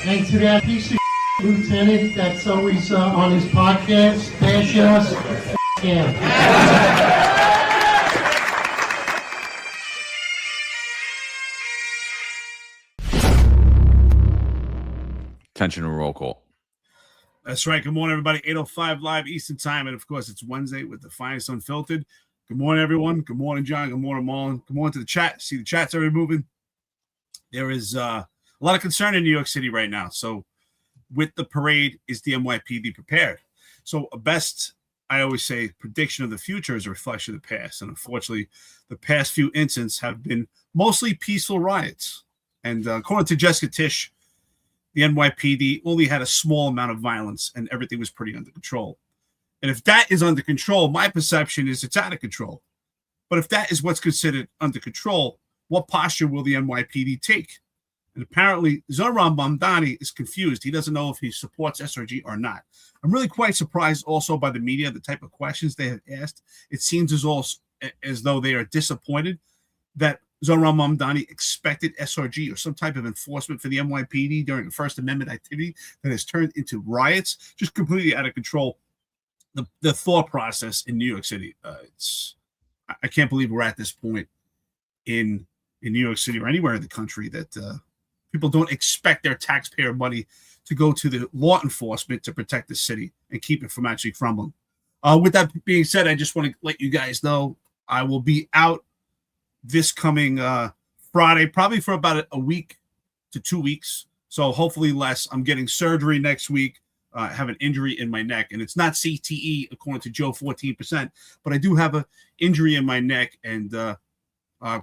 And to that piece of lieutenant that's always on his podcast, bash us, him. Attention to roll call. That's right. Good morning, everybody. 8:05 live Eastern time. And of course, it's Wednesday with the Finest Unfiltered. Good morning, everyone. Good morning, John. Good morning, Marlon. Good morning to the chat. See the chat's already moving. There is a lot of concern in New York City right now. So with the parade, is the NYPD prepared? So a best, I always say, prediction of the future is a reflection of the past. And unfortunately, the past few incidents have been mostly peaceful riots. And according to Jessica Tisch, the NYPD only had a small amount of violence and everything was pretty under control. And if that is under control, my perception is it's out of control. But if that is what's considered under control, what posture will the NYPD take? And apparently, Zohran Mamdani is confused. He doesn't know if he supports SRG or not. I'm really quite surprised also by the media, the type of questions they have asked. It seems as though they are disappointed that Zohran Mamdani expected SRG or some type of enforcement for the NYPD during the First Amendment activity that has turned into riots, just completely out of control. The thought process in New York City, I can't believe we're at this point in New York City or anywhere in the country that people don't expect their taxpayer money to go to the law enforcement to protect the city and keep it from actually crumbling. With that being said, I just want to let you guys know I will be out this coming Friday, probably for about a week to 2 weeks. So hopefully less. I'm getting surgery next week. I have an injury in my neck, and it's not CTE according to Joe 14%, but I do have an injury in my neck and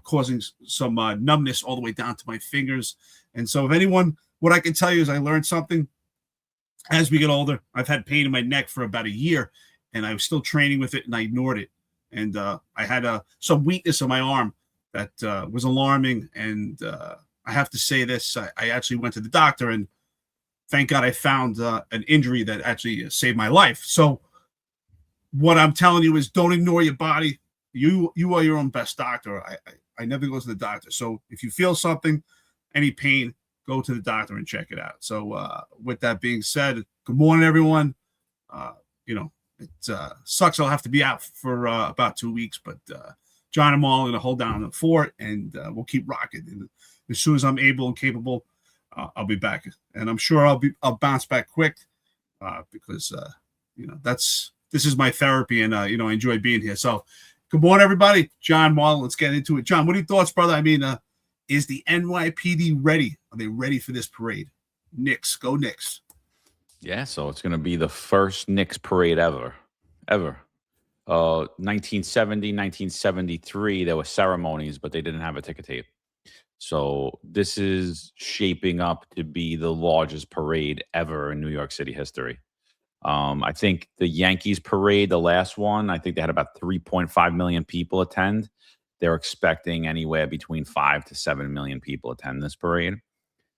causing some numbness all the way down to my fingers. And so if anyone, what I can tell you is I learned something as we get older. I've had pain in my neck for about a year, and I was still training with it, and I ignored it. And I had some weakness in my arm that was alarming. And I have to say this, I actually went to the doctor, and thank God I found an injury that actually saved my life. So what I'm telling you is don't ignore your body. You are your own best doctor. I never go to the doctor. So if you feel something, any pain, go to the doctor and check it out. So with that being said, good morning, everyone. It sucks I'll have to be out for about 2 weeks, but John and Marlon are going to hold down the fort, and we'll keep rocking. And as soon as I'm able and capable, I'll be back. And I'm sure I'll bounce back quick because, this is my therapy, and, I enjoy being here. So good morning, everybody. John, Marlon, let's get into it. John, what are your thoughts, brother? I mean, is the NYPD ready? Are they ready for this parade? Knicks, go Knicks. Yeah, so it's going to be the first Knicks parade ever. 1970, 1973, there were ceremonies, but they didn't have a ticker tape. So this is shaping up to be the largest parade ever in New York City history. I think the Yankees parade, the last one, I think they had about 3.5 million people attend. They're expecting anywhere between 5 to 7 million people attend this parade.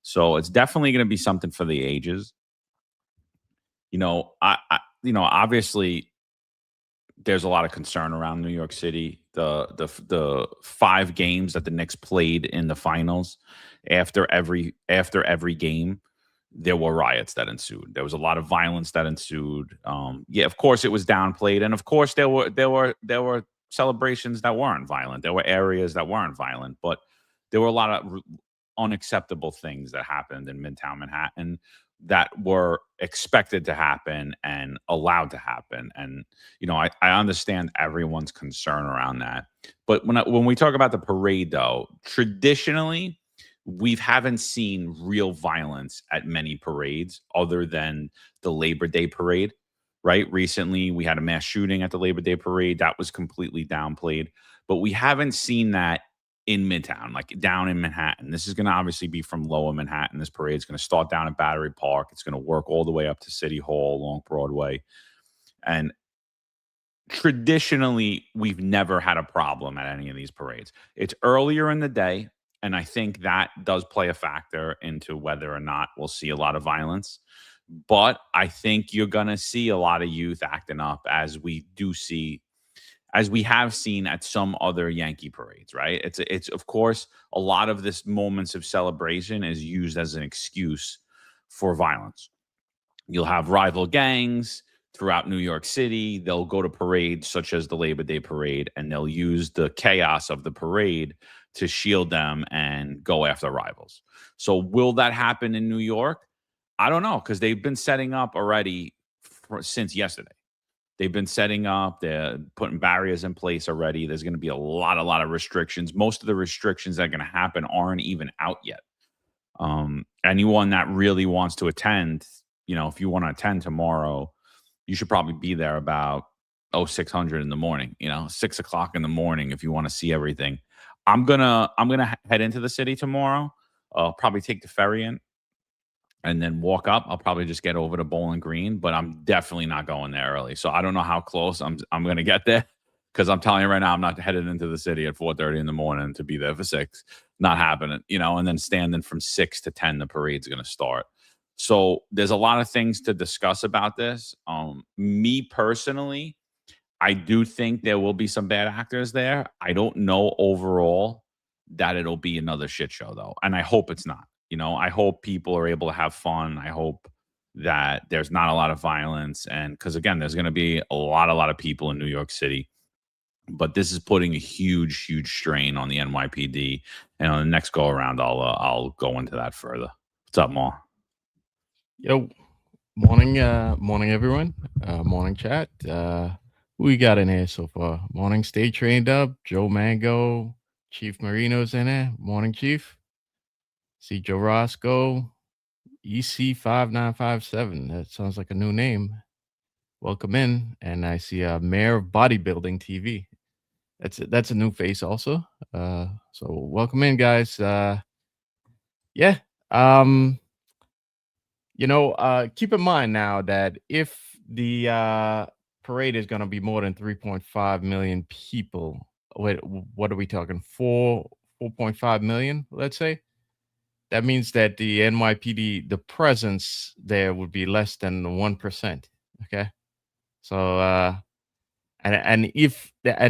So it's definitely going to be something for the ages. Obviously there's a lot of concern around New York City. The 5 games that the Knicks played in the finals, after every game, there were riots that ensued. There was a lot of violence that ensued. Of course it was downplayed, and of course there were celebrations that weren't violent. There were areas that weren't violent, but there were a lot of unacceptable things that happened in Midtown Manhattan that were expected to happen and allowed to happen. And, I understand everyone's concern around that. But when we talk about the parade, though, traditionally, we haven't seen real violence at many parades other than the Labor Day parade, right? Recently, we had a mass shooting at the Labor Day parade. That was completely downplayed. But we haven't seen that in Midtown, like down in Manhattan. This is going to obviously be from lower Manhattan. This parade is going to start down at Battery Park. It's going to work all the way up to City Hall along Broadway. And traditionally, we've never had a problem at any of these parades. It's earlier in the day, and I think that does play a factor into whether or not we'll see a lot of violence. But I think you're going to see a lot of youth acting up as we have seen at some other Yankee parades, right? It's of course, a lot of this moments of celebration is used as an excuse for violence. You'll have rival gangs throughout New York City. They'll go to parades such as the Labor Day Parade, and they'll use the chaos of the parade to shield them and go after rivals. So will that happen in New York? I don't know, because they've been setting up already since yesterday. They've been setting up, they're putting barriers in place already. There's going to be a lot of restrictions. Most of the restrictions that are going to happen aren't even out yet. Anyone that really wants to attend, if you want to attend tomorrow, you should probably be there about 600 in the morning, 6 o'clock in the morning if you want to see everything. I'm gonna head into the city tomorrow. I'll probably take the ferry in and then walk up. I'll probably just get over to Bowling Green, but I'm definitely not going there early. So I don't know how close I'm going to get there, because I'm telling you right now, I'm not headed into the city at 4:30 in the morning to be there for 6. Not happening, and then standing from 6 to 10, the parade's going to start. So there's a lot of things to discuss about this. Me personally, I do think there will be some bad actors there. I don't know overall that it'll be another shit show, though. And I hope it's not. I hope people are able to have fun. I hope that there's not a lot of violence. And because, again, there's going to be a lot of people in New York City. But this is putting a huge strain on the NYPD. And on the next go around, I'll go into that further. What's up, Ma? Yo, morning everyone. Morning chat. Who we got in here so far? Morning, stay trained up. Joe Mango, Chief Marino's in there. Morning, Chief. See Joe Roscoe, EC5957. That sounds like a new name. Welcome in. And I see Mayor of Bodybuilding TV. That's a new face also. So welcome in, guys. Yeah. Keep in mind now that if the parade is going to be more than 3.5 million people, wait, what are we talking? 4.5 million, let's say. That means that the NYPD, the presence there would be less than 1%. Okay. So, and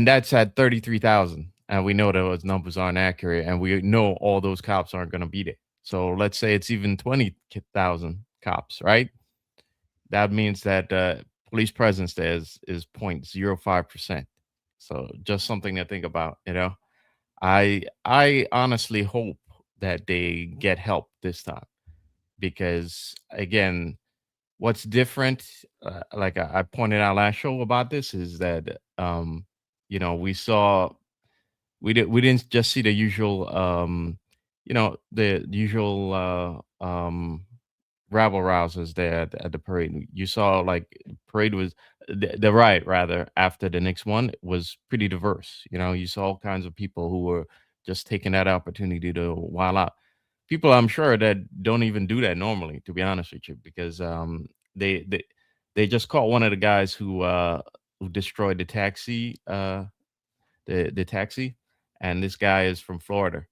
that's at 33,000. And we know those numbers aren't accurate, and we know all those cops aren't going to be there. So let's say it's even 20,000 cops, right? That means that police presence there is 0.05%. So just something to think about, I honestly hope that they get help this time, because again, what's different, like I pointed out last show about this, is that we didn't just see the usual the usual rabble rousers there at the parade. You saw like parade was the riot rather after the Knicks won was pretty diverse. You saw all kinds of people who were just taking that opportunity to wild out. People, I'm sure, that don't even do that normally, to be honest with you, because they just caught one of the guys who destroyed the taxi, the taxi, and this guy is from Florida,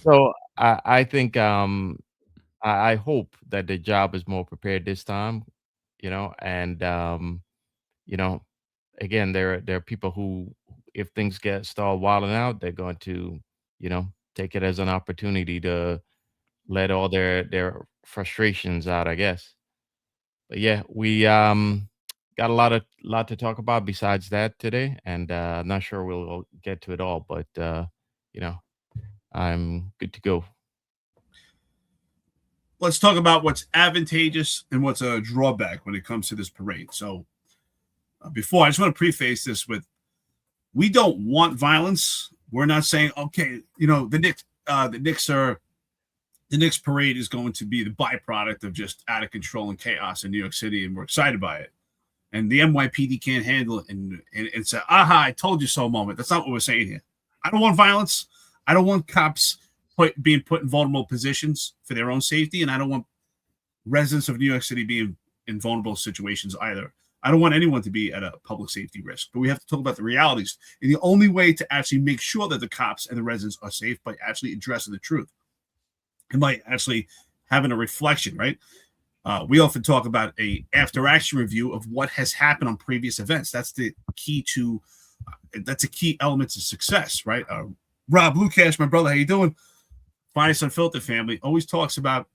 So I think I hope that the job is more prepared this time, and again, there are people who, if things start wilding out, they're going to, take it as an opportunity to let all their frustrations out, I guess. But yeah, we got a lot to talk about besides that today, and I'm not sure we'll get to it all, but I'm good to go. Let's talk about what's advantageous and what's a drawback when it comes to this parade. So before, I just want to preface this with, we don't want violence. We're not saying, okay, the Knicks parade is going to be the byproduct of just out of control and chaos in New York City, and we're excited by it. And the NYPD can't handle it and it's a, aha, I told you so moment. That's not what we're saying here. I don't want violence. I don't want cops being put in vulnerable positions for their own safety, and I don't want residents of New York City being in vulnerable situations either. I don't want anyone to be at a public safety risk, but we have to talk about the realities. And the only way to actually make sure that the cops and the residents are safe by actually addressing the truth and by actually having a reflection, right? We often talk about a after-action review of what has happened on previous events. That's the key to that's a key element to success, right? Rob Lukash, my brother, how you doing? Finest Unfiltered family always talks about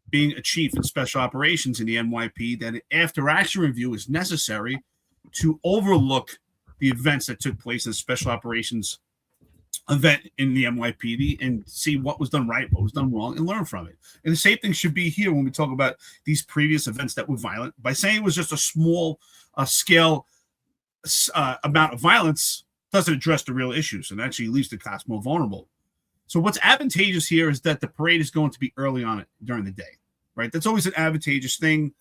being a chief in special operations in the NYP, that an after-action review is necessary to overlook the events that took place in special operations event in the NYPD and see what was done right, what was done wrong, and learn from it. And the same thing should be here when we talk about these previous events that were violent. By saying it was just a small scale amount of violence doesn't address the real issues and actually leaves the cops more vulnerable. So what's advantageous here is that the parade is going to be early on it during the day, right? That's always an advantageous thing.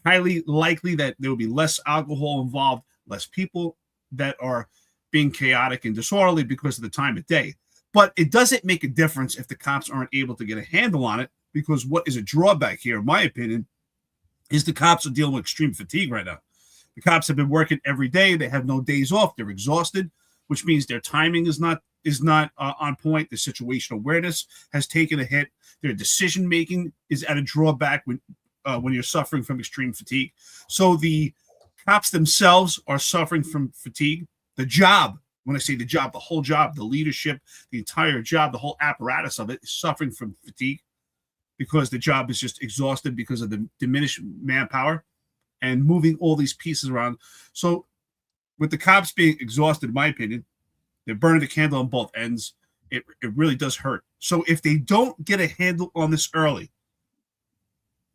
Highly likely that there will be less alcohol involved, less people that are being chaotic and disorderly because of the time of day. But it doesn't make a difference if the cops aren't able to get a handle on it, because what is a drawback here, in my opinion, is the cops are dealing with extreme fatigue right now. The cops have been working every day. They have no days off. They're exhausted, which means their timing is not on point. The situational awareness has taken a hit. Their decision making is at a drawback when you're suffering from extreme fatigue. So the cops themselves are suffering from fatigue. The job, when I say the job, the whole job, the leadership, the entire job, the whole apparatus of it is suffering from fatigue because the job is just exhausted because of the diminished manpower and moving all these pieces around. So with the cops being exhausted, in my opinion, they're burning the candle on both ends. It really does hurt. So if they don't get a handle on this early,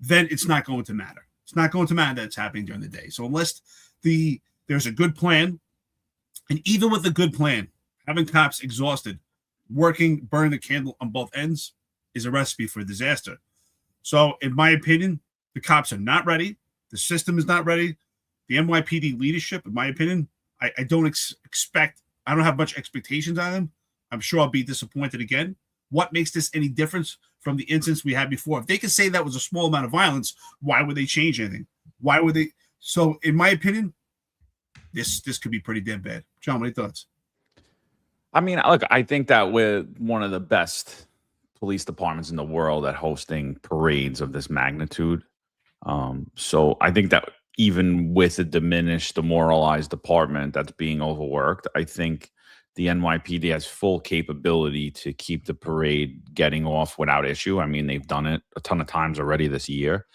then it's not going to matter. It's not going to matter that it's happening during the day. So unless there's a good plan, and even with a good plan, having cops exhausted, working, burning the candle on both ends is a recipe for disaster. So in my opinion, the cops are not ready. The system is not ready. The NYPD leadership, in my opinion, I don't expect, I don't have much expectations on them. I'm sure I'll be disappointed again. What makes this any different from the instance we had before? If they could say that was a small amount of violence, why would they change anything? Why would they? So in my opinion, this could be pretty damn bad. John, what are your thoughts? I mean, look, I think that we're one of the best police departments in the world at hosting parades of this magnitude. So I think that even with a diminished, demoralized department that's being overworked, I think the NYPD has full capability to keep the parade getting off without issue. I mean, they've done it a ton of times already this year.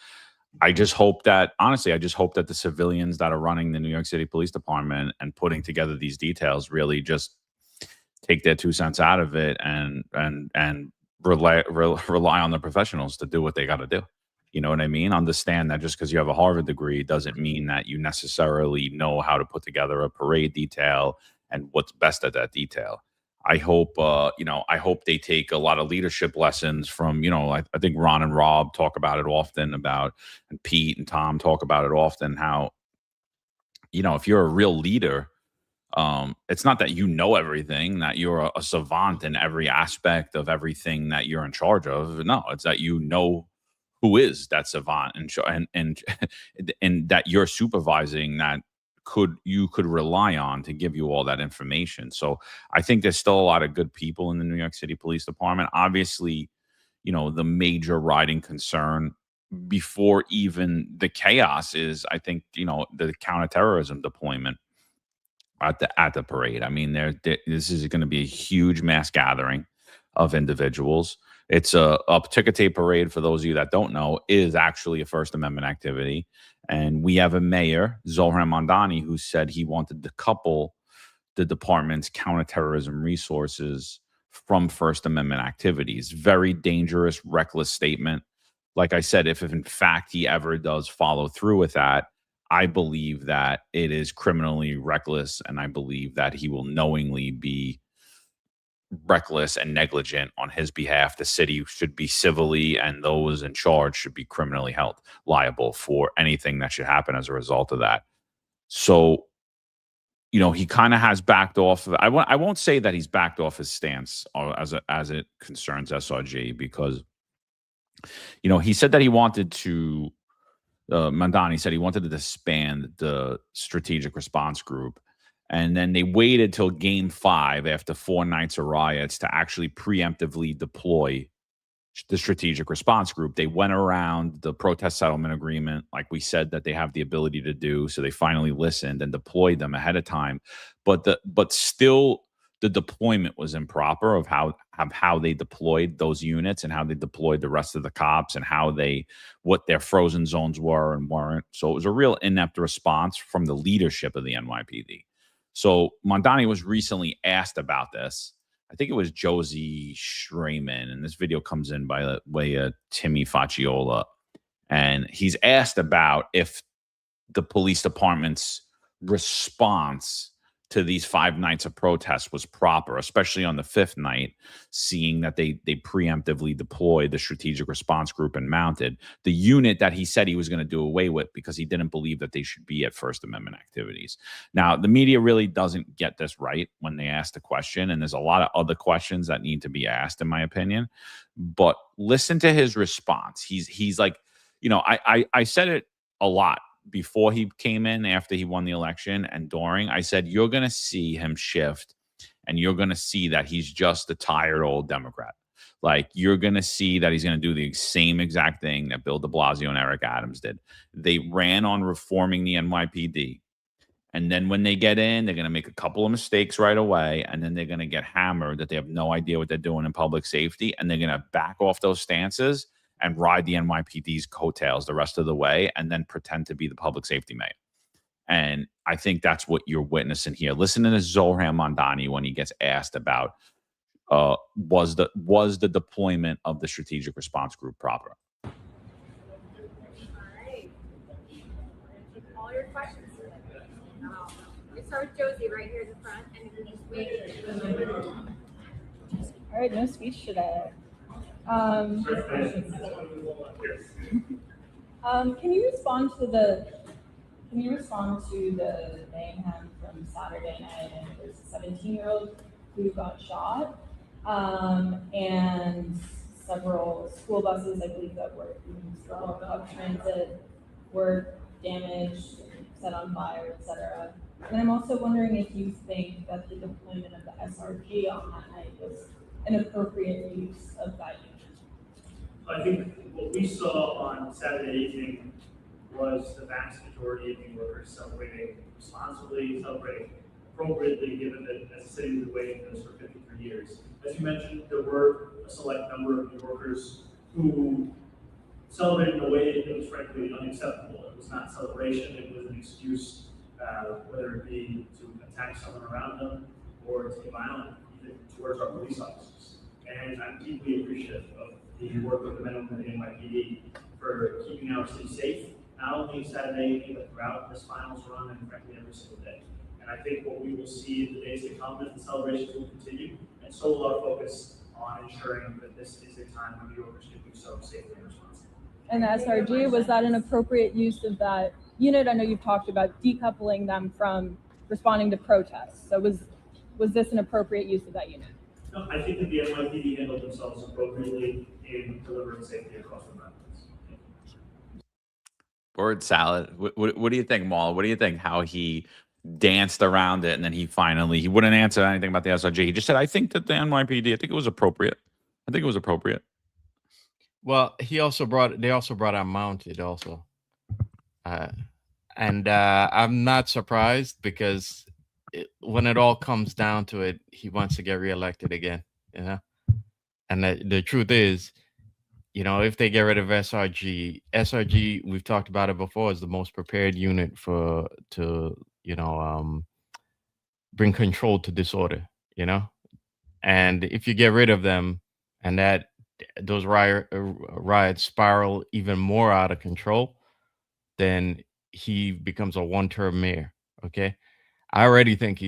I just hope that, honestly, the civilians that are running the New York City Police Department and putting together these details really just take their 2 cents out of it and rely on the professionals to do what they got to do. You know what I mean? Understand that just because you have a Harvard degree doesn't mean that you necessarily know how to put together a parade detail and what's best at that detail. I hope, I hope they take a lot of leadership lessons from, I think Ron and Rob talk about it often and Pete and Tom talk about it often, how, if you're a real leader, it's not that you know everything, that you're a savant in every aspect of everything that you're in charge of. No, it's that you know who is that savant and that you're supervising, that you could rely on to give you all that information. So I think there's still a lot of good people in the New York City Police Department. Obviously, the major riding concern before even the chaos is, I think, the counterterrorism deployment at the parade. I mean, this is going to be a huge mass gathering of individuals. It's a ticker tape parade, for those of you that don't know, is actually a First Amendment activity. And we have a mayor, Zohran Mamdani, who said he wanted to couple the department's counterterrorism resources from First Amendment activities. Very dangerous, reckless statement. Like I said, if in fact he ever does follow through with that, I believe that it is criminally reckless, and I believe that he will knowingly be reckless and negligent on his behalf. The city should be civilly, and those in charge should be criminally held liable for anything that should happen as a result of that. So, he kind of has backed off of, I won't say that he's backed off his stance as it concerns SRG, because, he said that he wanted to, Mamdani said he wanted to disband the strategic response group. And then they waited till game 5 after 4 nights of riots to actually preemptively deploy the strategic response group. They went around the protest settlement agreement, like we said that they have the ability to do. So they finally listened and deployed them ahead of time. But still, the deployment was improper of how they deployed those units and how they deployed the rest of the cops and what their frozen zones were and weren't. So it was a real inept response from the leadership of the NYPD. So Mondani was recently asked about this. I think it was Josie Schraman, and this video comes in by the way of Timmy Facciola. And he's asked about if the police department's response to these 5 nights of protest was proper, especially on the 5th night, seeing that they preemptively deployed the strategic response group and mounted the unit that he said he was going to do away with because he didn't believe that they should be at First Amendment activities. Now, the media really doesn't get this right when they ask the question, and there's a lot of other questions that need to be asked, in my opinion. But listen to his response. He's like, I said it a lot before he came in, after he won the election, and during. I said, you're going to see him shift, and you're going to see that he's just a tired old Democrat. Like, you're going to see that he's going to do the same exact thing that Bill de Blasio and Eric Adams did. They ran on reforming the NYPD. And then when they get in, they're going to make a couple of mistakes right away. And then they're going to get hammered that they have no idea what they're doing in public safety. And they're going to back off those stances and ride the NYPD's coattails the rest of the way, and then pretend to be the public safety mayor. And I think that's what you're witnessing here. Listen to Zohran Mondani when he gets asked about was the deployment of the strategic response group proper? All right. All your questions. Let's start with Josie right here in the front, and you can just wait. All right, no speech today. Can you respond to the mayhem from Saturday night and there's a 17-year-old who got shot, and several school buses, I believe, that were used for public transit were damaged, set on fire, etc. And I'm also wondering if you think that the deployment of the SRG on that night was an appropriate use of that unit. I think what we saw on Saturday evening was the vast majority of New Yorkers celebrating responsibly, celebrating appropriately, given that as a city we've been waiting for this for 53 years. As you mentioned, there were a select number of New Yorkers who celebrated in a way that was frankly unacceptable. It was not celebration, it was an excuse, whether it be to attack someone around them or to be violent even towards our police officers. And I'm deeply appreciative of the work of the men and women in NYPD for keeping our city safe, not only Saturday evening, but throughout this finals run and frankly every single day. And I think what we will see in the days to come is the celebrations will continue, and so will our focus on ensuring that this is a time when New Yorkers can do so safely and responsibly. And the SRG, was that an appropriate use of that unit? I know you've talked about decoupling them from responding to protests. So was this an appropriate use of that unit? No, I think that the NYPD handled themselves appropriately in delivering safety across the mountains. Word salad. What do you think, Maul? What do you think? How he danced around it, and then he wouldn't answer anything about the SRG. He just said, "I think that the NYPD. I think it was appropriate. I think it was appropriate." Well, they also brought out mounted also, and I'm not surprised because when it all comes down to it, he wants to get reelected again, And the truth is, if they get rid of SRG, we've talked about it before, is the most prepared unit to bring control to disorder, And if you get rid of them, and those riots spiral even more out of control, then he becomes a one-term mayor. Okay, I already think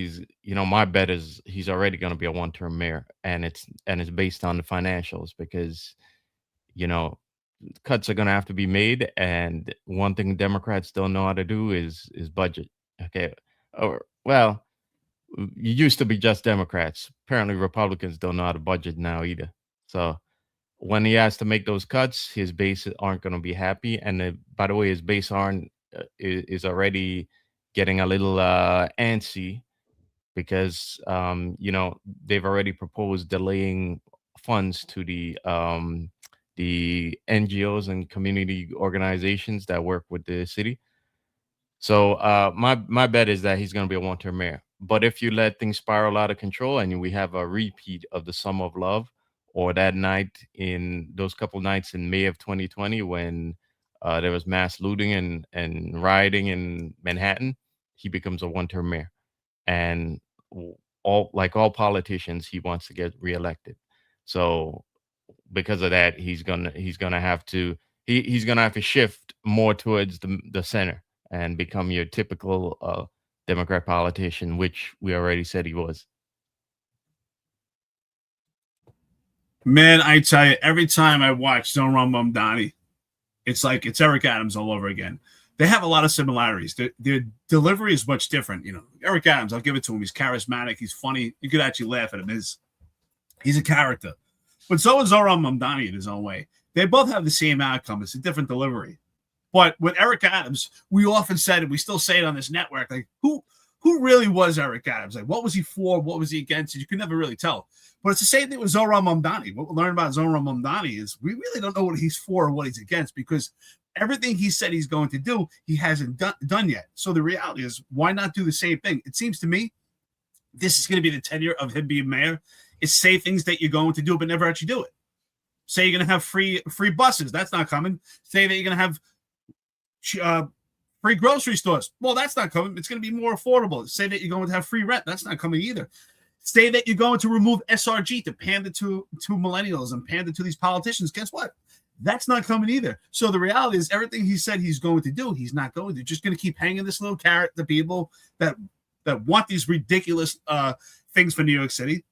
my bet is he's already going to be a one-term mayor, and it's based on the financials because cuts are going to have to be made, and one thing Democrats don't know how to do is budget. Okay, well, you used to be just Democrats. Apparently, Republicans don't know how to budget now either. So when he has to make those cuts, his base aren't going to be happy. And by the way, his base is already getting a little antsy because they've already proposed delaying funds to the NGOs and community organizations that work with the city. So my bet is that he's going to be a one-term mayor. But if you let things spiral out of control and we have a repeat of the Summer of Love, or that night in those couple nights in May of 2020 when there was mass looting and rioting in Manhattan, he becomes a one-term mayor. And all politicians, he wants to get reelected. So because of that, he's gonna have to shift more towards the center and become your typical Democrat politician, which we already said he was. Man, I tell you, every time I watch Zoran Mamdani, it's like it's Eric Adams all over again. They have a lot of similarities. Their delivery is much different. You know, Eric Adams, I'll give it to him. He's charismatic. He's funny. You could actually laugh at him. He's a character. But so is Zoran Mamdani in his own way. They both have the same outcome. It's a different delivery. But with Eric Adams, we often said, and we still say it on this network, like, who really was Eric Adams? Like, what was he for? What was he against? You could never really tell. But it's the same thing with Zoran Mamdani. What we learned about Zoran Mamdani is we really don't know what he's for or what he's against, because everything he said he's going to do, he hasn't done yet. So the reality is, why not do the same thing? It seems to me this is going to be the tenure of him being mayor, is say things that you're going to do but never actually do it. Say you're going to have free buses. That's not coming. Say that you're going to have free grocery stores. Well, that's not coming. It's going to be more affordable. Say that you're going to have free rent. That's not coming either. Say that you're going to remove SRG to pander to millennials and pander to these politicians. Guess what? That's not coming either. So the reality is, everything he said he's going to do, he's not going to. Just going to keep hanging this little carrot to people that want these ridiculous things for New York City,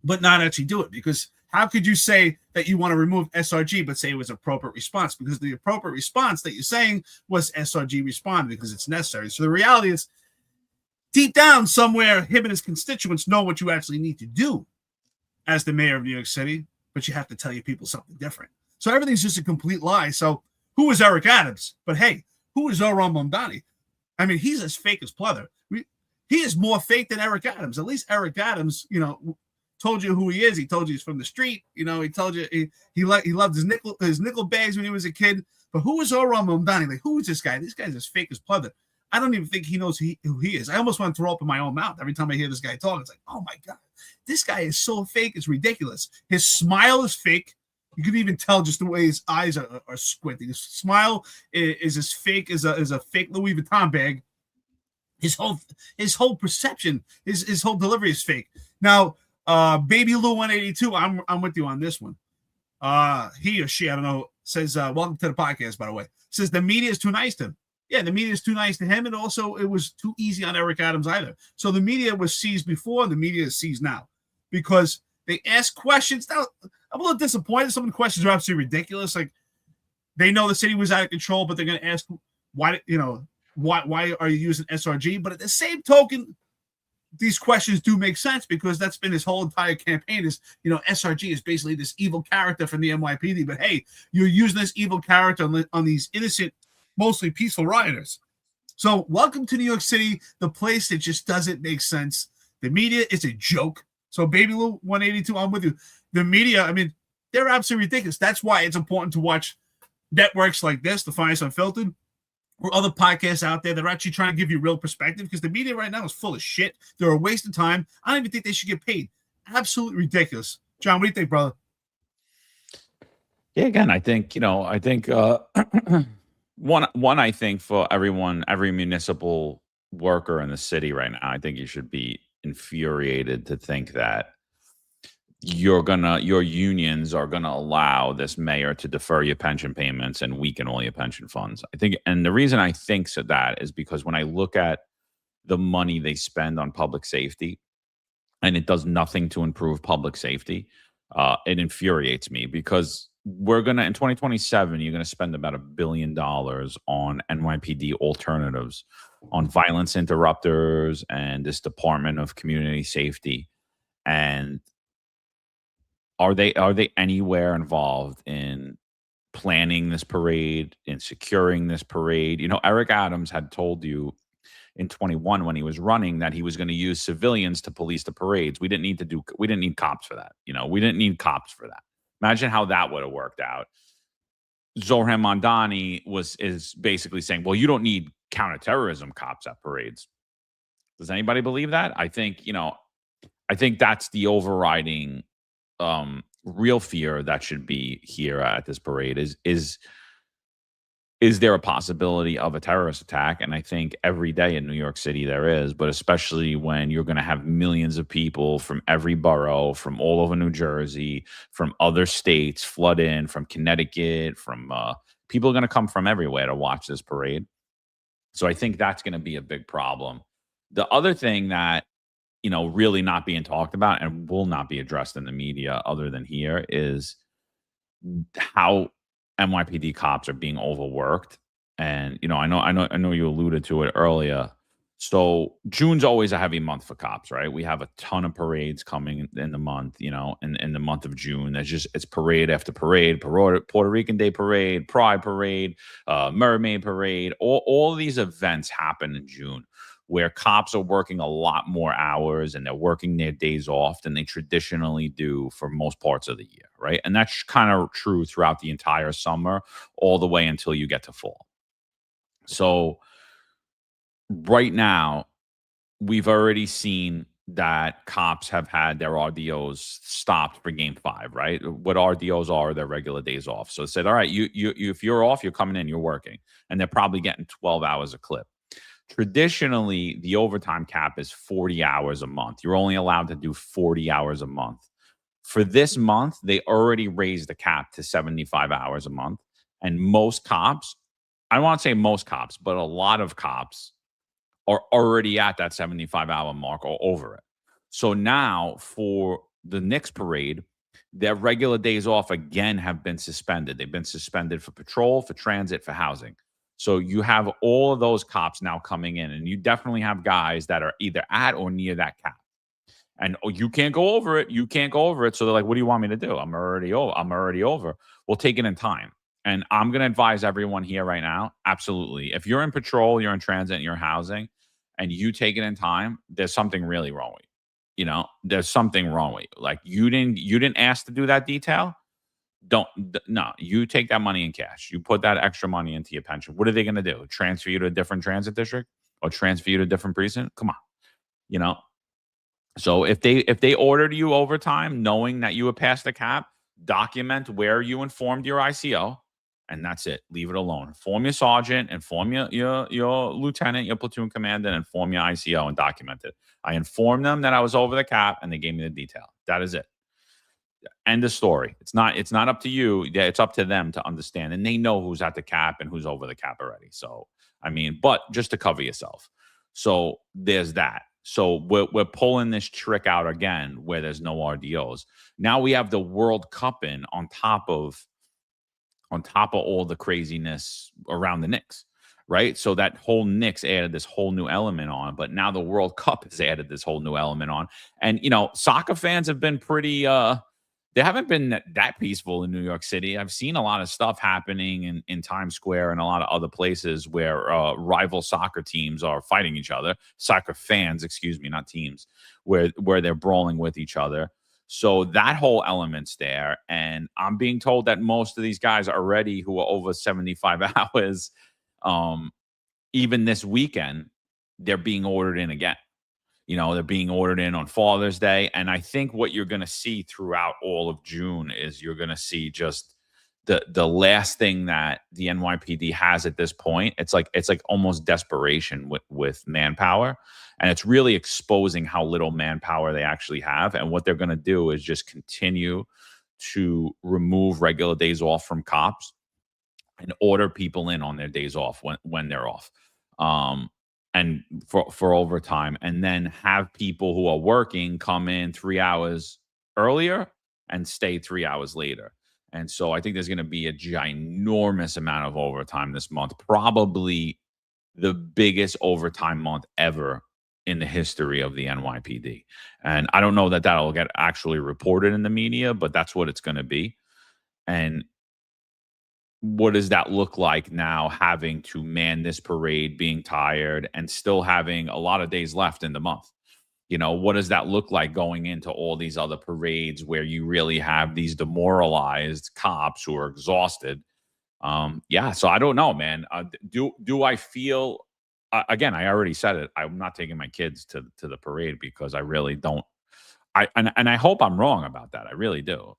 but not actually do it. Because how could you say that you want to remove SRG but say it was appropriate response? Because the appropriate response that you're saying was SRG respond because it's necessary. So the reality is, deep down somewhere, him and his constituents know what you actually need to do as the mayor of New York City, but you have to tell your people something different. So everything's just a complete lie. So who is Eric Adams? But hey, who is Zoran Mamdani? I mean, he's as fake as pleather. He is more fake than Eric Adams. At least Eric Adams, told you who he is. He told you he's from the street. He told you he loved his nickel bags when he was a kid. But who is Zoran Mamdani? Like, who is this guy? This guy's as fake as pleather. I don't even think he knows who he is. I almost want to throw up in my own mouth every time I hear this guy talk. It's like, oh my God, this guy is so fake. It's ridiculous. His smile is fake. You can even tell just the way his eyes are squinting. His smile is as fake as a fake Louis Vuitton bag. His whole perception, his whole delivery is fake. Now, Baby Lou 182, I'm with you on this one. He or she, I don't know, says, welcome to the podcast, by the way. Says the media is too nice to him. Yeah, the media is too nice to him, and also it was too easy on Eric Adams either. So the media was seized before, the media is seized now, because they ask questions. Now, I'm a little disappointed. Some of the questions are absolutely ridiculous. Like, they know the city was out of control, but they're going to ask why are you using SRG? But at the same token, these questions do make sense, because that's been his whole entire campaign is, SRG is basically this evil character from the NYPD. But hey, you're using this evil character on these innocent, mostly peaceful rioters. So welcome to New York City, the place that just doesn't make sense. The media is a joke. So Baby Lou 182, I'm with you. The media, I mean, they're absolutely ridiculous. That's why it's important to watch networks like this, the Finest Unfiltered, or other podcasts out there that are actually trying to give you real perspective, because the media right now is full of shit. They're a waste of time. I don't even think they should get paid. Absolutely ridiculous. John, what do you think, brother? Yeah, again, I think one, I think for every municipal worker in the city right now, I think you should be infuriated to think that your unions are gonna allow this mayor to defer your pension payments and weaken all your pension funds. I think, and the reason I think so that is because when I look at the money they spend on public safety, and it does nothing to improve public safety, it infuriates me, because we're gonna, in 2027, you're gonna spend about $1 billion on NYPD alternatives, on violence interrupters, and this Department of Community Safety. And are they anywhere involved in planning this parade, in securing this parade? Eric Adams had told you in 21 when he was running that he was going to use civilians to police the parades. We didn't need cops for that. We didn't need cops for that. Imagine how that would have worked out. Zoran Mamdani is basically saying, well, you don't need counterterrorism cops at parades. Does anybody believe that? I think, I think that's the overriding real fear that should be here at this parade is there a possibility of a terrorist attack? And I think every day in New York City there is, but especially when you're going to have millions of people from every borough, from all over New Jersey, from other states flood in, from Connecticut, from people are going to come from everywhere to watch this parade. So I think that's going to be a big problem. The other thing that, really not being talked about and will not be addressed in the media other than here is how NYPD cops are being overworked. And, I know you alluded to it earlier. So June's always a heavy month for cops, right? We have a ton of parades coming in the month, in the month of June. It's parade after parade, Puerto Rican Day Parade, Pride Parade, Mermaid Parade. All these events happen in June where cops are working a lot more hours and they're working their days off than they traditionally do for most parts of the year, right? And that's kind of true throughout the entire summer, all the way until you get to fall. So right now, we've already seen that cops have had their RDOs stopped for game 5, right? What RDOs are their regular days off. So it said, all right, you if you're off, you're coming in, you're working. And they're probably getting 12 hours a clip. Traditionally, the overtime cap is 40 hours a month. You're only allowed to do 40 hours a month. For this month, they already raised the cap to 75 hours a month. And most cops, I don't want to say most cops, but a lot of cops are already at that 75-hour mark or over it. So now for the Knicks parade, their regular days off again have been suspended. They've been suspended for patrol, for transit, for housing. So you have all of those cops now coming in, and you definitely have guys that are either at or near that cap. And you can't go over it. You can't go over it. So they're like, what do you want me to do? I'm already over. We'll take it in time. And I'm going to advise everyone here right now. Absolutely. If you're in patrol, you're in transit, and you're housing, and you take it in time, there's something really wrong with you. There's something wrong with you. Like you didn't ask to do that detail. No, you take that money in cash. You put that extra money into your pension. What are they going to do? Transfer you to a different transit district or transfer you to a different precinct? Come on. So if they ordered you overtime, knowing that you would pass the cap, document where you informed your ICO, and that's it. Leave it alone. Inform your sergeant, inform your lieutenant, your platoon commander, and inform your ICO and document it. I informed them that I was over the cap, and they gave me the detail. That is it. End of story. It's not up to you. Yeah, it's up to them to understand, and they know who's at the cap and who's over the cap already. So but just to cover yourself. So there's that. So we're pulling this trick out again where there's no RDOs. Now we have the World Cup on top of all the craziness around the Knicks, right? So that whole Knicks added this whole new element on, but now the World Cup has added this whole new element on. And soccer fans have been pretty they haven't been that peaceful in New York City. I've seen a lot of stuff happening in Times Square and a lot of other places where rival soccer teams are fighting each other. Soccer fans, excuse me, not teams, where they're brawling with each other. So that whole element's there. And I'm being told that most of these guys already who are over 75 hours, even this weekend, they're being ordered in again. They're being ordered in on Father's Day. And I think what you're going to see throughout all of June is you're going to see just the last thing that the NYPD has at this point. It's like almost desperation with manpower. And it's really exposing how little manpower they actually have. And what they're going to do is just continue to remove regular days off from cops and order people in on their days off when they're off. And for overtime, and then have people who are working come in 3 hours earlier and stay 3 hours later. And so I think there's going to be a ginormous amount of overtime this month, probably the biggest overtime month ever in the history of the NYPD. And I don't know that that'll get actually reported in the media, but that's what it's going to be. And what does that look like now, having to man this parade, being tired, and still having a lot of days left in the month? What does that look like going into all these other parades where you really have these demoralized cops who are exhausted? So I don't know, man. Do I feel again, I already said it. I'm not taking my kids to the parade because I really don't. And I hope I'm wrong about that. I really do.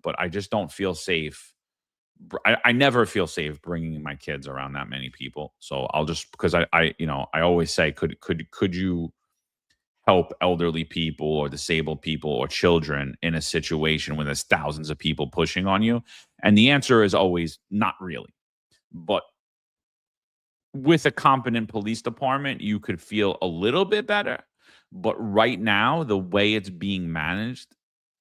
But I just don't feel safe. I never feel safe bringing my kids around that many people. So I'll just, because I always say, could you help elderly people or disabled people or children in a situation when there's thousands of people pushing on you? And the answer is always not really. But with a competent police department, you could feel a little bit better. But right now, the way it's being managed,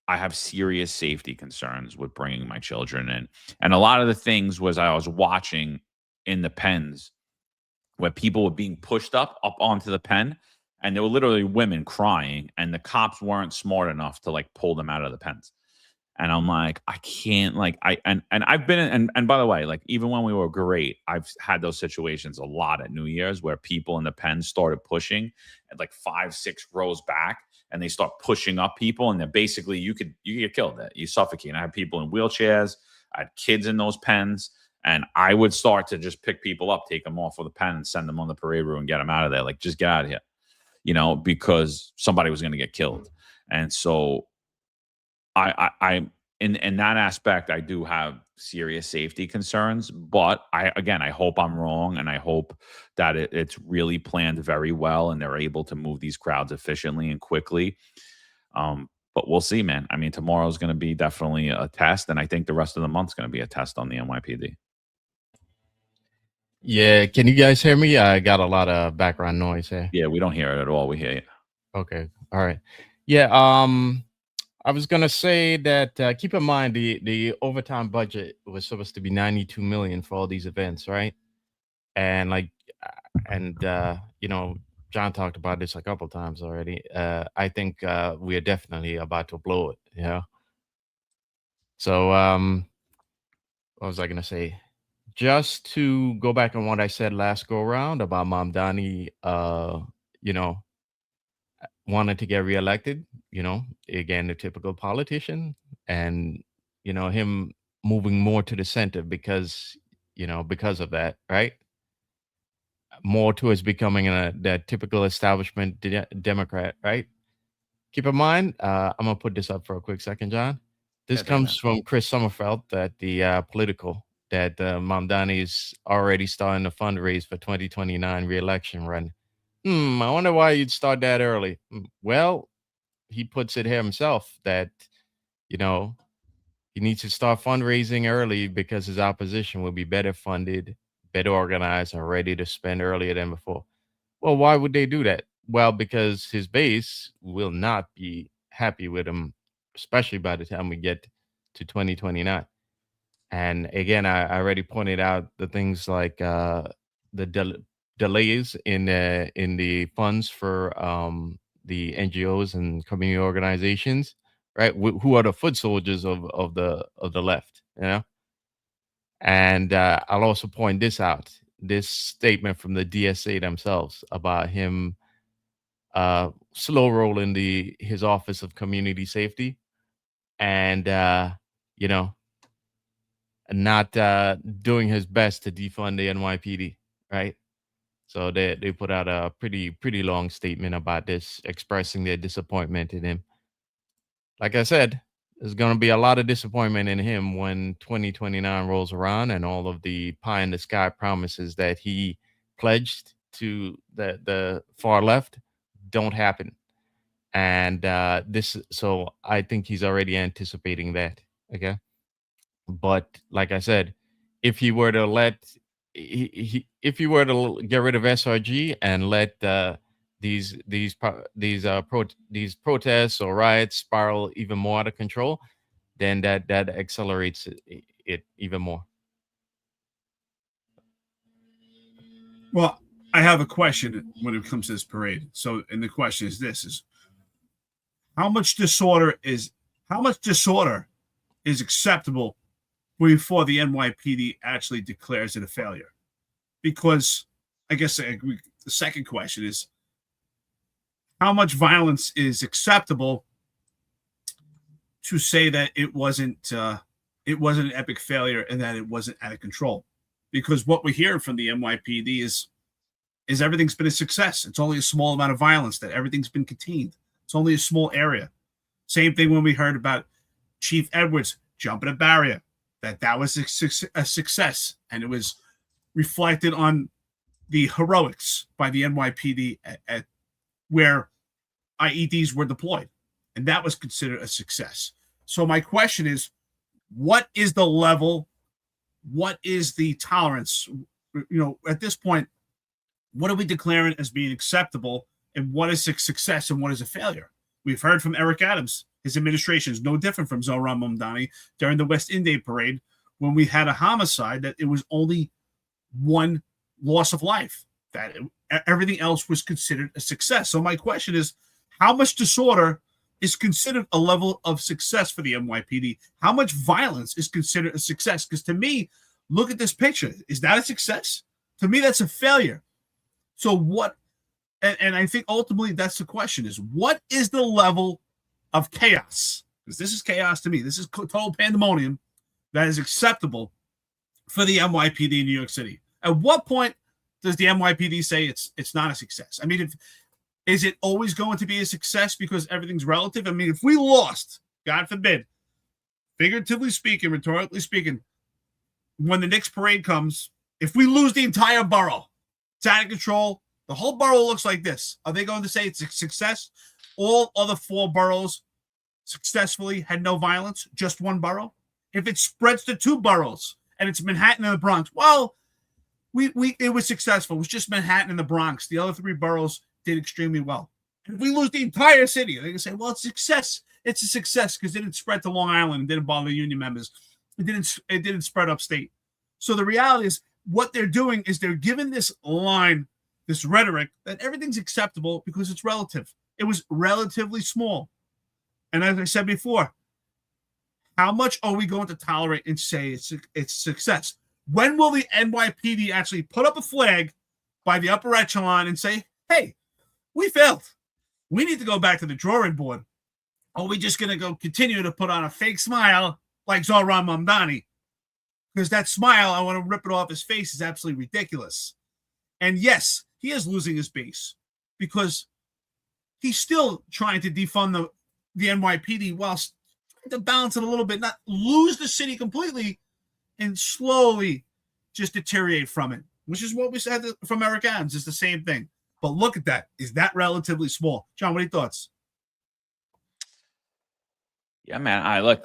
I have serious safety concerns with bringing my children in. And a lot of the things I was watching in the pens where people were being pushed up onto the pen, and there were literally women crying, and the cops weren't smart enough to like pull them out of the pens. And I'm like, I can't, like, and I've been in, and by the way, like, even when we were great, I've had those situations a lot at New Year's where people in the pen started pushing at like 5-6 rows back, and they start pushing up people, and they're basically, you get killed. You suffocate. And I had people in wheelchairs, I had kids in those pens, and I would start to just pick people up, take them off of the pen, and send them on the parade route and get them out of there. Like, just get out of here, because somebody was going to get killed. And so I in that aspect, I do have serious safety concerns, but I hope I'm wrong, and I hope that it's really planned very well, and they're able to move these crowds efficiently and quickly. But we'll see, man. I mean, tomorrow's going to be definitely a test, and I think the rest of the month's going to be a test on the NYPD. Yeah, can you guys hear me? I got a lot of background noise here. Yeah, we don't hear it at all. We hear you. Okay, all right. Yeah, I was gonna say that keep in mind the overtime budget was supposed to be 92 million for all these events, right? And John talked about this a couple times already. I think we are definitely about to blow it. So what was I gonna say? Just to go back on what I said last go around about Mamdani, wanted to get reelected, again, the typical politician, and, him moving more to the center because of that, right? More towards becoming that typical establishment Democrat, right? Keep in mind, I'm going to put this up for a quick second, John. This comes from Chris Sommerfeld at the Political, that Mamdani is already starting to fundraise for 2029 reelection run. I wonder why you'd start that early. Well, he puts it here himself that, he needs to start fundraising early because his opposition will be better funded, better organized, and ready to spend earlier than before. Well, why would they do that? Well, because his base will not be happy with him, especially by the time we get to 2029. And again, I already pointed out the things like the delays in the funds for the NGOs and community organizations, right? Who are the foot soldiers of the left, And I'll also point this out: this statement from the DSA themselves about him slow rolling his Office of Community Safety, and not doing his best to defund the NYPD, right? So they put out a pretty long statement about this, expressing their disappointment in him. Like I said, there's going to be a lot of disappointment in him when 2029 rolls around and all of the pie in the sky promises that he pledged to the far left don't happen. And so I think he's already anticipating that. Okay. But like I said, if he were to if he were to get rid of SRG and let these protests or riots spiral even more out of control, then that accelerates it even more. Well, I have a question when it comes to this parade. So, and the question is this: is how much disorder is acceptable before the NYPD actually declares it a failure? Because I guess the second question is, how much violence is acceptable to say that it wasn't an epic failure and that it wasn't out of control? Because what we're hearing from the NYPD is is everything's been a success. It's only a small amount of violence, that everything's been contained. It's only a small area. Same thing when we heard about Chief Edwards jumping a barrier, that was a success, and it was reflected on the heroics by the NYPD at where IEDs were deployed, and that was considered a success. So my question is, what is the level? What is the tolerance? At this point, what are we declaring as being acceptable, and what is a success and what is a failure? We've heard from Eric Adams. His administration is no different from Zohran Mamdani during the West Indian Parade, when we had a homicide that it was only one loss of life, that everything else was considered a success. So my question is, how much disorder is considered a level of success for the NYPD? How much violence is considered a success? Because to me, look at this picture. Is that a success? To me, that's a failure. So what, and I think ultimately that's the question, is what is the level of chaos? Because this is chaos to me. This is total pandemonium that is acceptable for the NYPD in New York City. At what point does the NYPD say it's not a success? I mean, is it always going to be a success because everything's relative? I mean, if we lost, God forbid, figuratively speaking, rhetorically speaking, when the Knicks parade comes, if we lose the entire borough, it's out of control, the whole borough looks like this, are they going to say it's a success? All other 4 boroughs successfully had no violence, just one borough? If it spreads to 2 boroughs and it's Manhattan and the Bronx, well, it was successful. It was just Manhattan and the Bronx. The other 3 boroughs did extremely well. And if we lose the entire city, they can say, well, it's success. It's a success because it didn't spread to Long Island and didn't bother the union members. It didn't spread upstate. So the reality is, what they're doing is they're giving this line, this rhetoric, that everything's acceptable because it's relative. It was relatively small. And as I said before, how much are we going to tolerate and say it's success? When will the NYPD actually put up a flag by the upper echelon and say, hey, we failed. We need to go back to the drawing board. Or are we just going to go continue to put on a fake smile like Zohran Mamdani? Because that smile, I want to rip it off his face, is absolutely ridiculous. And yes, he is losing his base because he's still trying to defund the NYPD whilst trying to balance it a little bit, not lose the city completely and slowly just deteriorate from it, which is what we said from Eric Adams. It's the same thing. But look at that. Is that relatively small? John, what are your thoughts? Yeah, man. I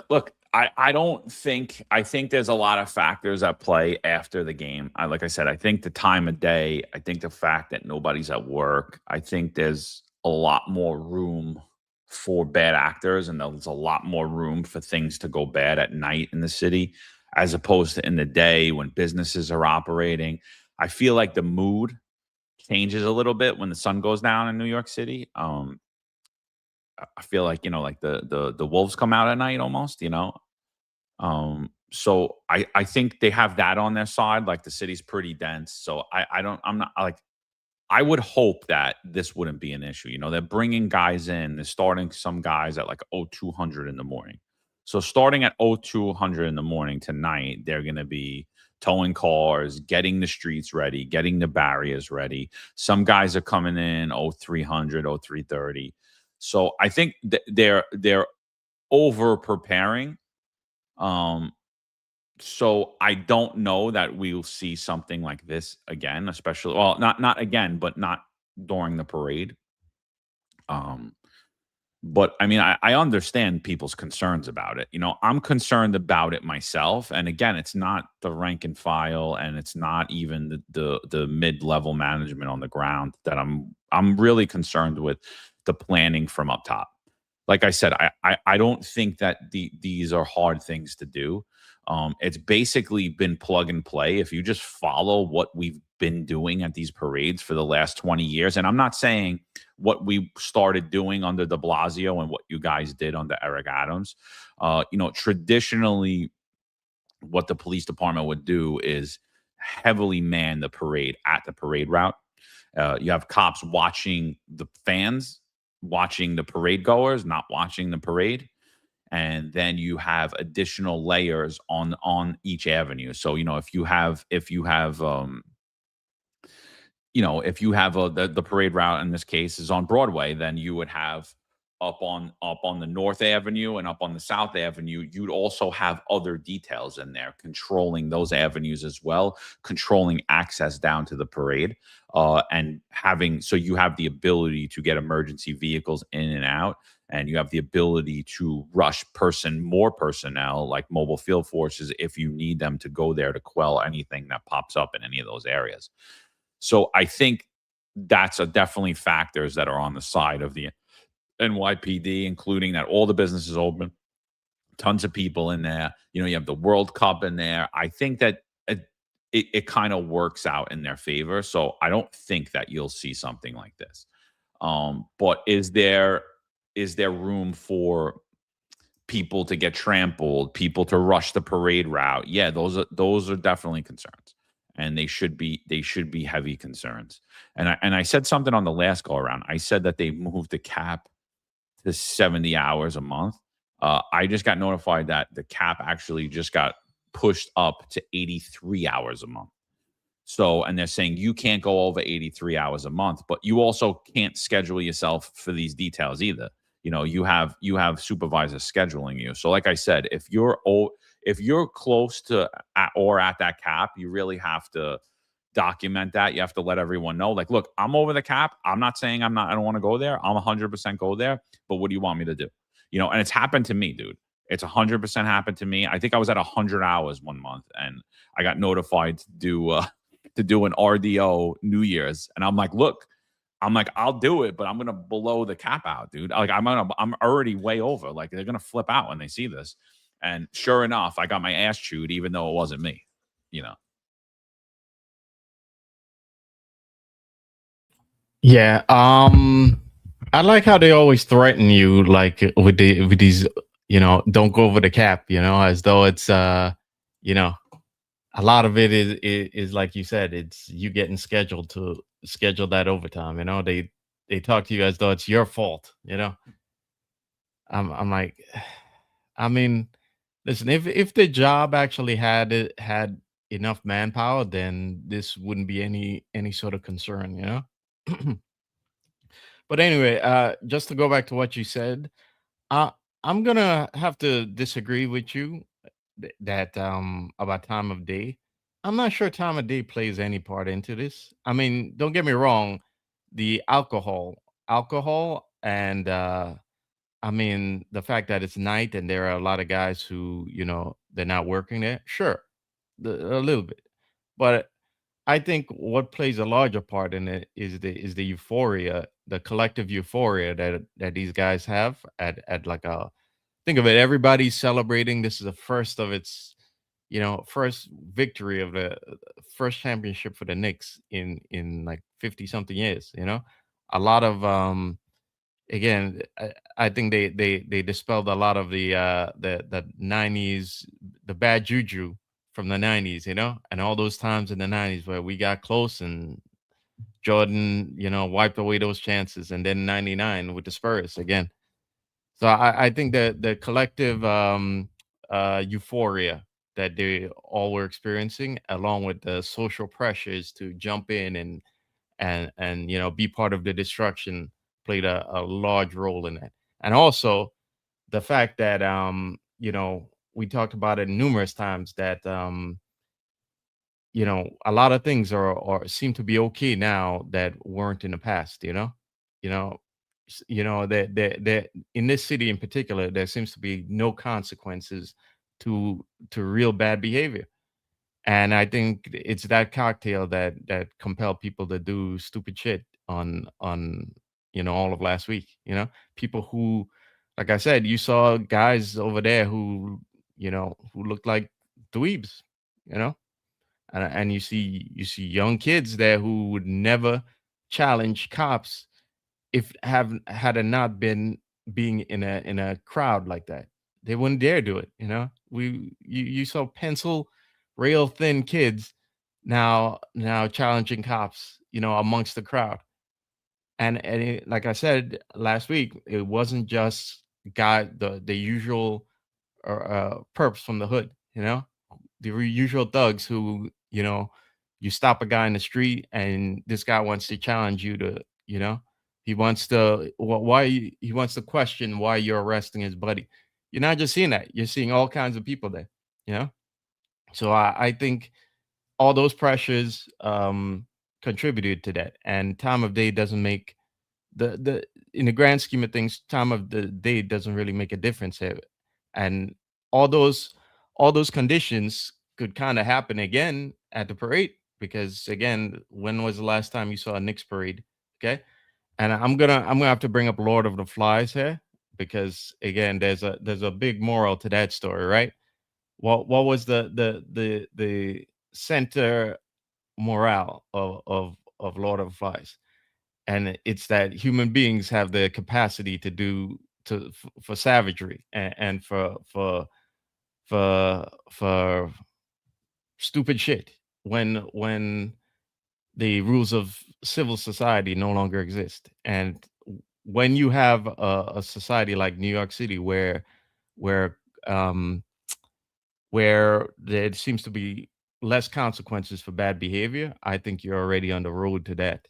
think there's a lot of factors at play after the game. Like I said, I think the time of day, I think the fact that nobody's at work, I think there's a lot more room for bad actors, and there's a lot more room for things to go bad at night in the city as opposed to in the day when businesses are operating. I feel like the mood changes a little bit when the sun goes down in New York City. I feel like, like the wolves come out at night almost, So I think they have that on their side. Like, the city's pretty dense. So I would hope that this wouldn't be an issue. They're bringing guys in. They're starting some guys at like 0200 in the morning. So starting at 0200 in the morning tonight, they're going to be towing cars, getting the streets ready, getting the barriers ready. Some guys are coming in 0300, 0330. So I think they're over preparing. So I don't know that we'll see something like this again, especially, well, not again, but not during the parade. But I mean, I understand people's concerns about it. I'm concerned about it myself. And again, it's not the rank and file, and it's not even the mid-level management on the ground that I'm really concerned with the planning from up top. Like I said, I don't think that these are hard things to do. It's basically been plug and play. If you just follow what we've been doing at these parades for the last 20 years, and I'm not saying what we started doing under de Blasio and what you guys did under Eric Adams. Traditionally, what the police department would do is heavily man the parade at the parade route. You have cops watching the fans, watching the parade goers, not watching the parade. And then you have additional layers on each avenue. So, if you have if you have the parade route in this case is on Broadway, then you would have up on the North Avenue and up on the South Avenue, you'd also have other details in there controlling those avenues as well, controlling access down to the parade, and so you have the ability to get emergency vehicles in and out, and you have the ability to rush more personnel like mobile field forces if you need them to go there to quell anything that pops up in any of those areas. So I think that's definitely factors that are on the side of the NYPD, including that all the businesses open, tons of people in there. You have the World Cup in there. I think that it kind of works out in their favor. So I don't think that you'll see something like this. But is there room for people to get trampled, people to rush the parade route? Yeah, those are definitely concerns, and they should be heavy concerns. And I said something on the last go around. I said that they moved the cap to 70 hours a month. I just got notified that the cap actually just got pushed up to 83 hours a month. So, and they're saying you can't go over 83 hours a month, but you also can't schedule yourself for these details either. You have supervisors scheduling you. So, like I said, if you're close to or at that cap, you really have to document that. You have to let everyone know, like, look, I'm over the cap. I'm not saying I don't want to go there. I'm 100% go there. But what do you want me to do? And it's happened to me, dude. It's 100% happened to me. I think I was at 100 hours one month, and I got notified to do an RDO New Year's, and I'm like, look, I'll do it, but I'm gonna blow the cap out, dude. Like I'm already way over. Like they're gonna flip out when they see this. And sure enough, I got my ass chewed, even though it wasn't me. Yeah. I like how they always threaten you, like with these, don't go over the cap, as though it's a lot of it is like you said, it's you getting scheduled to schedule that overtime. They talk to you as though it's your fault. I'm like, I mean, listen, if the job actually had enough manpower, then this wouldn't be any sort of concern. But anyway, just to go back to what you said, uh, I'm gonna have to disagree with you that about time of day. I'm not sure time of day plays any part into this. I mean, don't get me wrong, the alcohol, and I mean the fact that it's night and there are a lot of guys who they're not working there. Sure, a little bit, but I think what plays a larger part in it is the euphoria, the collective euphoria that these guys have at like a think of it, everybody's celebrating. This is the first of its, first victory of the first championship for the Knicks in like 50 something years. A lot of again, I think they dispelled a lot of the 90s, the bad juju from the 90s, and all those times in the 90s where we got close and Jordan, wiped away those chances, and then 99 with the Spurs again. So I think that the collective euphoria that they all were experiencing, along with the social pressures to jump in and be part of the destruction, played a large role in that. And also the fact that we talked about it numerous times that a lot of things are seem to be okay now that weren't in the past. You know, that in this city in particular, there seems to be no consequences to real bad behavior. And I think it's that cocktail that compelled people to do stupid shit on all of last week. People who, like I said, you saw guys over there who looked like dweebs, you know, and you see young kids there who would never challenge cops if had it not been being in a crowd like that. They wouldn't dare do it. You saw pencil rail thin kids now challenging cops, amongst the crowd. And like I said last week, it wasn't just the usual perps from the hood, the usual thugs who you stop a guy in the street and this guy wants to challenge you to, he wants to he wants to question why you're arresting his buddy. You're not just seeing that, you're seeing all kinds of people there, so I think all those pressures contributed to that, and time of day doesn't make the in the grand scheme of things, time of the day doesn't really make a difference here. And all those conditions could kind of happen again at the parade, because again, when was the last time you saw a Knicks parade? Okay. And I'm gonna have to bring up Lord of the Flies here, because again, there's a big moral to that story, right? What was the center morale of Lord of the Flies? And it's that human beings have the capacity to do for savagery and for stupid shit when the rules of civil society no longer exist. And when you have a society like New York City where um where there seems to be less consequences for bad behavior, I think you're already on the road to that,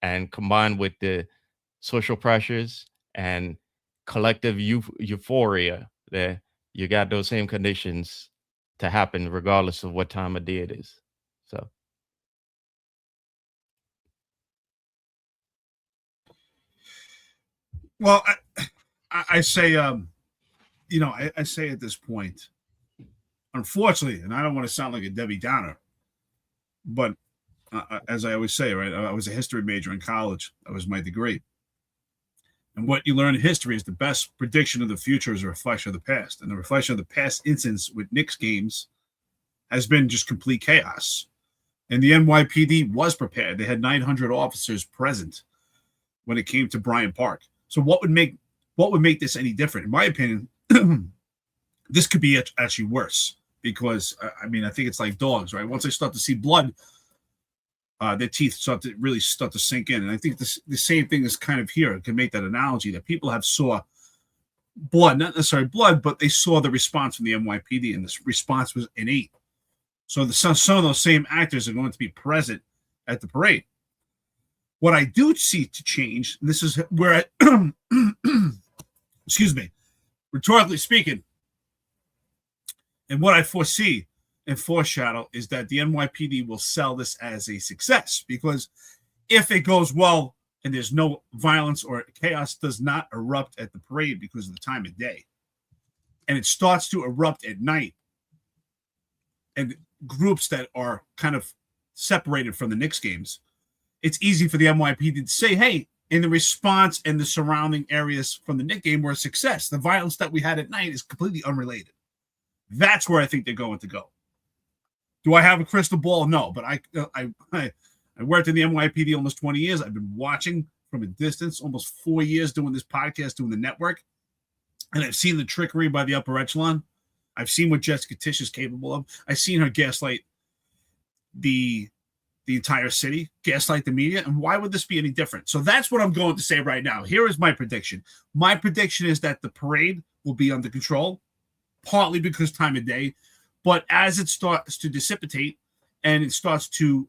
and combined with the social pressures and collective euphoria, there you got those same conditions to happen regardless of what time of day it is. So Well, I say, I say at this point, unfortunately, and I don't want to sound like a Debbie Downer, but as I always say, right, I was a history major in college. That was my degree. And what you learn in history is the best prediction of the future is a reflection of the past. And the reflection of the past instance with Knicks games has been just complete chaos. And the NYPD was prepared. They had 900 officers present when it came to Bryant Park. So what would make this any different? In my opinion, this could be actually worse, because I think it's like dogs, right? Once they start to see blood, their teeth start to sink in. And I think the same thing is kind of here. It can make that analogy that people have saw blood, not necessarily blood, but they saw the response from the NYPD, and this response was innate. So some of those same actors are going to be present at the parade. What I do see to change, and this is where excuse me, rhetorically speaking, and what I foresee and foreshadow is that the NYPD will sell this as a success, because if it goes well and there's no violence or chaos does not erupt at the parade because of the time of day, and it starts to erupt at night, and groups that are kind of separated from the Knicks games, it's easy for the NYPD to say, hey, in the response and the surrounding areas from the Knicks game were a success. The violence that we had at night is completely unrelated. That's where I think they're going to go. Do I have a crystal ball? No, but I worked in the NYPD almost 20 years. I've been watching from a distance, almost 4 years doing this podcast, doing the network, and I've seen the trickery by the upper echelon. I've seen what Jessica Tisch is capable of. I've seen her gaslight the entire city, gaslight the media, and why would this be any different? So that's what I'm going to say right now. Here is my prediction. My prediction is that the parade will be under control, partly because time of day, but as it starts to dissipate and it starts to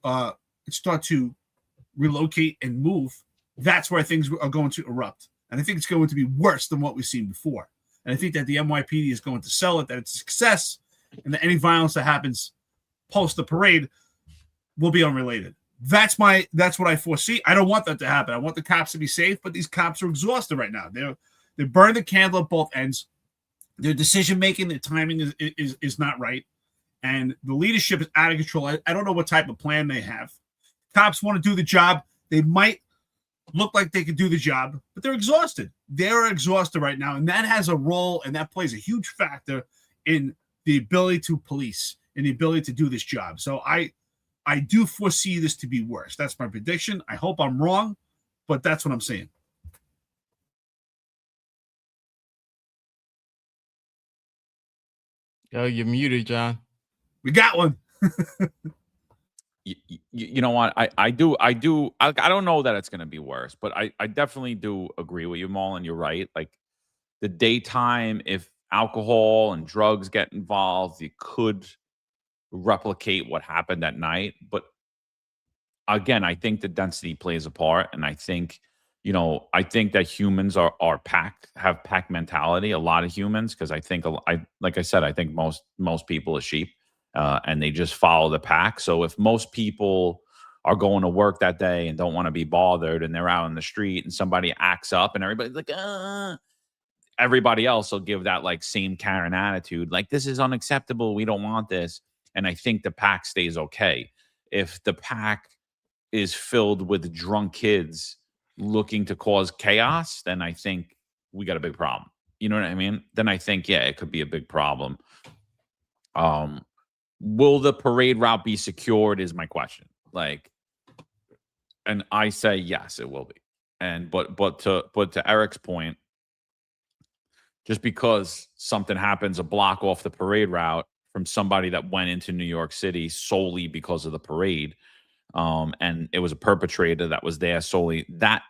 relocate and move, that's where things are going to erupt. And I think it's going to be worse than what we've seen before. And I think that the NYPD is going to sell it, that it's a success, and that any violence that happens post the parade will be unrelated. That's what I foresee. I don't want that to happen. I want the cops to be safe, but these cops are exhausted right now. They're burning the candle at both ends. Their decision making, their timing is not right, and the leadership is out of control. I don't know what type of plan they have. Cops want to do the job. They might look like they could do the job, but they're exhausted. They're exhausted right now, and that has a role, and that plays a huge factor in the ability to police and the ability to do this job. So I do foresee this to be worse. That's my prediction. I hope I'm wrong, but that's what I'm saying. Oh, you're muted, John. We got one. You know what? I don't know that it's going to be worse, but I definitely do agree with you, Marlon. You're right. Like the daytime, if alcohol and drugs get involved, you could replicate what happened that night. But again, I think the density plays a part, and I think, I think that humans are have pack mentality. A lot of humans, because I think like I said, I think most people are sheep, and they just follow the pack. So if most people are going to work that day and don't want to be bothered, and they're out in the street, and somebody acts up, and everybody's like, everybody else will give that like same Karen attitude, like this is unacceptable. We don't want this. And I think the pack stays okay. If the pack is filled with drunk kids looking to cause chaos, then I think we got a big problem. You know what I mean? Then I think, yeah, it could be a big problem. Will the parade route be secured is my question. Like, and I say yes, it will be. And but to Eric's point, just because something happens a block off the parade route from somebody that went into New York City solely because of the parade, and it was a perpetrator that was there solely, that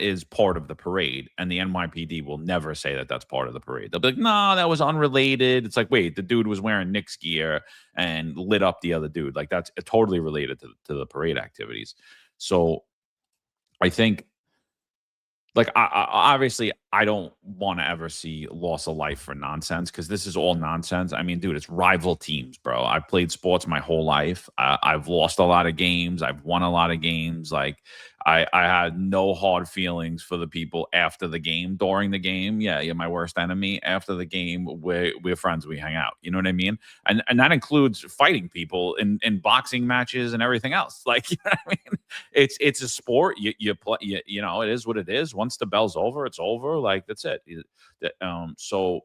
is part of the parade, and the NYPD will never say that that's part of the parade. They'll be like, no, that was unrelated. It's like, wait, the dude was wearing Knicks gear and lit up the other dude. Like, that's totally related to the parade activities. So I think, like, obviously, I don't want to ever see loss of life for nonsense, because this is all nonsense. I mean, dude, it's rival teams, bro. I've played sports my whole life. I've lost a lot of games. I've won a lot of games. Like, I had no hard feelings for the people after the game. During the game, yeah, you're my worst enemy. After the game, we're friends. We hang out. You know what I mean? And that includes fighting people in boxing matches and everything else. Like, you know what I mean? It's a sport. You play. You know, it is what it is. Once the bell's over, it's over. Like, that's it. So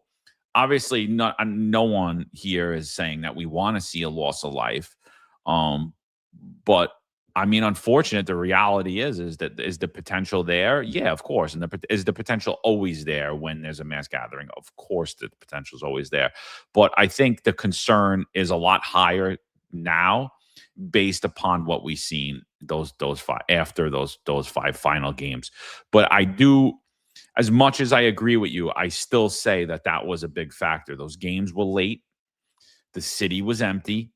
obviously, no one here is saying that we want to see a loss of life. But I mean, unfortunate. The reality is the potential there? Yeah, of course. And is the potential always there when there's a mass gathering? Of course, the potential is always there. But I think the concern is a lot higher now, based upon what we've seen those five after those five final games. But I do, as much as I agree with you, I still say that was a big factor. Those games were late. The city was empty.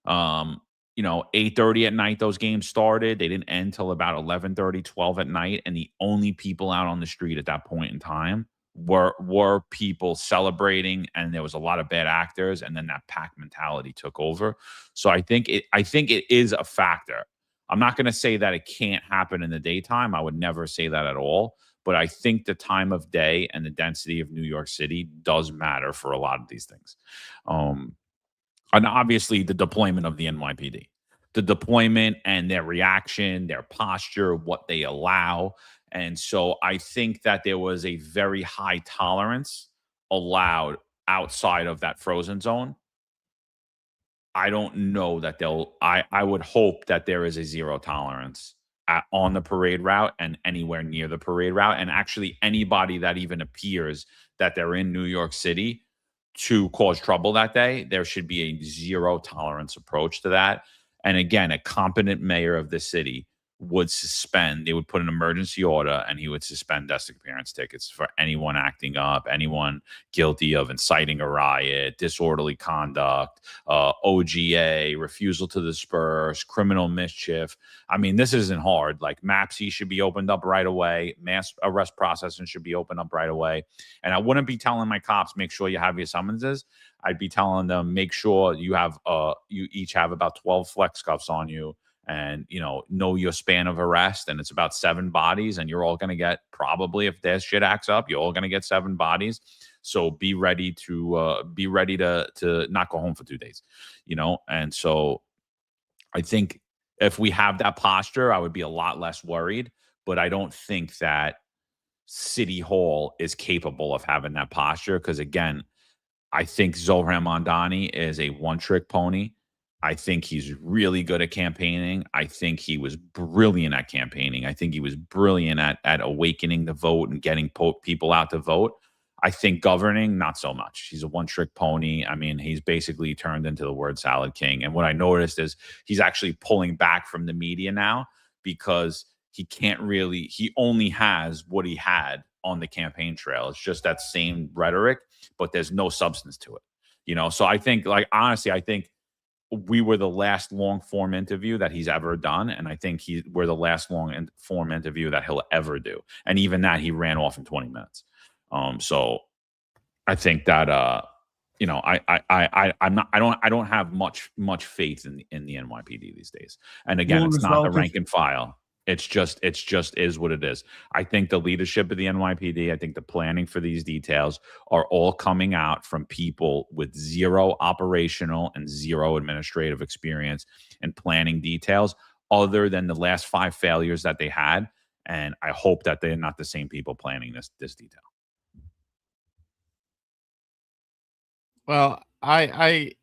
8:30 at night, those games started. They didn't end till about 11:30, 12 at night. And the only people out on the street at that point in time were people celebrating, and there was a lot of bad actors, and then that pack mentality took over. So I think it is a factor. I'm not going to say that it can't happen in the daytime. I would never say that at all. But I think the time of day and the density of New York City does matter for a lot of these things. And obviously the deployment of the NYPD, the deployment and their reaction, their posture, what they allow. And so I think that there was a very high tolerance allowed outside of that frozen zone. I don't know that I would hope that there is a zero tolerance on the parade route and anywhere near the parade route. And actually anybody that even appears that they're in New York City to cause trouble that day, there should be a zero tolerance approach to that. And again, a competent mayor of the city would they would put an emergency order, and he would suspend desk appearance tickets for anyone acting up, anyone guilty of inciting a riot, disorderly conduct, OGA, refusal to disperse, criminal mischief. I mean, this isn't hard. Like, MAPC should be opened up right away. Mass arrest processing should be opened up right away. And I wouldn't be telling my cops, make sure you have your summonses. I'd be telling them, make sure you each have about 12 flex cuffs on you, and know your span of arrest. And it's about 7 bodies, and you're all going to get, probably, if their shit acts up, you're all going to get 7 bodies. So be ready to not go home for 2 days, And so I think if we have that posture, I would be a lot less worried. But I don't think that City Hall is capable of having that posture, because again, I think Zohran Mamdani is a one-trick pony. I think he's really good at campaigning. I think he was brilliant at campaigning. I think he was brilliant at awakening the vote and getting people out to vote. I think governing, not so much. He's a one-trick pony. I mean, he's basically turned into the word salad king. And what I noticed is he's actually pulling back from the media now, because he only has what he had on the campaign trail. It's just that same rhetoric, but there's no substance to it. So I think, like, honestly, I think we were the last long form interview that he's ever done, and I think we're the last long form interview that he'll ever do. And even that, he ran off in 20 minutes. So I think that you know, I don't have much faith in the NYPD these days. And again, Well, it's it's not the relative. rank and file. It's just is what it is. I think the leadership of the NYPD, I think the planning for these details are all coming out from people with zero operational and zero administrative experience in planning details, other than the last 5 failures that they had. And I hope that they're not the same people planning this detail. Well, I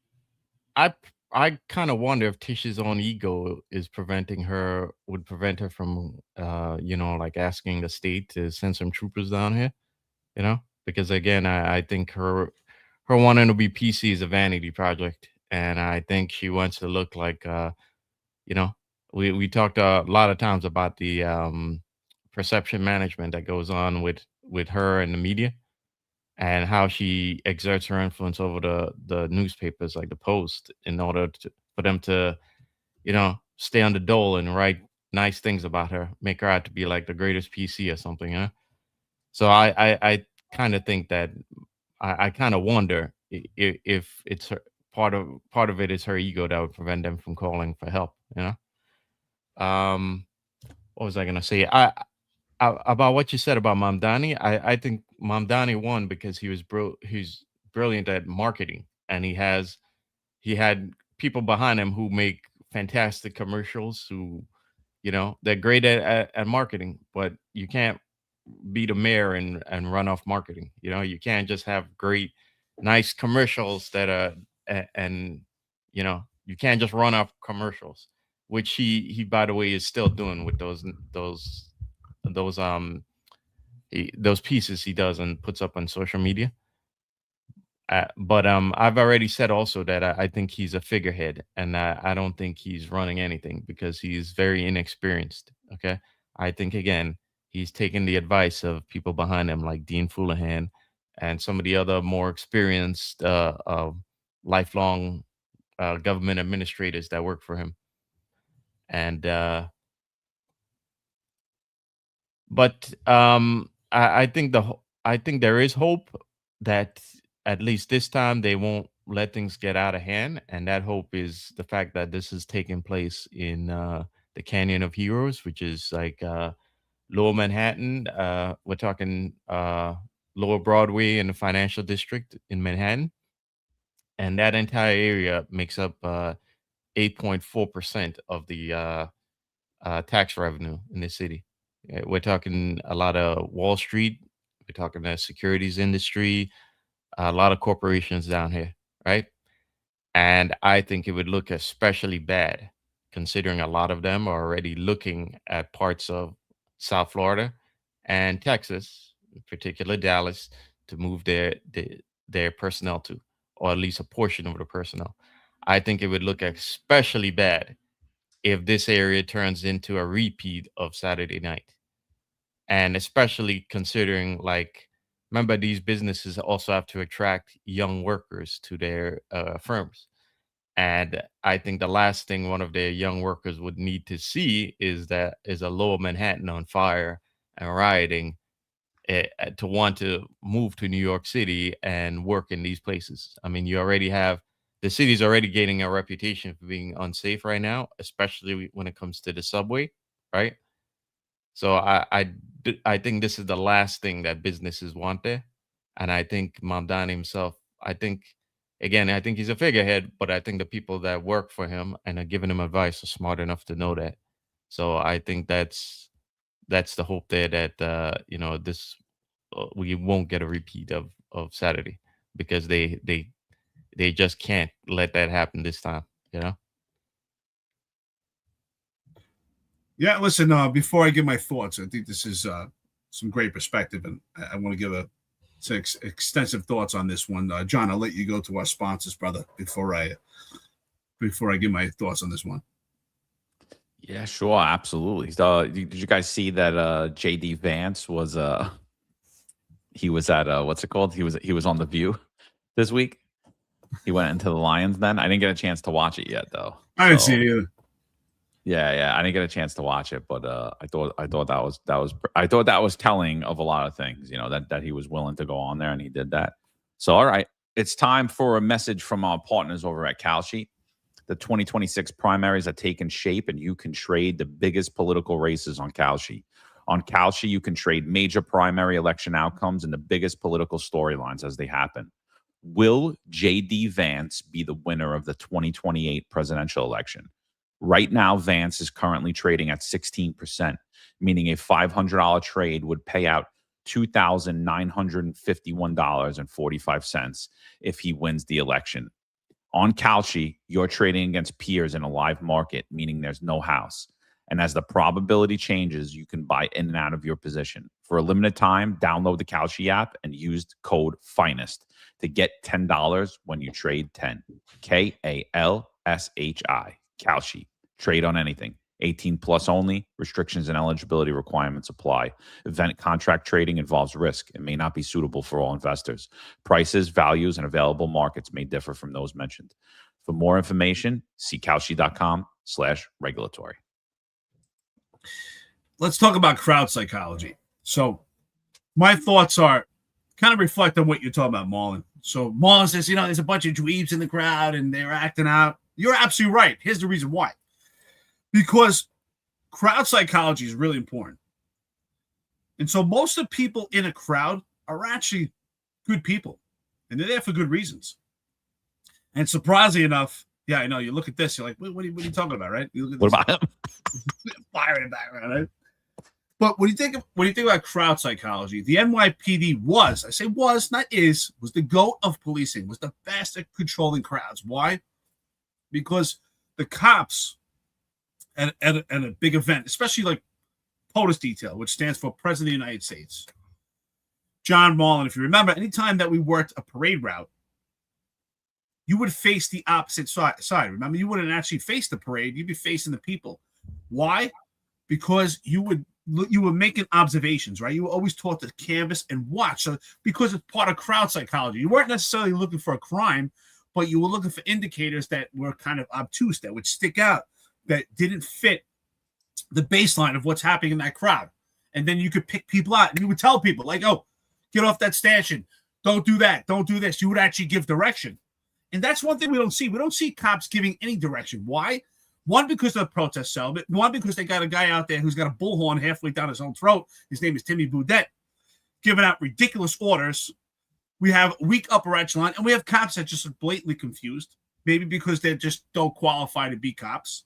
kind of wonder if Tish's own ego is would prevent her from, like asking the state to send some troopers down here, because again, I think her wanting to be PC is a vanity project, and I think she wants to look like, we talked a lot of times about the perception management that goes on with her and the media, and how she exerts her influence over the newspapers like the Post in order for them to, stay on the dole and write nice things about her, make her out to be like the greatest PC or something, So I kind of think that I kind of wonder if it's part of it is her ego that would prevent them from calling for help, What was I gonna say? About what you said about Mamdani, I think Mamdani won because he's brilliant at marketing, and he had people behind him who make fantastic commercials. Who, they're great at marketing, but you can't be the mayor and run off marketing. You can't just have great, nice commercials that are and you can't just run off commercials, which he by the way is still doing with those pieces he does and puts up on social media. But I've already said also that I think he's a figurehead, and I don't think he's running anything because he's very inexperienced. Okay, I think again he's taking the advice of people behind him like Dean Foulahan and some of the other more experienced lifelong government administrators that work for him, and but I think I think there is hope that at least this time they won't let things get out of hand, and that hope is the fact that this is taking place in the Canyon of Heroes, which is like Lower Manhattan. We're talking Lower Broadway in the financial district in Manhattan, and that entire area makes up 8.4% of the tax revenue in the city. We're talking a lot of Wall Street. We're talking the securities industry, a lot of corporations down here, right? And I think it would look especially bad considering a lot of them are already looking at parts of South Florida and Texas, in particular Dallas, to move their personnel to, or at least a portion of the personnel. I think it would look especially bad if this area turns into a repeat of Saturday night. And especially considering, like, remember, these businesses also have to attract young workers to their firms. And I think the last thing one of their young workers would need to see is a Lower Manhattan on fire and rioting, to want to move to New York City and work in these places. I mean, the city's already gaining a reputation for being unsafe right now, especially when it comes to the subway, right? So I think this is the last thing that businesses want there. And I think Mamdani himself, I think he's a figurehead, but I think the people that work for him and are giving him advice are smart enough to know that. So I think that's the hope there that this we won't get a repeat of Saturday, because they just can't let that happen this time, Yeah, listen, before I give my thoughts, I think this is some great perspective, and I want to give some extensive thoughts on this one. John, I'll let you go to our sponsors, brother, before I give my thoughts on this one. Yeah, sure, absolutely. Did you guys see that JD Vance was he was at what's it called? He was on The View this week. He went into the Lions then. I didn't get a chance to watch it yet, though. I didn't see it either. Yeah, I didn't get a chance to watch it, but I thought that was telling of a lot of things. You know, that he was willing to go on there and he did that. So, all right, it's time for a message from our partners over at CalSheet. The 2026 primaries are taking shape, and you can trade the biggest political races on CalSheet. On CalSheet, you can trade major primary election outcomes and the biggest political storylines as they happen. Will J.D. Vance be the winner of the 2028 presidential election? Right now, Vance is currently trading at 16%, meaning a $500 trade would pay out $2,951.45 if he wins the election. On Kalshi, you're trading against peers in a live market, meaning there's no house. And as the probability changes, you can buy in and out of your position. For a limited time, download the Kalshi app and use code FINEST to get $10 when you trade 10. KALSHI. Kalshi. Trade on anything. 18 plus only. Restrictions and eligibility requirements apply. Event contract trading involves risk and may not be suitable for all investors. Prices, values, and available markets may differ from those mentioned. For more information, see Kalshi.com/regulatory. Let's talk about crowd psychology. So my thoughts are kind of reflect on what you're talking about, Marlon. So Marlon says, there's a bunch of dweebs in the crowd and they're acting out. You're absolutely right. Here's the reason why. Because crowd psychology is really important. And so most of the people in a crowd are actually good people. And they're there for good reasons. And surprisingly enough, yeah, I know. You look at this, you're like, what are you talking about, right? You look at what about him? Fire in the background, right? But when you think about crowd psychology, the NYPD was the GOAT of policing, was the best at controlling crowds. Why? Because the cops at a big event, especially like POTUS detail, which stands for President of the United States, John Marlon, if you remember, anytime that we worked a parade route, you would face the opposite side. Remember, you wouldn't actually face the parade. You'd be facing the people. Why? Because you were making observations, right? You were always taught to canvass and watch. So because it's part of crowd psychology, you weren't necessarily looking for a crime, but you were looking for indicators that were kind of obtuse, that would stick out, that didn't fit the baseline of what's happening in that crowd. And then you could pick people out and you would tell people like, oh, get off that stanchion. Don't do that. Don't do this. You would actually give direction. And that's one thing we don't see. We don't see cops giving any direction. Why? One, because of the protest settlement. One, because they got a guy out there who's got a bullhorn halfway down his own throat. His name is Timmy Boudet, giving out ridiculous orders. We have weak upper echelon, and we have cops that just are blatantly confused, maybe because they just don't qualify to be cops.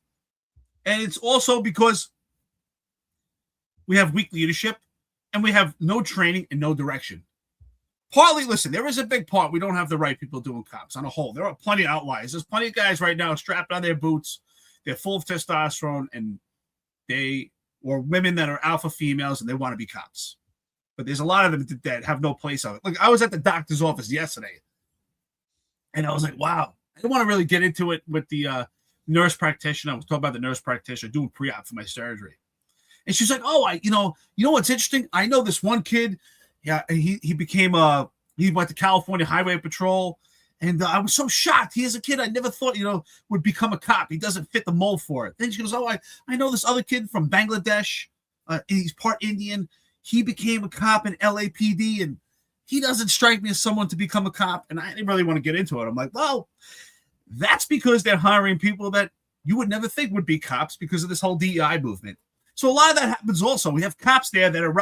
And it's also because we have weak leadership, and we have no training and no direction. Partly, listen, there is a big part. We don't have the right people doing cops on a whole. There are plenty of outliers. There's plenty of guys right now strapped on their boots. They're full of testosterone, and or women that are alpha females, and they want to be cops. But there's a lot of them that have no place on it. Like, I was at the doctor's office yesterday, and I was like, wow. I didn't want to really get into it with the nurse practitioner. I was talking about the nurse practitioner doing pre-op for my surgery. And she's like, oh, you know what's interesting? I know this one kid. Yeah, he became he went to California Highway Patrol, and I was so shocked. He is a kid I never thought would become a cop. He doesn't fit the mold for it. Then she goes, oh, I know this other kid from Bangladesh. He's part Indian. He became a cop in LAPD, and he doesn't strike me as someone to become a cop. And I didn't really want to get into it. I'm like, well, that's because they're hiring people that you would never think would be cops because of this whole DEI movement. So a lot of that happens also. We have cops there that are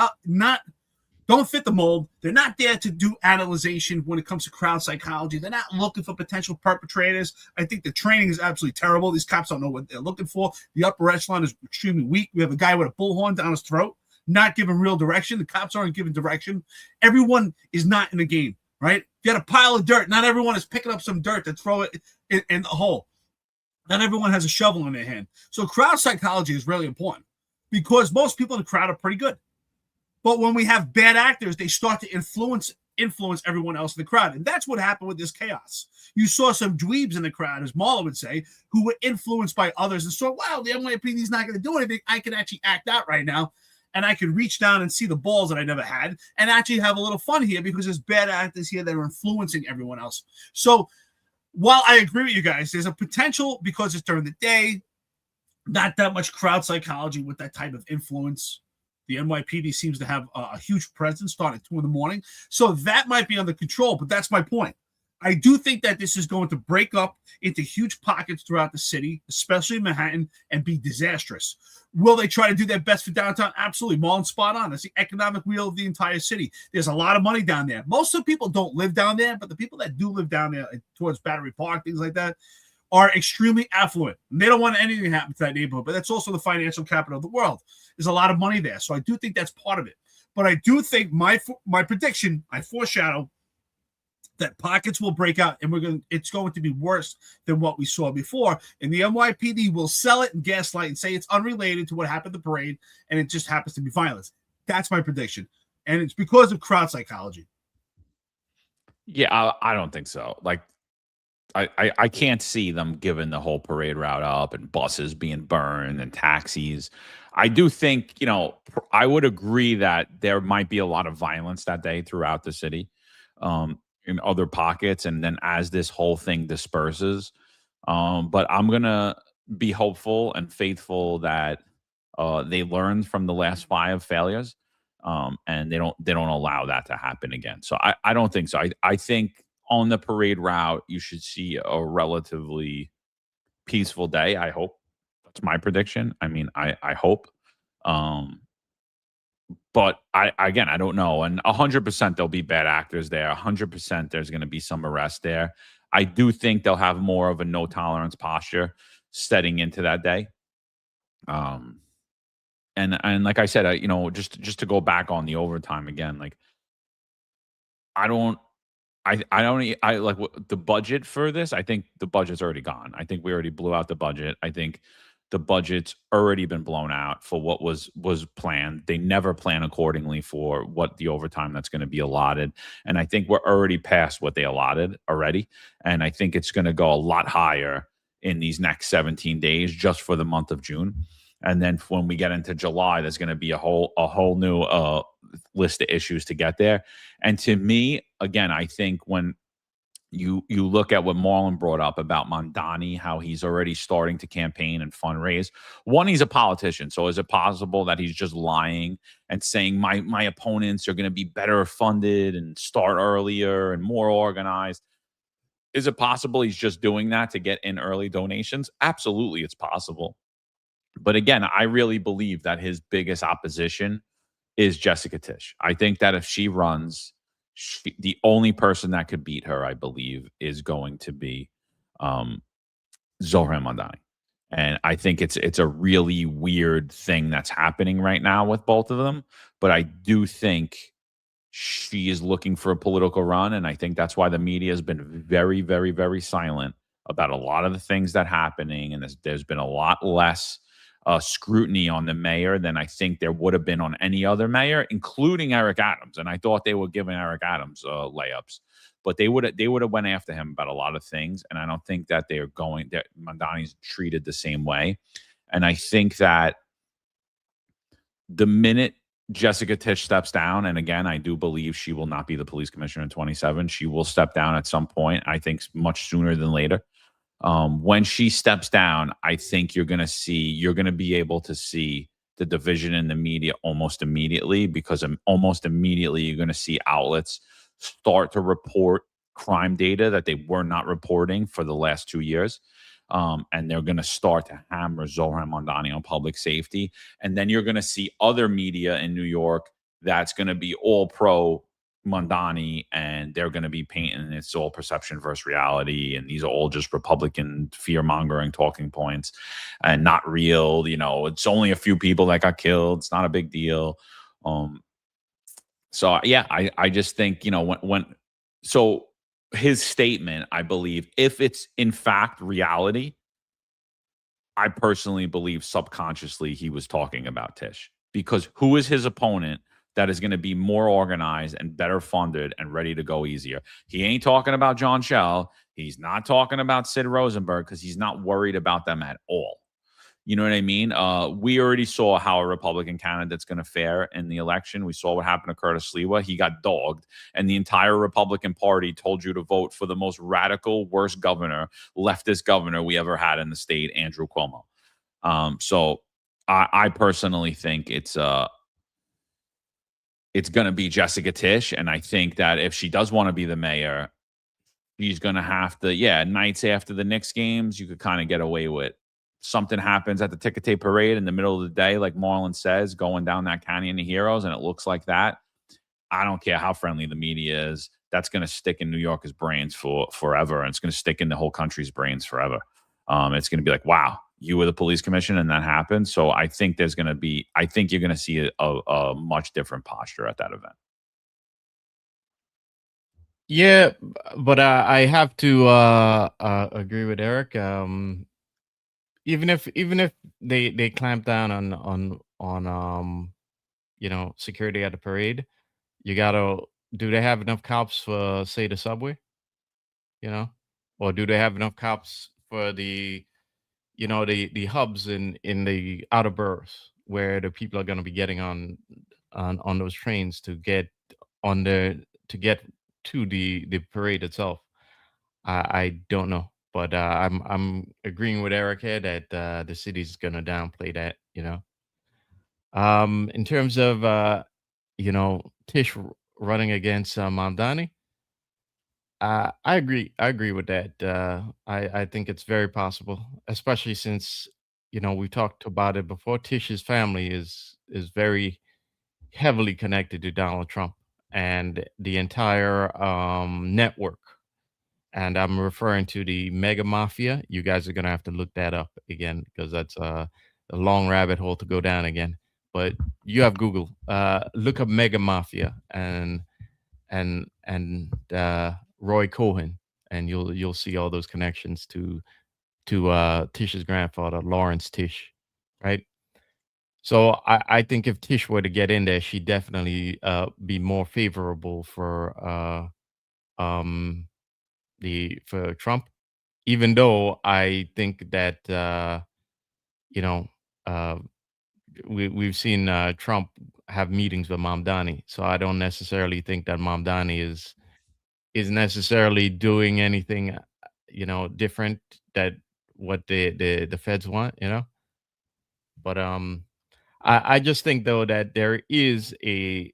don't fit the mold. They're not there to do analyzation when it comes to crowd psychology. They're not looking for potential perpetrators. I think the training is absolutely terrible. These cops don't know what they're looking for. The upper echelon is extremely weak. We have a guy with a bullhorn down his throat, not giving real direction. The cops aren't giving direction. Everyone is not in the game, right? You got a pile of dirt. Not everyone is picking up some dirt to throw it in the hole. Not everyone has a shovel in their hand. So crowd psychology is really important because most people in the crowd are pretty good. But when we have bad actors, they start to influence everyone else in the crowd. And that's what happened with this chaos. You saw some dweebs in the crowd, as Marlon would say, who were influenced by others and saw, wow, the NYPD is not going to do anything. I can actually act out right now. And I can reach down and see the balls that I never had and actually have a little fun here because there's bad actors here that are influencing everyone else. So while I agree with you guys, there's a potential because it's during the day, not that much crowd psychology with that type of influence. The NYPD seems to have a huge presence starting at 2 in the morning. So that might be under control, but that's my point. I do think that this is going to break up into huge pockets throughout the city, especially Manhattan, and be disastrous. Will they try to do their best for downtown? Absolutely. Marlon's spot on. That's the economic wheel of the entire city. There's a lot of money down there. Most of the people don't live down there, but the people that do live down there towards Battery Park, things like that, are extremely affluent. And they don't want anything to happen to that neighborhood, but that's also the financial capital of the world. There's a lot of money there. So I do think that's part of it. But I do think my prediction, I foreshadow that pockets will break out and it's going to be worse than what we saw before. And the NYPD will sell it and gaslight and say it's unrelated to what happened at the parade and it just happens to be violence. That's my prediction. And it's because of crowd psychology. Yeah, I don't think so. Like, I can't see them giving the whole parade route up and buses being burned and taxis. I do think, I would agree that there might be a lot of violence that day throughout the city, in other pockets. And then as this whole thing disperses, but I'm going to be hopeful and faithful that they learned from the last 5 failures, and they don't allow that to happen again. So I don't think so. I think on the parade route, you should see a relatively peaceful day. I hope. That's my prediction. I mean, I hope. But I don't know. And 100% there'll be bad actors there. 100% there's going to be some arrest there. I do think they'll have more of a no tolerance posture setting into that day. And like I said, just to go back on the overtime again, like I like the budget for this. I think the budget's already gone. I think we already blew out the budget. I think the budget's already been blown out for what was planned. They never plan accordingly for what the overtime that's going to be allotted. And I think we're already past what they allotted already. And I think it's going to go a lot higher in these next 17 days just for the month of June. And then when we get into July, there's going to be a whole new list of issues to get there. And to me, again, I think when you look at what Marlon brought up about Mondani, how he's already starting to campaign and fundraise. One, he's a politician. So is it possible that he's just lying and saying my opponents are going to be better funded and start earlier and more organized? Is it possible he's just doing that to get in early donations? Absolutely, it's possible. But again, I really believe that his biggest opposition is Jessica Tisch. I think that if she runs, the only person that could beat her, I believe, is going to be Zohran Mamdani. And I think it's a really weird thing that's happening right now with both of them. But I do think she is looking for a political run. And I think that's why the media has been very, very, very silent about a lot of the things that are happening. And there's been a lot less scrutiny on the mayor than I think there would have been on any other mayor, including Eric Adams. And I thought they were giving Eric Adams layups, but they would have went after him about a lot of things. And I don't think that that Mondani's treated the same way. And I think that the minute Jessica Tisch steps down, and again, I do believe she will not be the police commissioner in 2027. She will step down at some point. I think much sooner than later. When she steps down, I think you're going to be able to see the division in the media almost immediately, because almost immediately you're going to see outlets start to report crime data that they were not reporting for the last 2 years. And they're going to start to hammer Zohran Mamdani on public safety. And then you're going to see other media in New York that's going to be all pro Mamdani, and they're going to be painting it's all perception versus reality, and these are all just Republican fear-mongering talking points and not real. It's only a few people that got killed. It's not a big deal. So yeah, I just think, so his statement, I believe, if it's in fact reality, I personally believe subconsciously he was talking about Tisch, because who is his opponent that is going to be more organized and better funded and ready to go easier? He ain't talking about John Schell. He's not talking about Sid Rosenberg, because he's not worried about them at all. You know what I mean? We already saw how a Republican candidate's going to fare in the election. We saw what happened to Curtis Lewa. He got dogged, and the entire Republican Party told you to vote for the most radical, worst governor, leftist governor we ever had in the state, Andrew Cuomo. So I personally think it's going to be Jessica Tisch, and I think that if she does want to be the mayor, she's going to have to, nights after the Knicks games, you could kind of get away with. Something happens at the ticker tape parade in the middle of the day, like Marlon says, going down that Canyon of Heroes, and it looks like that. I don't care how friendly the media is. That's going to stick in New Yorkers' brains for forever, and it's going to stick in the whole country's brains forever. It's going to be like, wow, you were the police commissioner, and that happened. So I think you're going to see a much different posture at that event. Yeah, but I have to agree with Eric. Even if they clamp down on security at the parade, you gotta, do they have enough cops for, say, the subway? Or do they have enough cops for the the hubs in the outer boroughs where the people are going to be getting on those trains to get to the parade itself? I don't know, but I'm agreeing with Eric here that the city's gonna downplay that. In terms of Tish running against Mamdani, I agree. I agree with that. I think it's very possible, especially since we talked about it before. Tish's family is very heavily connected to Donald Trump and the entire network. And I'm referring to the mega mafia. You guys are gonna have to look that up again because that's a long rabbit hole to go down again. But you have Google. Look up mega mafia and Roy Cohen, and you'll see all those connections to Tish's grandfather, Lawrence Tish, right? So I think if Tish were to get in there, she'd definitely be more favorable for for Trump, even though I think that we've seen Trump have meetings with Mamdani, so I don't necessarily think that Mamdani is necessarily doing anything different that what the feds want. But I just think though that there is a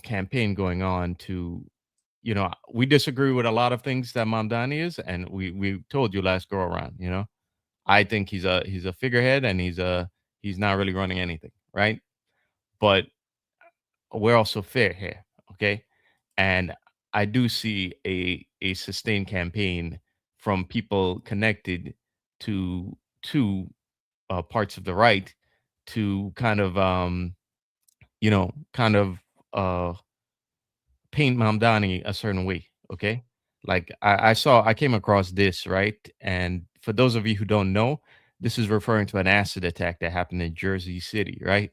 campaign going on to, we disagree with a lot of things that Mamdani is, and we told you last go around. I think he's a figurehead, and he's not really running anything, right? But we're also fair here, okay? And I do see a sustained campaign from people connected to parts of the right to kind of uh paint Mamdani a certain way, okay? Like I came across this, right? And for those of you who don't know, this is referring to an acid attack that happened in Jersey City, right?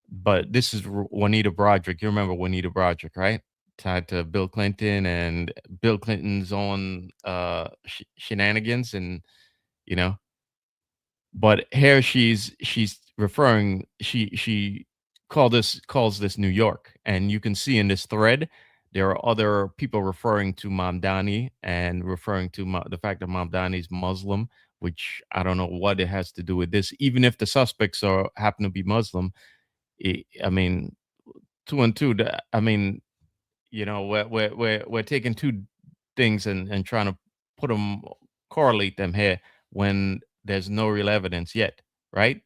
But this is Juanita Broderick. You remember Juanita Broderick, right? Tied to Bill Clinton and Bill Clinton's own shenanigans, and you know. But here she's referring. She calls this New York, and you can see in this thread there are other people referring to Mamdani and referring to the fact that Mamdani is Muslim, which I don't know what it has to do with this. Even if the suspects happen to be Muslim, I mean, two and two. I mean, we're taking two things and trying to correlate them here when there's no real evidence yet, right?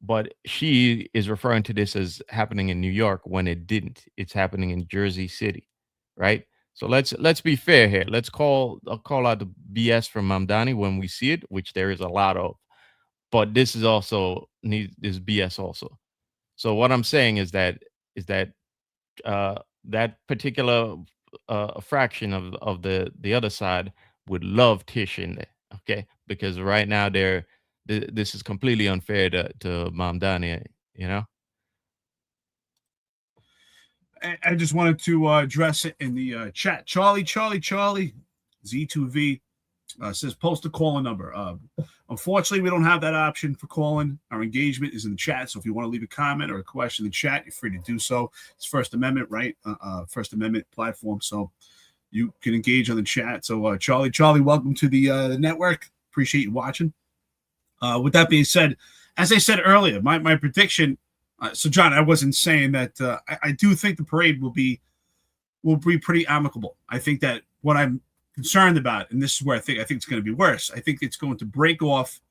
But she is referring to this as happening in New York when it didn't. It's happening in Jersey City, right? So let's be fair here. Let's call out the BS from Mamdani when we see it, which there is a lot of. But this is also this BS also. So what I'm saying is that that particular fraction of the other side would love Tish in there, okay? Because right now this is completely unfair to Mamdani, you know. I just wanted to address it in the chat. Charlie Z2V Says post a call-in number. Unfortunately, we don't have that option for calling. Our engagement is in the chat, so if you want to leave a comment or a question in the chat, you're free to do so. It's First Amendment, right? First Amendment platform, so you can engage on the chat. So, Charlie, welcome to the network. Appreciate you watching. With that being said, as I said earlier, my prediction. So, John, I wasn't saying that. I do think the parade will be pretty amicable. I think that what I'm concerned about, and this is where I think it's going to be worse. I think it's going to break off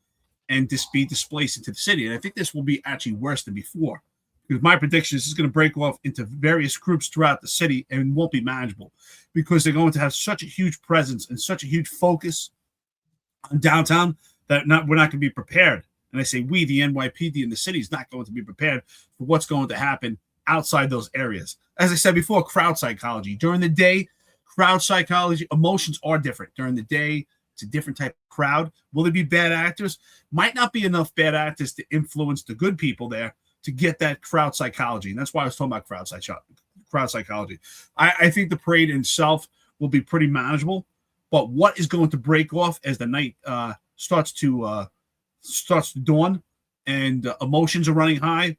and just be displaced into the city, and I think this will be actually worse than before. Because my prediction is it's going to break off into various groups throughout the city and won't be manageable because they're going to have such a huge presence and such a huge focus on downtown that we're not going to be prepared. And I say we, the NYPD in the city, is not going to be prepared for what's going to happen outside those areas. As I said before, crowd psychology. During the day, crowd psychology, emotions are different. During the day, it's a different type of crowd. Will there be bad actors? Might not be enough bad actors to influence the good people there to get that crowd psychology. And that's why I was talking about crowd psychology. I think the parade itself will be pretty manageable. But what is going to break off as the night starts to dawn and emotions are running high,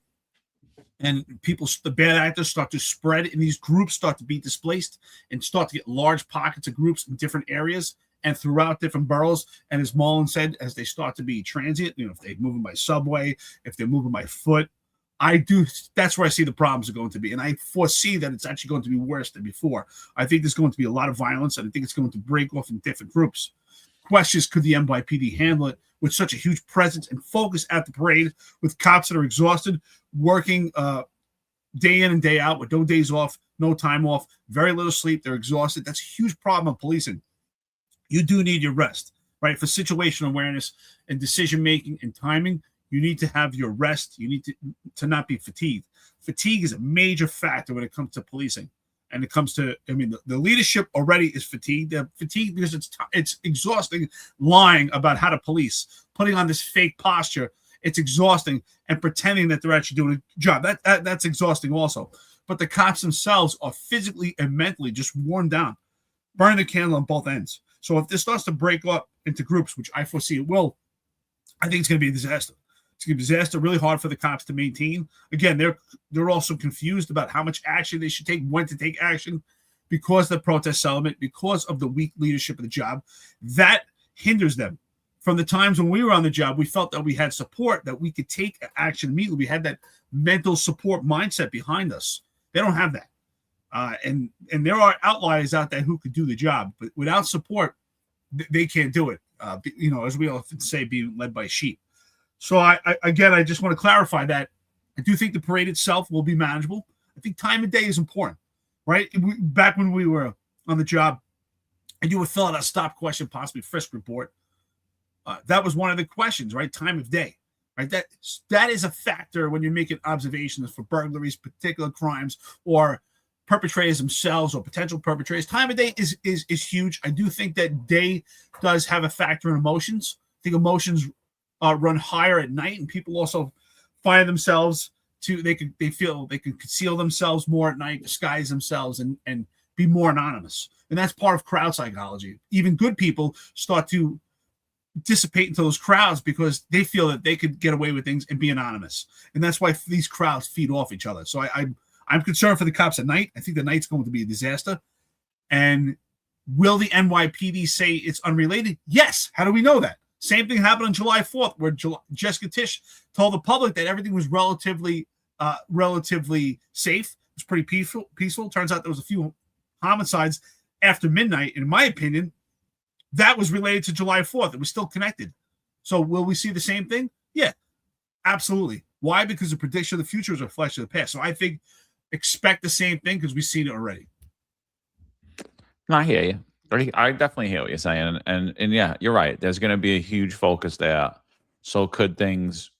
and the bad actors start to spread, and these groups start to be displaced and start to get large pockets of groups in different areas and throughout different boroughs. And as Marlon said, as they start to be transient, if they're moving by subway, if they're moving by foot, that's where I see the problems are going to be. And I foresee that it's actually going to be worse than before. I think there's going to be a lot of violence, and I think it's going to break off in different groups. Questions, could the NYPD handle it with such a huge presence and focus at the parade with cops that are exhausted, working day in and day out with no days off, no time off, very little sleep. They're exhausted. That's a huge problem of policing. You do need your rest, right? For situational awareness and decision-making and timing, you need to have your rest. You need to not be fatigued. Fatigue is a major factor when it comes to policing. And it comes to, the leadership already is fatigued. They're fatigued because it's exhausting lying about how to police, putting on this fake posture. It's exhausting, and pretending that they're actually doing a job. That's exhausting also. But the cops themselves are physically and mentally just worn down, burning the candle on both ends. So if this starts to break up into groups, which I foresee it will, I think it's going to be a disaster. It's going to be a disaster, really hard for the cops to maintain. Again, they're also confused about how much action they should take, when to take action, because of the protest element, because of the weak leadership of the job. That hinders them. From the times when we were on the job, we felt that we had support, that we could take action immediately. We had that mental support mindset behind us. They don't have that. And there are outliers out there who could do the job, but without support, they can't do it. As we often say, being led by sheep. So I just want to clarify that I do think the parade itself will be manageable. I think time of day is important, right? Back when we were on the job, I do fill out a stop question, possibly frisk report. That was one of the questions, right? Time of day, right? That is a factor when you're making observations for burglaries, particular crimes, or perpetrators themselves or potential perpetrators. Time of day is huge. I do think that day does have a factor in emotions. I think emotions run higher at night, and people also find themselves they feel they can conceal themselves more at night, disguise themselves, and be more anonymous. And that's part of crowd psychology. Even good people start to dissipate into those crowds because they feel that they could get away with things and be anonymous. And that's why these crowds feed off each other. So I'm concerned for the cops at night. I think the night's going to be a disaster. And will the NYPD say it's unrelated? Yes. How do we know that? Same thing happened on July 4th, where Jessica Tisch told the public that everything was relatively safe. It was pretty peaceful. Turns out there was a few homicides after midnight. In my opinion, that was related to July 4th. It was still connected. So will we see the same thing? Yeah, absolutely. Why? Because the prediction of the future is a reflection of the past. So I think expect the same thing because we've seen it already. I hear you. I definitely hear what you're saying. And yeah, you're right. There's going to be a huge focus there. So could things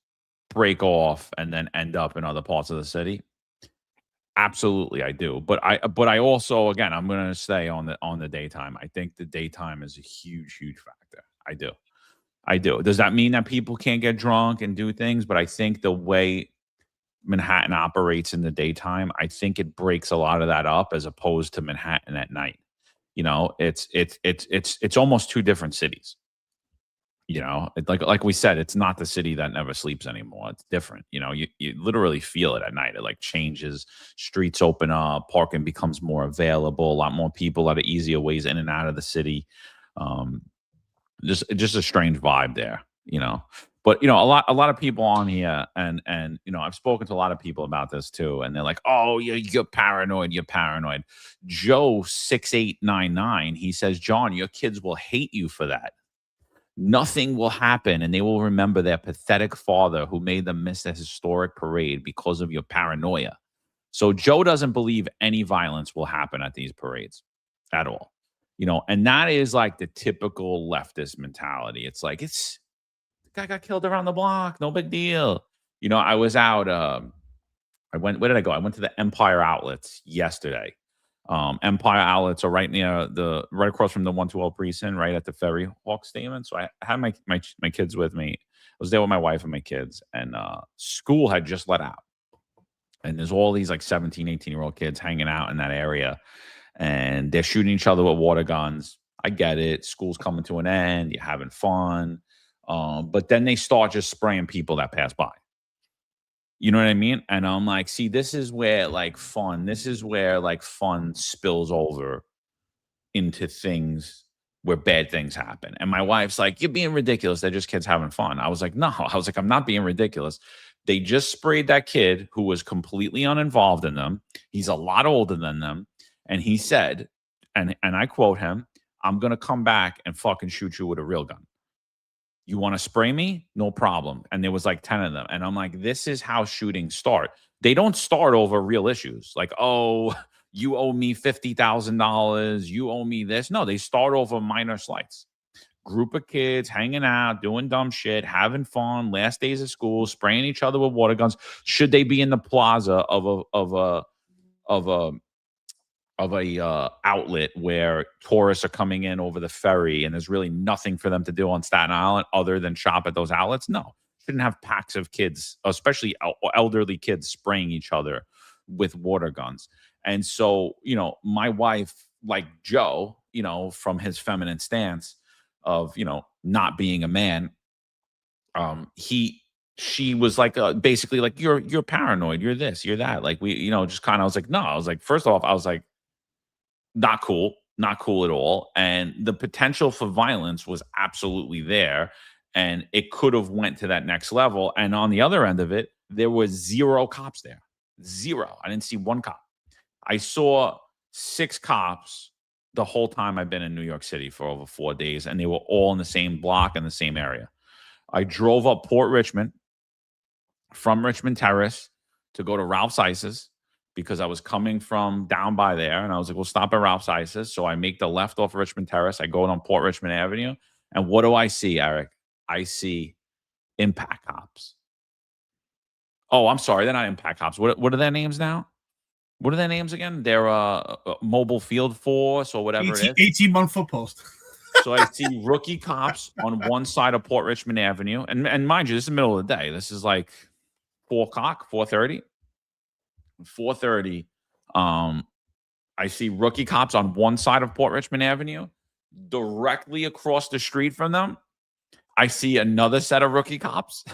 break off and then end up in other parts of the city? Absolutely, I do. But I also, again, I'm going to stay on the daytime. I think the daytime is a huge factor. I do. Does that mean that people can't get drunk and do things? But I think the way Manhattan operates in the daytime, I think it breaks a lot of that up as opposed to Manhattan at night. You know, it's almost two different cities. You know, like we said, it's not the city that never sleeps anymore. It's different. You know, you literally feel it at night. It like changes. Streets open up. Parking becomes more available. A lot more people. A lot of easier ways in and out of the city. Um, just a strange vibe there. You know, but you know, a lot of people on here, and you know, I've spoken to a lot of people about this too, and they're like, "Oh, you're paranoid. You're paranoid." Joe 6899, he says, "John, your kids will hate you for that. Nothing will happen, and they will remember their pathetic father who made them miss a historic parade because of your paranoia." So Joe doesn't believe any violence will happen at these parades at all. You know, and that is like the typical leftist mentality. It's like, the guy got killed around the block, no big deal. You know, I was out, where did I go? I went to the Empire Outlets yesterday. Empire Outlets are right across from the 120 precinct, right at the Ferry Hawk Stadium. So I had my kids with me. I was there with my wife and my kids, and school had just let out. And there's all these like 17, 18-year-old kids hanging out in that area, and they're shooting each other with water guns. I get it. School's coming to an end. You're having fun. But then they start just spraying people that pass by. You know what I mean? And I'm like, see, this is where fun spills over into things where bad things happen. And my wife's like, "You're being ridiculous. They're just kids having fun." I was like, no. I was like, I'm not being ridiculous. They just sprayed that kid who was completely uninvolved in them. He's a lot older than them. And he said, and I quote him, "I'm going to come back and fucking shoot you with a real gun. You want to spray me? No problem." And there was like 10 of them. And I'm like, this is how shootings start. They don't start over real issues. Like, "Oh, you owe me $50,000. You owe me this." No, they start over minor slights. Group of kids hanging out, doing dumb shit, having fun, last days of school, spraying each other with water guns. Should they be in the plaza of a outlet where tourists are coming in over the ferry and there's really nothing for them to do on Staten Island other than shop at those outlets? No. Shouldn't have packs of kids, especially elderly kids, spraying each other with water guns. And so, you know, my wife, like Joe, you know, from his feminine stance of, you know, not being a man, she was like, basically like, you're paranoid, you're this, you're that. Like, we, you know, just kind of, I was like, no. I was like, first off, I was like, not cool at all. And the potential for violence was absolutely there. And it could have went to that next level. And on the other end of it, there was 0 cops there. 0. I didn't see 1 cop. I saw 6 cops the whole time I've been in New York City for over 4 days, and they were all in the same block in the same area. I drove up Port Richmond from Richmond Terrace to go to Ralph's Ices because I was coming from down by there, and I was like, we'll stop at Ralph's Ices. So I make the left off Richmond Terrace. I go on Port Richmond Avenue, and what do I see, Eric? I see impact cops. Oh, I'm sorry. They're not impact cops. What are their names now? What are their names again? They're mobile field force or whatever it is. 18-month foot post. So I see rookie cops on one side of Port Richmond Avenue. And mind you, this is the middle of the day. This is like 4 o'clock, 4:30. 4:30. I see rookie cops on one side of Port Richmond Avenue. Directly across the street from them, I see another set of rookie cops.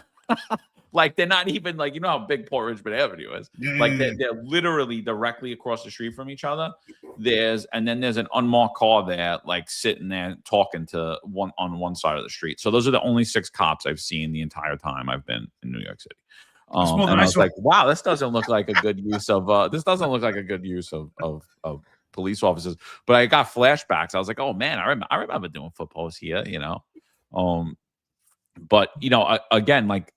Like, they're not even like, you know how big Port Richmond Avenue is. They're literally directly across the street from each other. And then there's an unmarked car there, like sitting there talking to on one side of the street. So those are the only 6 cops I've seen the entire time I've been in New York City. And I was like, wow, this doesn't look like a good use of police officers. But I got flashbacks. I was like, oh man, I remember doing foot posts here, you know. But you know, again, like,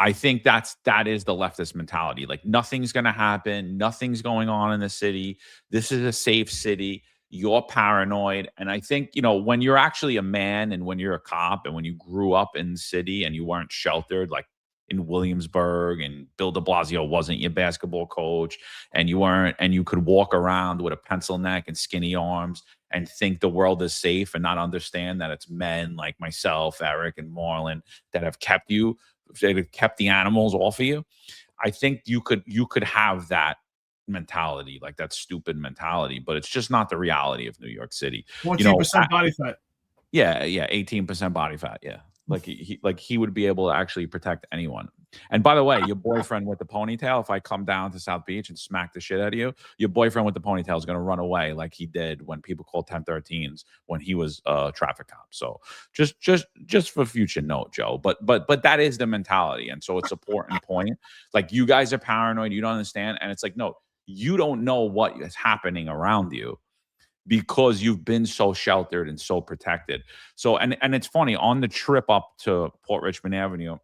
I think that is the leftist mentality. Like, nothing's going to happen. Nothing's going on in the city. This is a safe city. You're paranoid. And I think, you know, when you're actually a man and when you're a cop and when you grew up in the city and you weren't sheltered, like in Williamsburg, and Bill de Blasio wasn't your basketball coach, and you could walk around with a pencil neck and skinny arms and think the world is safe and not understand that it's men like myself, Eric, and Marlon that have kept the animals off of you. I think you could have that mentality, like that stupid mentality, but it's just not the reality of New York City. 14% body fat. Yeah, 18% body fat. Yeah. Like he would be able to actually protect anyone. And by the way, your boyfriend with the ponytail, if I come down to South Beach and smack the shit out of you, your boyfriend with the ponytail is going to run away like he did when people called 1013s when he was a traffic cop. So just for future note, Joe. But that is the mentality. And so it's an important point. Like, you guys are paranoid, you don't understand. And it's like, no, you don't know what is happening around you, because you've been so sheltered and so protected. So, and it's funny, on the trip up to Port Richmond Avenue,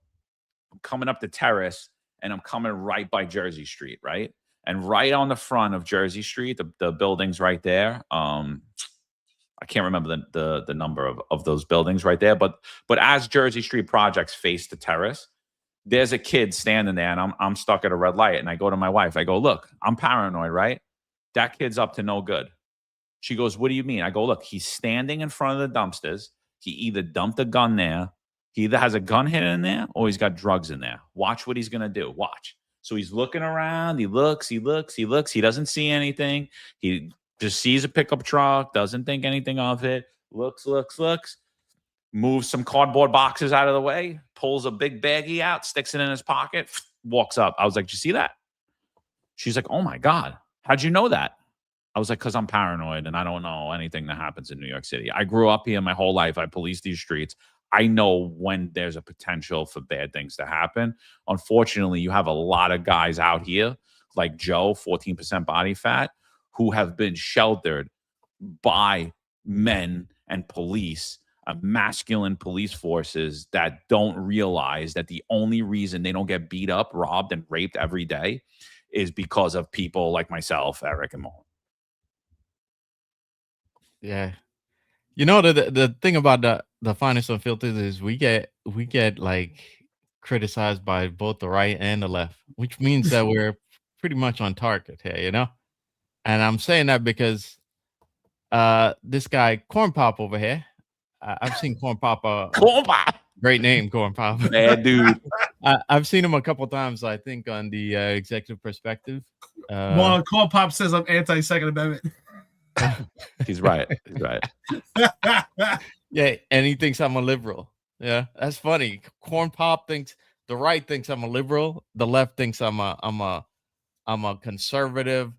I'm coming up the Terrace and I'm coming right by Jersey Street, right? And right on the front of Jersey Street, the buildings right there. I can't remember the number of those buildings right there, but as Jersey Street projects face the Terrace, there's a kid standing there, and I'm stuck at a red light, and I go to my wife, I go, look, I'm paranoid, right? That kid's up to no good. She goes, what do you mean? I go, look, he's standing in front of the dumpsters. He either dumped a gun there, he either has a gun hidden in there, or he's got drugs in there. Watch what he's going to do. Watch. So he's looking around. He looks. He doesn't see anything. He just sees a pickup truck, doesn't think anything of it, looks, moves some cardboard boxes out of the way, pulls a big baggie out, sticks it in his pocket, walks up. I was like, did you see that? She's like, oh my God, how'd you know that? I was like, because I'm paranoid and I don't know anything that happens in New York City. I grew up here my whole life. I police these streets. I know when there's a potential for bad things to happen. Unfortunately, you have a lot of guys out here like Joe, 14% body fat, who have been sheltered by men and police, masculine police forces, that don't realize that the only reason they don't get beat up, robbed, and raped every day is because of people like myself, Eric, and Mo. Yeah. You know, the thing about the Finest Unfiltered is we get like criticized by both the right and the left, which means that we're pretty much on target here, you know? And I'm saying that because this guy, Corn Pop over here, I've seen Corn Pop. Corn Pop. Great name, Corn Pop. Bad dude. I've seen him a couple times, I think, on the Executive Perspective. Well, Corn Pop says I'm anti-Second Amendment. He's right. Yeah, and he thinks I'm a liberal. Yeah, that's funny. Corn Pop thinks the right thinks I'm a liberal. The left thinks I'm a conservative.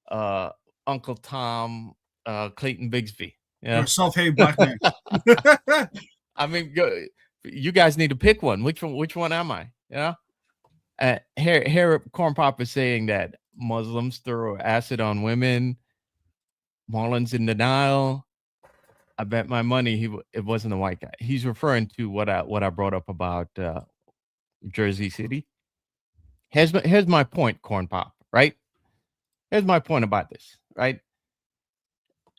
Uncle Tom, Clayton Bigsby. Yeah, You're a self-hating black man. I mean, you guys need to pick one. Which one am I? Yeah. Here, Corn Pop is saying that Muslims throw acid on women. Marlon's in denial. I bet my money it wasn't a white guy. He's referring to what I brought up about Jersey City. Here's my point, Corn Pop. Right? Here's my point about this. Right?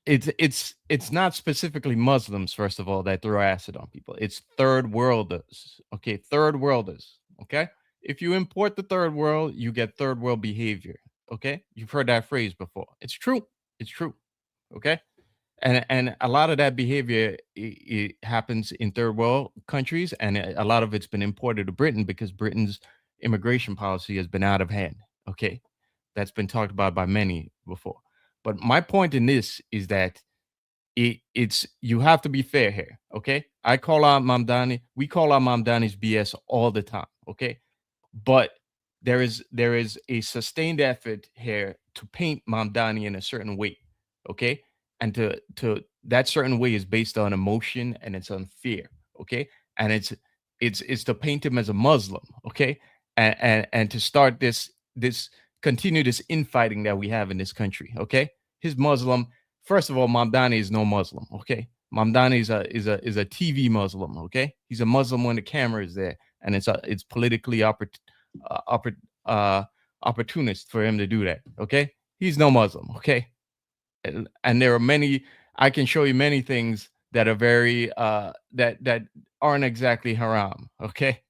It's not specifically Muslims, first of all, that throw acid on people. It's third worlders. Okay, third worlders. Okay, if you import the third world, you get third world behavior. Okay, you've heard that phrase before. It's true. It's true. Okay, and a lot of that behavior it happens in third world countries, and a lot of it's been imported to Britain because Britain's immigration policy has been out of hand. Okay, that's been talked about by many before. But my point in this is that it's you have to be fair here. Okay, I call out Mamdani. We call out Mamdani's BS all the time. Okay, but there is a sustained effort here to paint Mamdani in a certain way. Okay, and to that certain way is based on emotion and it's on fear. Okay, and it's to paint him as a Muslim. Okay, and to start this continue this infighting that we have in this country. Okay, his Muslim. First of all, Mamdani is no Muslim. Okay, Mamdani is a TV Muslim. Okay, he's a Muslim when the camera is there, and it's politically opportunist for him to do that. Okay, he's no Muslim. Okay. And there are many, I can show you many things that are very that aren't exactly haram. Okay,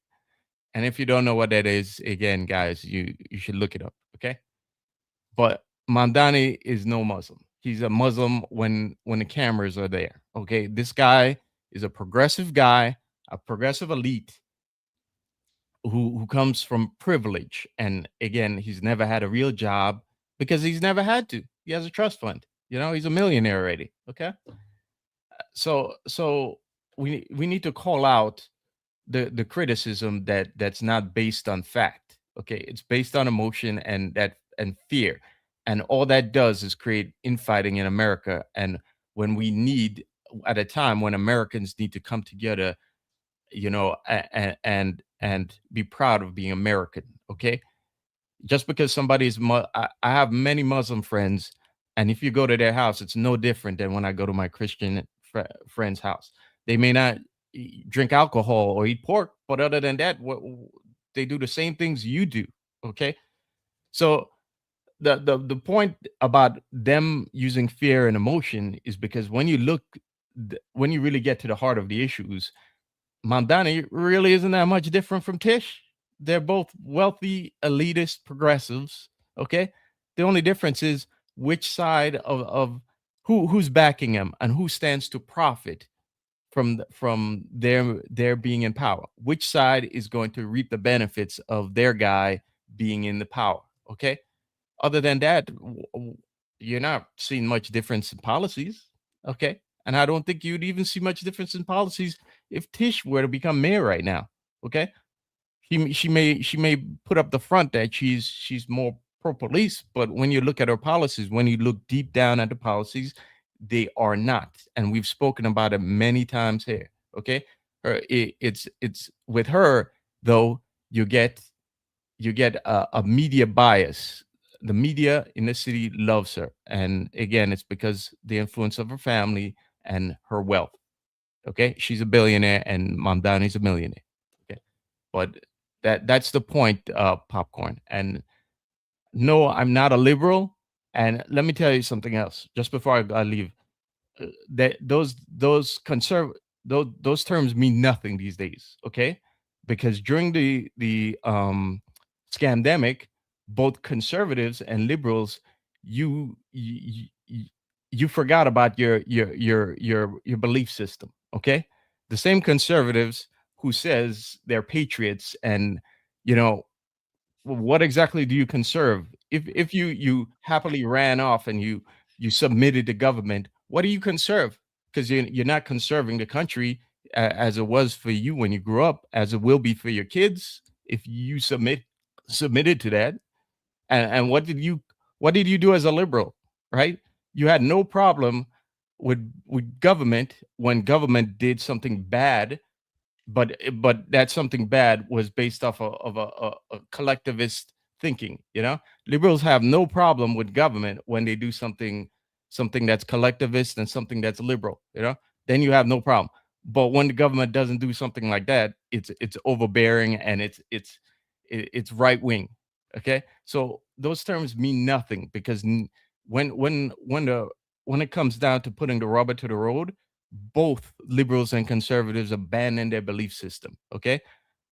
and if you don't know what that is, again, guys, you should look it up. Okay, but Mamdani is no Muslim. He's a Muslim when the cameras are there. Okay, this guy is a progressive guy, a progressive elite who comes from privilege, and again, he's never had a real job because he's never had to. He has a trust fund. He's a millionaire already. Okay. So we need to call out the criticism that's not based on fact. Okay. It's based on emotion and fear. And all that does is create infighting in America. And when we need, at a time when Americans need to come together, and be proud of being American. Okay. Just because somebody's, I have many Muslim friends, and if you go to their house, it's no different than when I go to my Christian friend's house. They may not drink alcohol or eat pork, but other than that, they do the same things you do. Okay. So the point about them using fear and emotion is because when you really get to the heart of the issues, Mamdani really isn't that much different from Tish. They're both wealthy, elitist progressives. Okay. The only difference is which side of who's backing them and who stands to profit from their being in power. Which side is going to reap the benefits of their guy being in the power. Okay. Other than that, you're not seeing much difference in policies. Okay. And I don't think you'd even see much difference in policies if Tish were to become mayor right now. Okay. She may put up the front that she's more pro-police, but when you look at her policies, when you look deep down at the policies, they are not. And we've spoken about it many times here. Okay. It's with her, though, you get a media bias. The media in the city loves her. And again, it's because the influence of her family and her wealth. Okay. She's a billionaire and Mamdani's a millionaire. Okay. But that's the point, Popcorn. And no, I'm not a liberal. And let me tell you something else just before I leave. That those terms mean nothing these days. Okay. Because during the scandemic, both conservatives and liberals, you forgot about your belief system. Okay. The same conservatives who says they're patriots, and what exactly do you conserve? If you happily ran off and you submitted to government, what do you conserve? Because you're not conserving the country as it was for you when you grew up, as it will be for your kids if you submitted to that. And what did you do as a liberal? Right? You had no problem with government when government did something bad, but that something bad was based off of a collectivist thinking. Liberals have no problem with government when they do something that's collectivist and something that's liberal. Then you have no problem. But when the government doesn't do something like that, it's overbearing and it's right wing. Okay, so those terms mean nothing, because when it comes down to putting the rubber to the road, both liberals and conservatives abandon their belief system. Okay,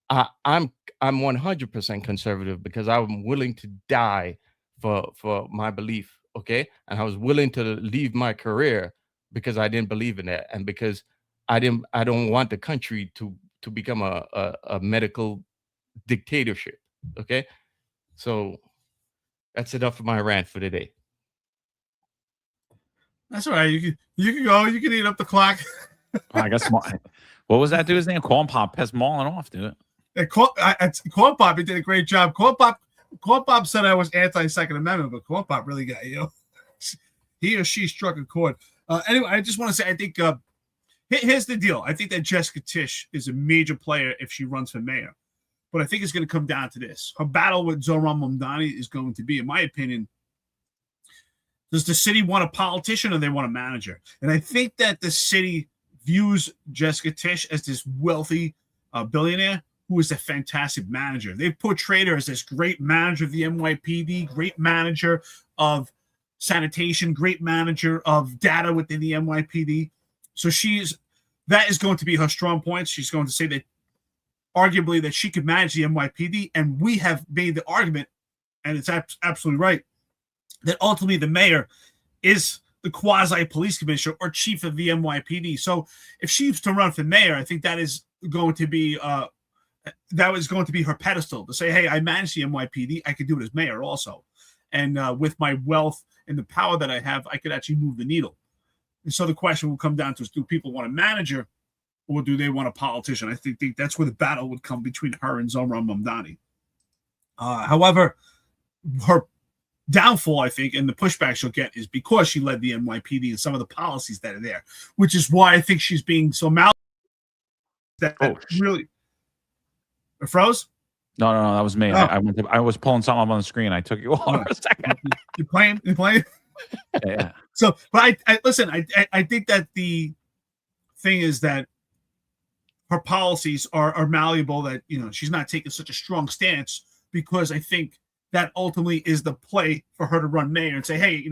I'm 100% conservative because I'm willing to die for my belief. Okay, and I was willing to leave my career because I didn't believe in that, and because I don't want the country to become a medical dictatorship. Okay, so that's enough of my rant for today. That's all right. You can go. You can eat up the clock. I guess. What was that dude's name? Corn Pop pissed Marlon off, dude. Corn Pop, he did a great job. Corn Pop said I was anti-Second Amendment, but Corn Pop really got he or she struck a chord. Anyway, I just want to say, I think here's the deal. I think that Jessica Tisch is a major player if she runs for mayor. But I think it's going to come down to this. Her battle with Zohran Mamdani is going to be, in my opinion, does the city want a politician or they want a manager? And I think that the city views Jessica Tisch as this wealthy billionaire who is a fantastic manager. They've portrayed her as this great manager of the NYPD, great manager of sanitation, great manager of data within the NYPD. So that is going to be her strong point. She's going to say that arguably that she could manage the NYPD, and we have made the argument, and it's absolutely right, that ultimately the mayor is the quasi-police commissioner or chief of the NYPD. So if she's to run for mayor, I think that is going to be her pedestal to say, hey, I manage the NYPD. I could do it as mayor also. And with my wealth and the power that I have, I could actually move the needle. And so the question will come down to is, do people want a manager or do they want a politician? I think that's where the battle would come between her and Zohran Mamdani. However, her downfall, I think, and the pushback she'll get is because she led the NYPD and some of the policies that are there, which is why I think she's being so really froze. No, that was me. Oh. I was pulling something up on the screen. I took you off for a second. You're playing. Yeah. So, but I listen. I think that the thing is that her policies are malleable. That she's not taking such a strong stance because I think that ultimately is the play for her to run mayor and say, hey,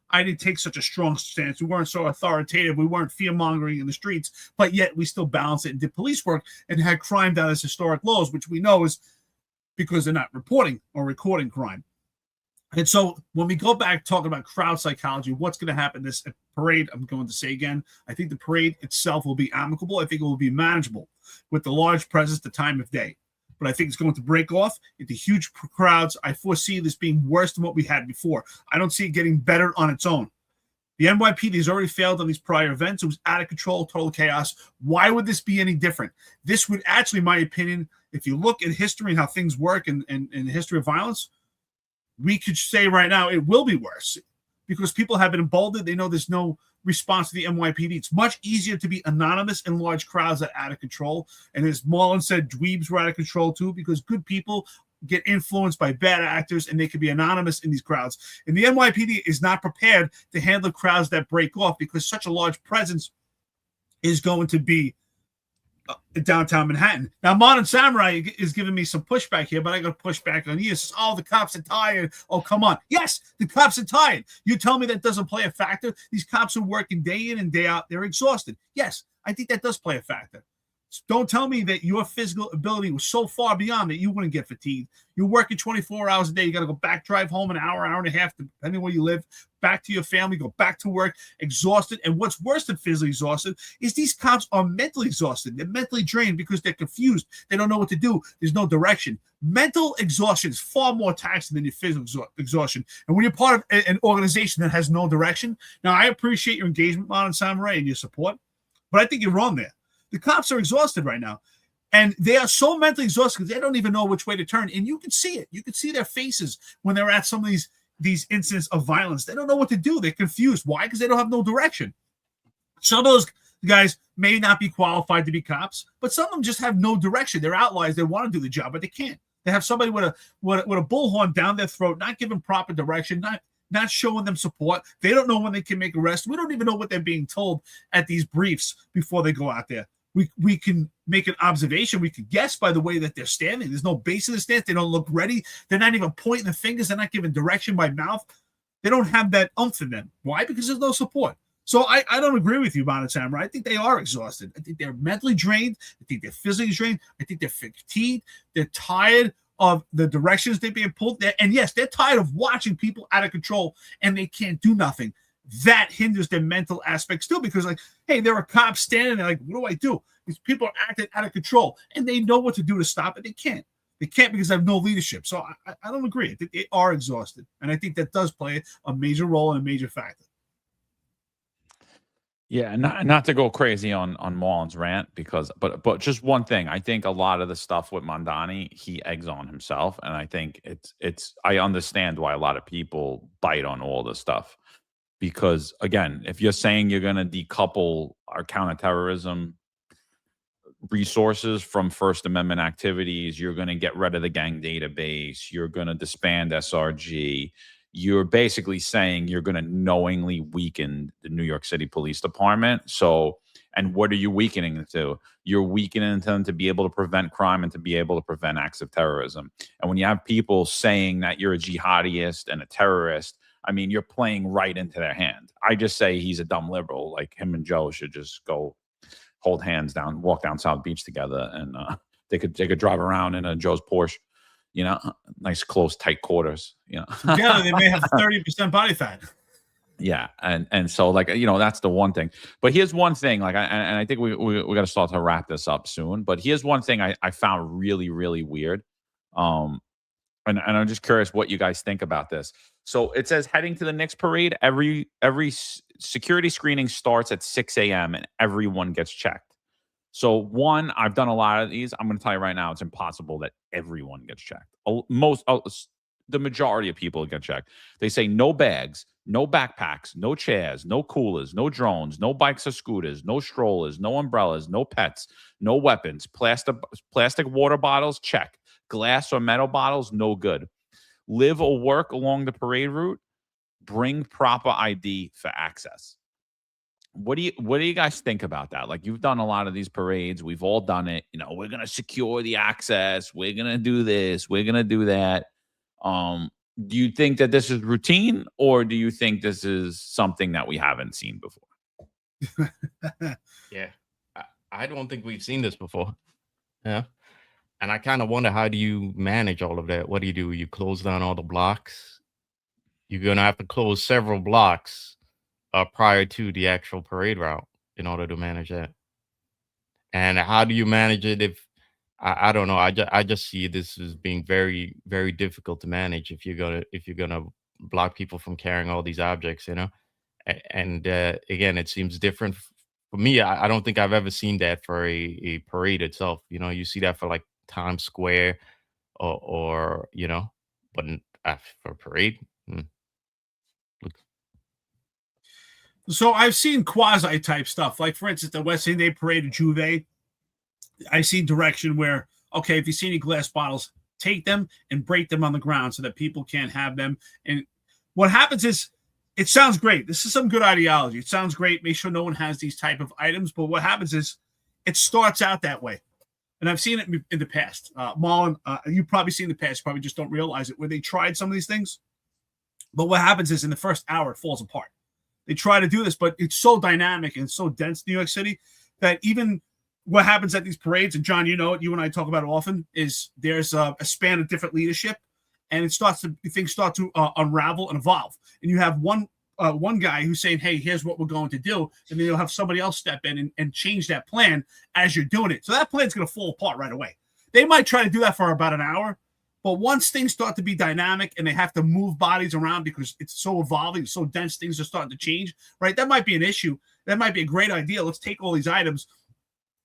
I didn't take such a strong stance. We weren't so authoritative. We weren't fear-mongering in the streets, but yet we still balanced it and did police work and had crime down as historic lows, which we know is because they're not reporting or recording crime. And so when we go back talking about crowd psychology, what's going to happen this parade, I'm going to say again, I think the parade itself will be amicable. I think it will be manageable with the large presence, the time of day. But I think it's going to break off into huge crowds. I foresee this being worse than what we had before. I don't see it getting better on its own. The NYPD has already failed on these prior events. It was out of control, total chaos. Why would this be any different? This would actually, in my opinion, if you look at history and how things work and the history of violence, we could say right now it will be worse because people have been emboldened. They know there's no response to the NYPD. It's much easier to be anonymous in large crowds that are out of control. And as Marlon said, dweebs were out of control too because good people get influenced by bad actors and they can be anonymous in these crowds. And the NYPD is not prepared to handle crowds that break off because such a large presence is going to be downtown Manhattan. Now, Modern Samurai is giving me some pushback here, but I got to push back on you. Says, oh, the cops are tired. Oh, come on. Yes, the cops are tired. You tell me that doesn't play a factor? These cops are working day in and day out. They're exhausted. Yes, I think that does play a factor. Don't tell me that your physical ability was so far beyond that you wouldn't get fatigued. You're working 24 hours a day. You got to go back, drive home an hour and a half, depending where you live, back to your family, go back to work, exhausted. And what's worse than physically exhausted is these cops are mentally exhausted. They're mentally drained because they're confused. They don't know what to do. There's no direction. Mental exhaustion is far more taxing than your physical exhaustion. And when you're part of an organization that has no direction, now I appreciate your engagement, Modern Samurai, and your support, but I think you're wrong there. The cops are exhausted right now. And they are so mentally exhausted because they don't even know which way to turn. And you can see it. You can see their faces when they're at some of these incidents of violence. They don't know what to do. They're confused. Why? Because they don't have no direction. Some of those guys may not be qualified to be cops, but some of them just have no direction. They're outliers. They want to do the job, but they can't. They have somebody with a bullhorn down their throat, not giving proper direction, not showing them support. They don't know when they can make arrests. We don't even know what they're being told at these briefs before they go out there. We can make an observation. We could guess by the way that they're standing. There's no base in the stance. They don't look ready. They're not even pointing the fingers. They're not giving direction by mouth. They don't have that oomph in them. Why? Because there's no support. So I don't agree with you, Modern Samurai. I think they are exhausted. I think they're mentally drained. I think they're physically drained. I think they're fatigued. They're tired of the directions they're being pulled there. And yes, they're tired of watching people out of control and they can't do nothing. That hinders their mental aspects too, because like, hey, there are cops standing there like, what do I do? These people are acting out of control and they know what to do to stop it. They can't because they have no leadership. So I don't agree. I think they are exhausted. And I think that does play a major role and a major factor. Yeah, not to go crazy on Marlon's rant but just one thing. I think a lot of the stuff with Mamdani, he eggs on himself. And I think I understand why a lot of people bite on all this stuff. Because again, if you're saying you're going to decouple our counterterrorism resources from First Amendment activities, you're going to get rid of the gang database, you're going to disband SRG, you're basically saying you're going to knowingly weaken the New York City Police Department. So, and what are you weakening it to? You're weakening them to be able to prevent crime and to be able to prevent acts of terrorism. And when you have people saying that you're a jihadist and a terrorist, I mean, you're playing right into their hand. I just say he's a dumb liberal. Like him and Joe should just go hold hands down, walk down South Beach together, and they could drive around in a Joe's Porsche, nice, close, tight quarters. Together they may have 30% body fat. Yeah, and so like that's the one thing. But here's one thing, like, I think we got to start to wrap this up soon. But here's one thing I found really, really weird. and I'm just curious what you guys think about this. So it says heading to the Knicks parade. Every security screening starts at 6 a.m. and everyone gets checked. So one, I've done a lot of these. I'm going to tell you right now, it's impossible that everyone gets checked. The majority of people get checked. They say no bags, no backpacks, no chairs, no coolers, no drones, no bikes or scooters, no strollers, no umbrellas, no pets, no weapons, plastic water bottles, check. Glass or metal bottles, no good. Live or work along the parade route, bring proper ID for access. What do you guys think about that? Like, you've done a lot of these parades. We've all done it. You know, we're going to secure the access. We're going to do this. We're going to do that. Do you think that this is routine, or do you think this is something that we haven't seen before? Yeah. I don't think we've seen this before. Yeah. And I kind of wonder, how do you manage all of that? What do? You close down all the blocks? You're going to have to close several blocks prior to the actual parade route in order to manage that. And how do you manage it if I don't know? I just see this as being very, very difficult to manage if you're gonna block people from carrying all these objects, you know. And again, it seems different for me. I don't think I've ever seen that for a parade itself. You know, you see that for like Times Square or you know, but for a parade. So I've seen quasi type stuff, like for instance, the West Indian Parade of Juve. I see direction where, okay, if you see any glass bottles, take them and break them on the ground so that people can't have them. And what happens is, it sounds great. This is some good ideology. It sounds great. Make sure no one has these type of items. But what happens is, it starts out that way. And I've seen it in the past. Marlon, you've probably seen it in the past, probably just don't realize it, where they tried some of these things. But what happens is, in the first hour, it falls apart. They try to do this, but it's so dynamic and so dense, New York City, that even what happens at these parades, and John, you know it, you and I talk about it often, is there's a span of different leadership, and things start to unravel and evolve. And you have one guy who's saying, hey, here's what we're going to do, and then you'll have somebody else step in and change that plan as you're doing it. So that plan's going to fall apart right away. They might try to do that for about an hour, but once things start to be dynamic and they have to move bodies around because it's so evolving, so dense, things are starting to change, right? That might be an issue. That might be a great idea. Let's take all these items.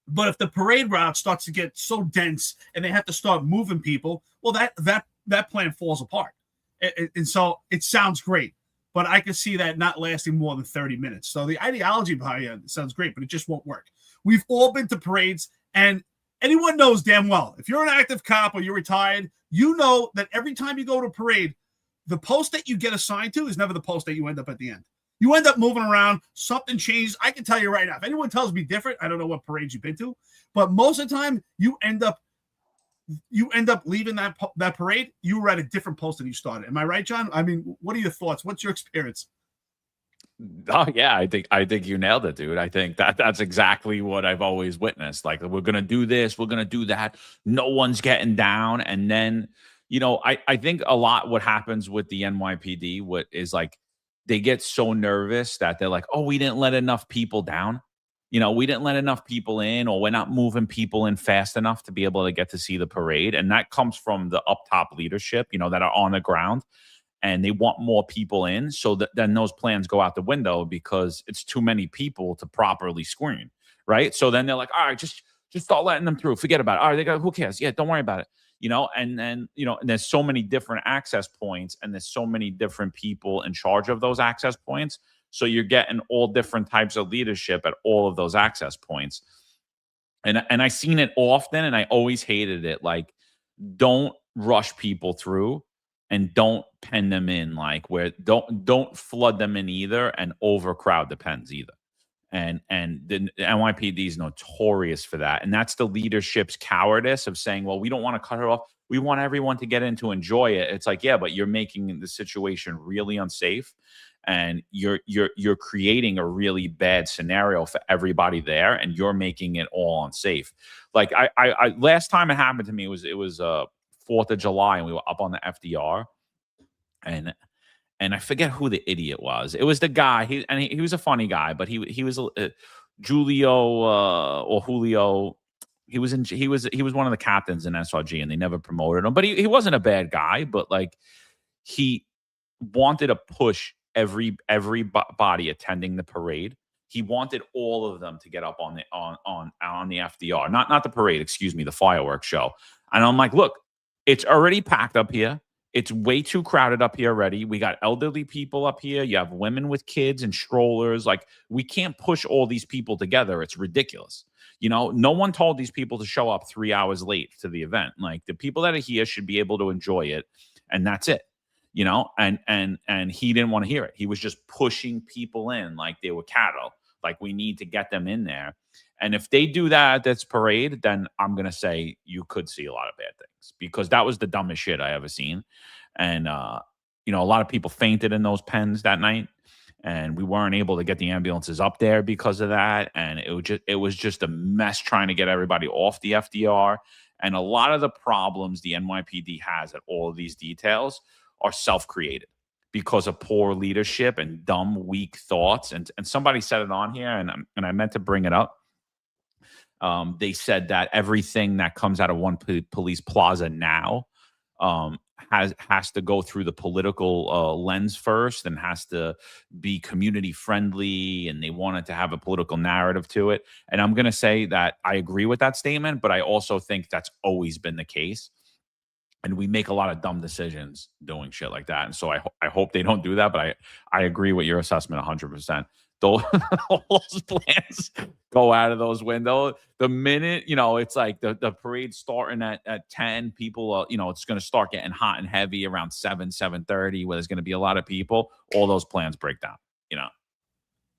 But if the parade route starts to get so dense and they have to start moving people, well, that plan falls apart. And so it sounds great, but I can see that not lasting more than 30 minutes. So the ideology behind it sounds great, but it just won't work. We've all been to parades, and anyone knows damn well, if you're an active cop or you're retired, you know that every time you go to a parade, the post that you get assigned to is never the post that you end up at the end. You end up moving around. Something changes. I can tell you right now, if anyone tells me different, I don't know what parades you've been to, but most of the time you end up leaving that parade. You were at a different post than you started. Am I right, John? I mean, what are your thoughts? What's your experience? Oh yeah, I think you nailed it, dude. I think that's exactly what I've always witnessed. Like, we're gonna do this, we're gonna do that. No one's getting down, and then I think a lot what happens with the NYPD, what is like, they get so nervous that they're like, oh, we didn't let enough people down. We didn't let enough people in, or we're not moving people in fast enough to be able to get to see the parade. And that comes from the up top leadership, that are on the ground. And they want more people in, so that then those plans go out the window because it's too many people to properly screen, right? So then they're like, all right, just start letting them through. Forget about it. All right, who cares? Yeah, don't worry about it. And then, and there's so many different access points, and there's so many different people in charge of those access points. So you're getting all different types of leadership at all of those access points. And I seen it often, and I always hated it. Like, don't rush people through. And don't pen them in, like, where don't flood them in either, and overcrowd the pens either. And the NYPD is notorious for that. And that's the leadership's cowardice of saying, well, we don't want to cut her off. We want everyone to get in to enjoy it. It's like, yeah, but you're making the situation really unsafe, and you're creating a really bad scenario for everybody there, and you're making it all unsafe. Like, I last time it happened to me was 4th of July, and we were up on the FDR, and I forget who the idiot was. It was the guy. He was a funny guy, but he was Julio or Julio. he was one of the captains in SRG, and they never promoted him. But he wasn't a bad guy, but like he wanted to push everybody attending the parade. He wanted all of them to get up on the FDR, not the parade, excuse me, the fireworks show. And I'm like, look, it's already packed up here. It's way too crowded up here already. We got elderly people up here. You have women with kids and strollers. Like, we can't push all these people together. It's ridiculous. You know, no one told these people to show up 3 hours late to the event. Like, the people that are here should be able to enjoy it, and that's it. You know, and he didn't want to hear it. He was just pushing people in like they were cattle. Like, we need to get them in there. And if they do that at this parade, then I'm going to say you could see a lot of bad things, because that was the dumbest shit I ever seen. And, you know, a lot of people fainted in those pens that night, and we weren't able to get the ambulances up there because of that. And it was just a mess trying to get everybody off the FDR. And a lot of the problems the NYPD has at all of these details are self-created because of poor leadership and dumb, weak thoughts. And somebody said it on here, and I meant to bring it up. They said that everything that comes out of one police plaza now has to go through the political lens first, and has to be community friendly, and they wanted to have a political narrative to it. And I'm going to say that I agree with that statement, but I also think that's always been the case. And we make a lot of dumb decisions doing shit like that. And so I hope they don't do that. But I agree with your assessment 100%. Those plans go out of those windows. The minute, you know, it's like the parade starting at 10, people, you know, it's going to start getting hot and heavy around 7:30, where there's going to be a lot of people. All those plans break down, you know.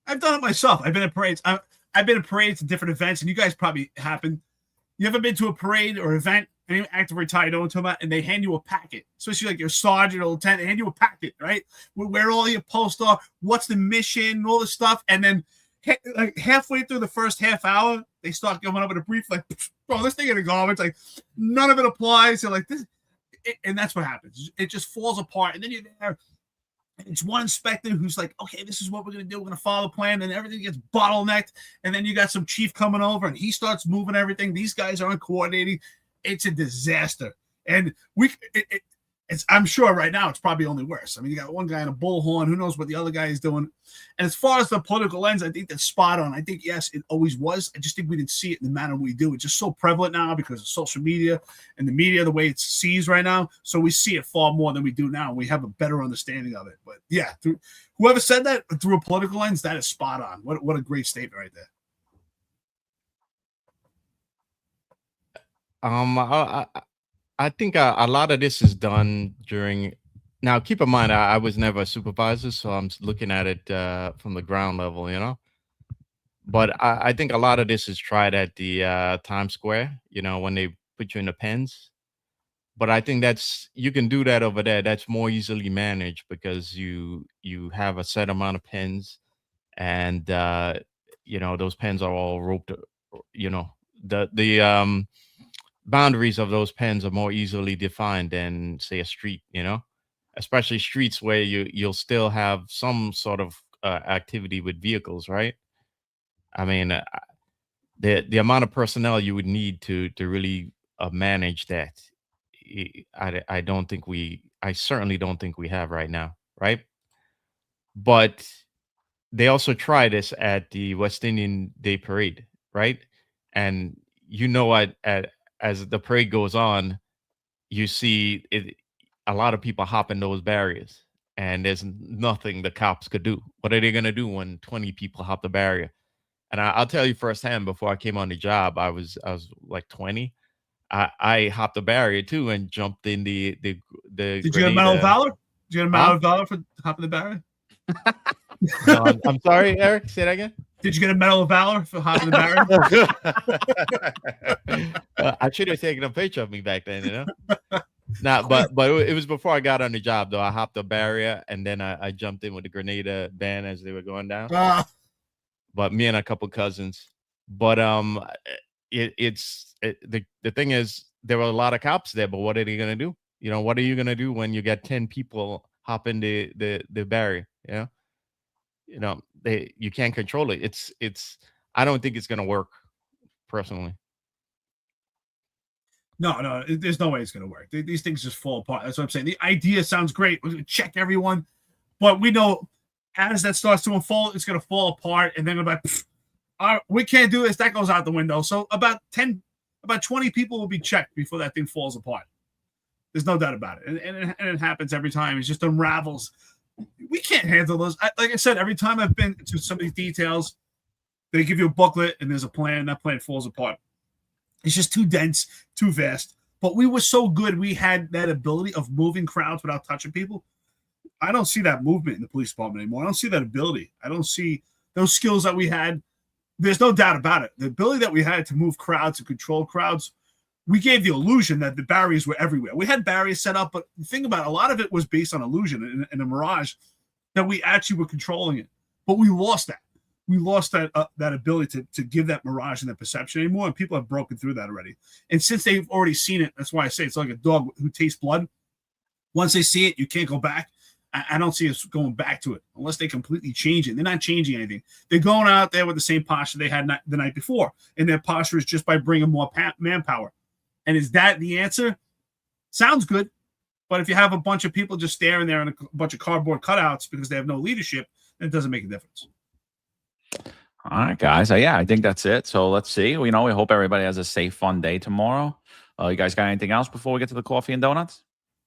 I've done it myself. I've been at parades. I've been at parades and different events, and you guys probably happen. You ever been to a parade or event, any active retired, don't talk about, and they hand you a packet, especially like your sergeant or lieutenant, they hand you a packet, right? Where all your posts are, what's the mission, all this stuff, and then like halfway through the first half hour, they start going up with a brief, like, bro, this thing in the garbage, like none of it applies. They're like this, and that's what happens. It just falls apart, and then you're there. It's one inspector who's like, okay, this is what we're going to do. We're going to follow the plan, and everything gets bottlenecked. And then you got some chief coming over, and he starts moving everything. These guys aren't coordinating. It's a disaster. And I'm sure right now it's probably only worse. I mean, you got one guy in a bullhorn. Who knows what the other guy is doing? And as far as the political lens, I think that's spot on. I think, yes, it always was. I just think we didn't see it in the manner we do. It's just so prevalent now because of social media and the media, the way it's seized right now. So we see it far more than we do now. We have a better understanding of it. But yeah, whoever said that through a political lens, that is spot on. What a great statement right there. I think a lot of this is done during. Now, keep in mind, I was never a supervisor, so I'm looking at it from the ground level, you know. But I think a lot of this is tried at the Times Square, you know, when they put you in the pens. But I think you can do that over there. That's more easily managed because you have a set amount of pens, and you know, those pens are all roped. You know, the boundaries of those pens are more easily defined than, say, a street, you know, especially streets where you'll still have some sort of activity with vehicles, right? I mean, the amount of personnel you would need to really manage that, I certainly don't think we have right now, right? But they also try this at the West Indian Day Parade, right? And you know, as the parade goes on, you see it, a lot of people hopping those barriers, and there's nothing the cops could do. What are they going to do when 20 people hop the barrier? And I'll tell you firsthand, before I came on the job, I was like 20. I hopped the barrier too and jumped in the Did you get a Medal of Valor? Did you get a Medal of Valor for hopping the barrier? No, I'm sorry, Eric. Say that again. Did you get a Medal of Valor for hopping the barrier? I should have taken a picture of me back then, you know. Nah, but it was before I got on the job though. I hopped the barrier and then I jumped in with the Grenada band as they were going down. But me and a couple cousins. But the thing is, there were a lot of cops there. But what are they gonna do? You know, what are you gonna do when you get 10 people hopping the barrier? You know, you can't control it. It's I don't think it's gonna work personally. No, there's no way it's going to work. These things just fall apart. That's what I'm saying. The idea sounds great. We're going to check everyone, but we know as that starts to unfold, it's going to fall apart, and then about we can't do this. That goes out the window. So about 20 people will be checked before that thing falls apart. There's no doubt about it, and it happens every time. It just unravels. We can't handle those. Like I said, every time I've been to some of these details, they give you a booklet and there's a plan. That plan falls apart. It's just too dense, too vast. But we were so good. We had that ability of moving crowds without touching people. I don't see that movement in the police department anymore. I don't see that ability. I don't see those skills that we had. There's no doubt about it. The ability that we had to move crowds, to control crowds, we gave the illusion that the barriers were everywhere. We had barriers set up, but the thing about it, a lot of it was based on illusion and a mirage that we actually were controlling it. But we lost that. We lost that ability to give that mirage and that perception anymore, and people have broken through that already. And since they've already seen it, that's why I say it's like a dog who tastes blood. Once they see it, you can't go back. I don't see us going back to it unless they completely change it. They're not changing anything. They're going out there with the same posture they had the night before, and their posture is just by bringing more manpower. And is that the answer? Sounds good. But if you have a bunch of people just staring there and a bunch of cardboard cutouts because they have no leadership, then it doesn't make a difference. All right, guys. Yeah, I think that's it. So let's see. We hope everybody has a safe, fun day tomorrow. You guys got anything else before we get to the coffee and donuts?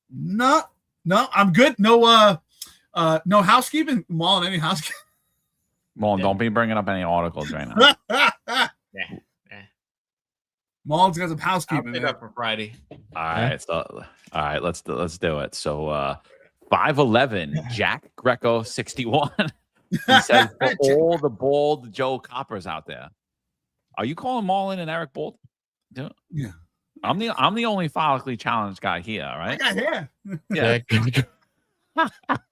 No, I'm good. No housekeeping. Marlon, any housekeeping? Marlon, don't be bringing up any articles right now. Marlon's got some housekeeping. I'll pick up for Friday. All right. Let's do it. So 5'11", Jack Greco 61. He says for all the bald Joe Coppers out there. Are you calling Marlon and Eric bald? Yeah. I'm the only follically challenged guy here, right? I got hair. Yeah.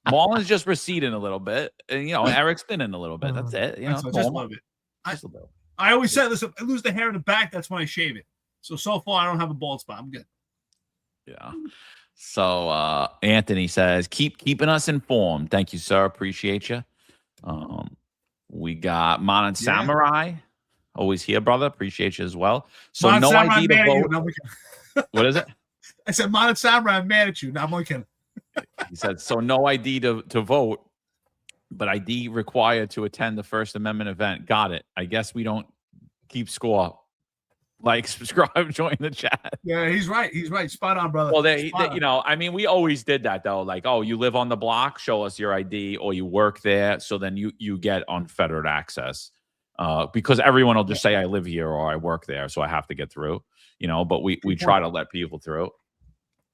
Marlon's just receding a little bit, and Eric's thinning a little bit. That's it. Just a little bit. I always said, listen, I lose the hair in the back, that's when I shave it. So far, I don't have a bald spot. I'm good. Yeah. So Anthony says, keeping us informed. Thank you, sir. Appreciate you. We got Monon Samurai. Always here, brother. Appreciate you as well. So Monon no Samurai, ID to vote. No, What is it? I said, Monon Samurai, I'm mad at you. No, I'm only kidding. He said, so no ID to vote, but ID required to attend the First Amendment event. Got it. I guess we don't keep score. Like, subscribe, join the chat. Yeah, he's right. He's right. Spot on, brother. Well, we always did that though. Like, oh, you live on the block, show us your ID, or you work there, so then you get unfettered access. Because everyone will just say I live here or I work there, so I have to get through. But we try to let people through.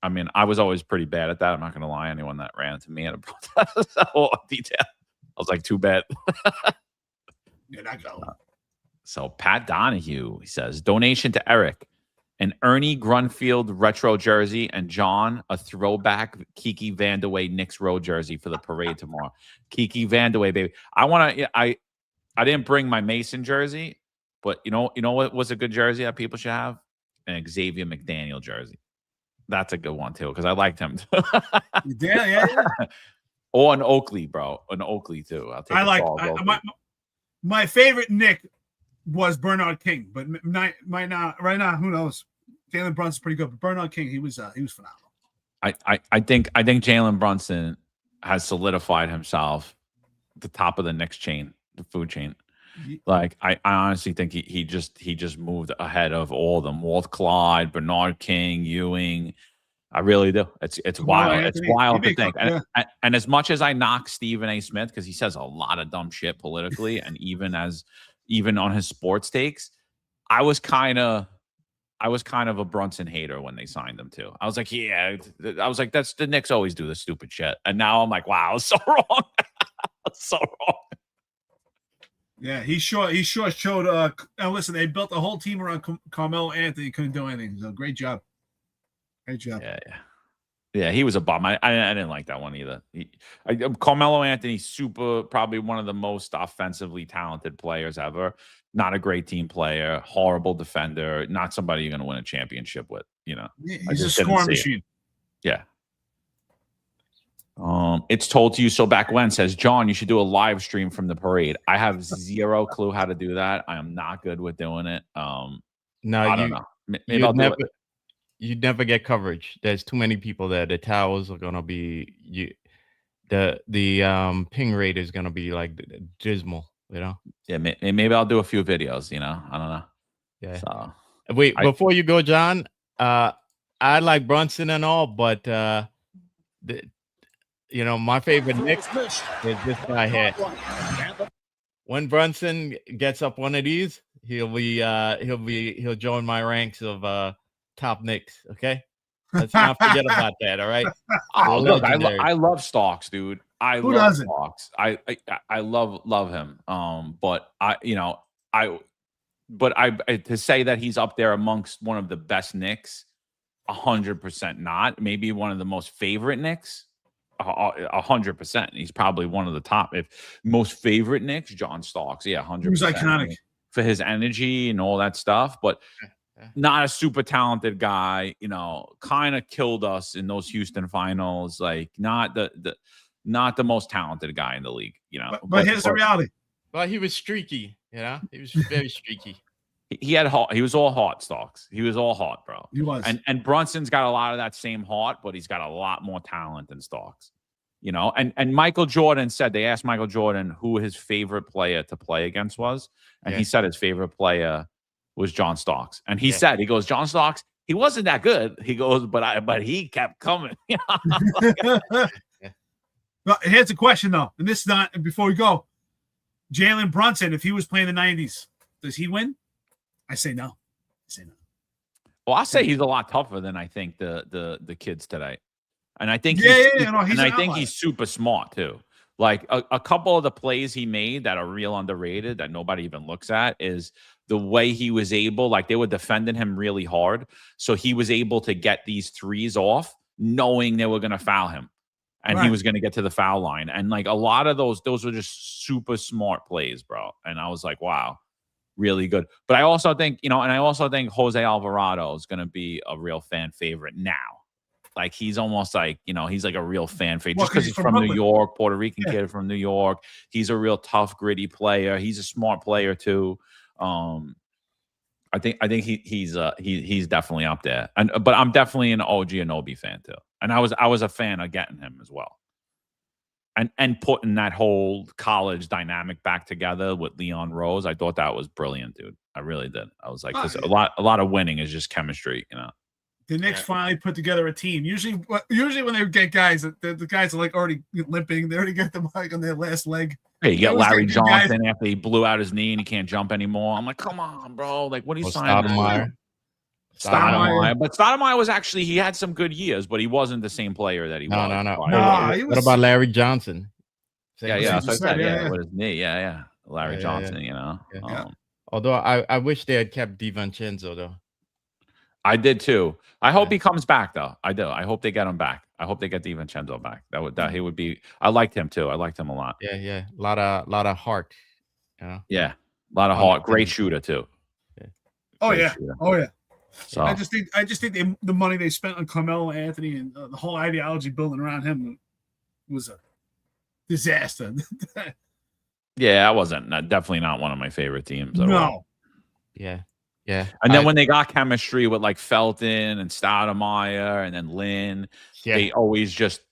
I mean, I was always pretty bad at that. I'm not going to lie. Anyone that ran into me at a protest, detail, I was like, too bad. You're not going. So Pat Donahue, he says, donation to Eric, an Ernie Grunfield retro jersey, and John, a throwback Kiki Vandeweghe Knicks road jersey for the parade tomorrow. Kiki Vandeweghe, baby. I didn't bring my Mason jersey, but you know what was a good jersey that people should have? An Xavier McDaniel jersey. That's a good one too, because I liked him. Yeah. Or an Oakley, bro. An Oakley too. I'll take my favorite Nick was Bernard King, but right now, who knows? Jalen Brunson's pretty good, but Bernard King, he was phenomenal. I think Jalen Brunson has solidified himself at the top of the Knicks chain, the food chain. Like I honestly think he just moved ahead of all of them. Walt Clyde, Bernard King, Ewing. I really do. It's wild. It's wild to think. And as much as I knock Stephen A. Smith because he says a lot of dumb shit politically, and even on his sports takes, I was kind of a Brunson hater when they signed him too. I was like, that's the Knicks always do this stupid shit, and now I'm like, wow, I was so wrong. So wrong. Yeah, he sure showed. Listen, they built a whole team around Carmelo Anthony. Couldn't do anything. So great job. Yeah. He was a bum. I didn't like that one either. Carmelo Anthony, probably one of the most offensively talented players ever. Not a great team player. Horrible defender. Not somebody you're going to win a championship with. He's a scoring machine. Yeah. It's told to you so back when says John, you should do a live stream from the parade. I have zero clue how to do that. I am not good with doing it. No, I don't know. Maybe I'll do it. you'd never get coverage. There's too many people there. The towers are gonna be the ping rate is gonna be like dismal. You know. Yeah, maybe I'll do a few videos. You know, I don't know. Yeah. So Wait, before you go, John. I like Brunson and all, but my favorite Knicks is this guy here. When Brunson gets up one of these, he'll join my ranks of top Knicks. Okay, let's not forget about that. All right. Oh, look, Legendary. I love Starks, dude. Who love doesn't? Starks. I love him. But to say that he's up there amongst one of the best Knicks, 100% not. Maybe one of the most favorite Knicks, 100%. He's probably one of the top. If most favorite Knicks, John Starks. Yeah, 100%. He was iconic for his energy and all that stuff, but not a super talented guy. You know, kind of killed us in those Houston finals. Like not the most talented guy in the league. You know, but here's the reality. Well, he was streaky. You know, he was very streaky. He had heart. He was all heart, Starks. He was all heart, bro. He was. And Brunson's got a lot of that same heart, but he's got a lot more talent than Starks. You know, and Michael Jordan said, they asked Michael Jordan who his favorite player to play against was, and he said his favorite player was John Starks. And he said, he goes, John Starks, he wasn't that good. He goes, but he kept coming. But here's a question though, and this is not before we go. Jalen Brunson, if he was playing the 90s, does he win? I say no. Well, I'll say he's a lot tougher than I think the kids today. And I think he's super smart too. Like a couple of the plays he made that are real underrated that nobody even looks at is the way he was able, like they were defending him really hard. So he was able to get these threes off knowing they were going to foul him. And he was going to get to the foul line. And like a lot of those were just super smart plays, bro. And I was like, wow, really good. But I also think, Jose Alvarado is going to be a real fan favorite now. Like he's almost like, he's like a real fan favorite just because he's from New York, Puerto Rican kid from New York. He's a real tough, gritty player. He's a smart player too. I think he's definitely up there. But I'm definitely an OG Anunoby fan too. And I was a fan of getting him as well. And putting that whole college dynamic back together with Leon Rose, I thought that was brilliant, dude. I really did. I was like, a lot of winning is just chemistry, The Knicks finally put together a team. Usually when they get guys, the guys are like already limping. They already get them like on their last leg. Hey, you got Larry Johnson after he blew out his knee and he can't jump anymore. I'm like, come on, bro. Like, what are you signing? Stoudemire. But Stoudemire was actually, he had some good years, but he wasn't the same player that he was. No. What about Larry Johnson? That's what I said. With his knee. Larry Johnson, Although I wish they had kept DiVincenzo though. I did too. I hope he comes back though. I do. I hope they get him back. I hope they get DiVincenzo back. He would be. I liked him too. I liked him a lot. Yeah. A lot of heart. Yeah. A lot of heart. Great shooter too. Yeah. Oh yeah. So I just think the money they spent on Carmelo Anthony and the whole ideology building around him was a disaster. Yeah, I wasn't definitely not one of my favorite teams. No. Yeah. And then when they got chemistry with like Felton and Stoudemire and then Lynn, they always just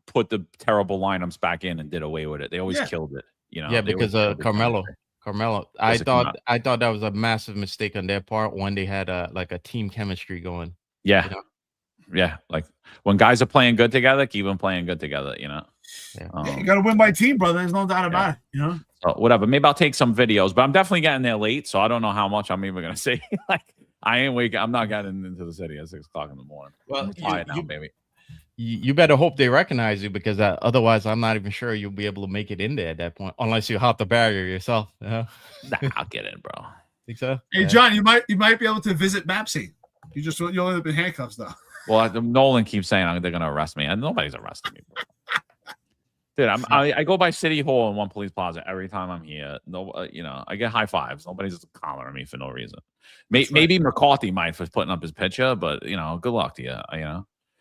put the terrible lineups back in and did away with it. They always killed it. Yeah, because of Carmelo. I thought that was a massive mistake on their part when they had a team chemistry going. Yeah. Yeah. Like when guys are playing good together, keep them playing good together, you got to win by team, brother. There's no doubt about it, So whatever. Maybe I'll take some videos, but I'm definitely getting there late, so I don't know how much I'm even going to say. Like I'm not getting into the city at 6 o'clock in the morning. Well, I'm tired now, baby. You better hope they recognize you because otherwise I'm not even sure you'll be able to make it in there at that point unless you hop the barrier yourself. Nah, I'll get in, bro. Think so? Hey, John, you might be able to visit Mapsy. You'll end up in handcuffs though. Well, Nolan keeps saying they're going to arrest me, and nobody's arresting me, bro. Dude, I go by City Hall and One Police Plaza every time I'm here. No, I get high fives. Nobody's collaring me for no reason. Maybe McCarthy might for putting up his picture, but good luck to you.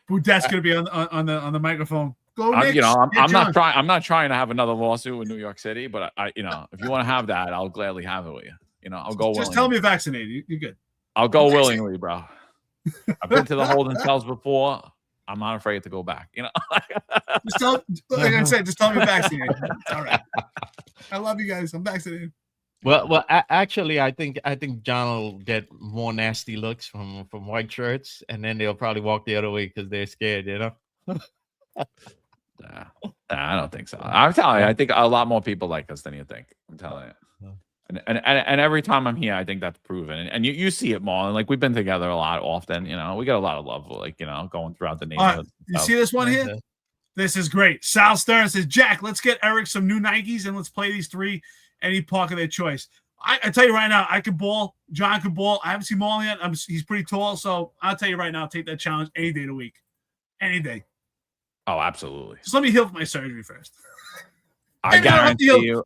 Boudette's gonna be on the microphone. Go, Knicks. I'm not trying to have another lawsuit in New York City, but if you want to have that, I'll gladly have it with you. I'll go. Just tell me you're vaccinated. You're good. I'll go willingly, bro. I've been to the holding cells before. I'm not afraid to go back. You know. Just tell, like I said, just tell me vaccinated. It's all right. I love you guys. I'm vaccinated. Well, actually, I think John will get more nasty looks from white shirts, and then they'll probably walk the other way because they're scared. You know. Nah, I don't think so. I'm telling you, I think a lot more people like us than you think. I'm telling you. And every time I'm here, I think that's proven. And you see it more. And like we've been together a lot often. You know, we got a lot of love, like going throughout the neighborhood. You see this one here? This is great. Sal Stern says, Jack, let's get Eric some new Nikes and let's play these 3 any park of their choice. I tell you right now, I could ball. John could ball. I haven't seen Marlon yet. He's pretty tall, so I'll tell you right now, I'll take that challenge any day of the week, any day. Oh, absolutely. Just let me heal from my surgery first. I guarantee you.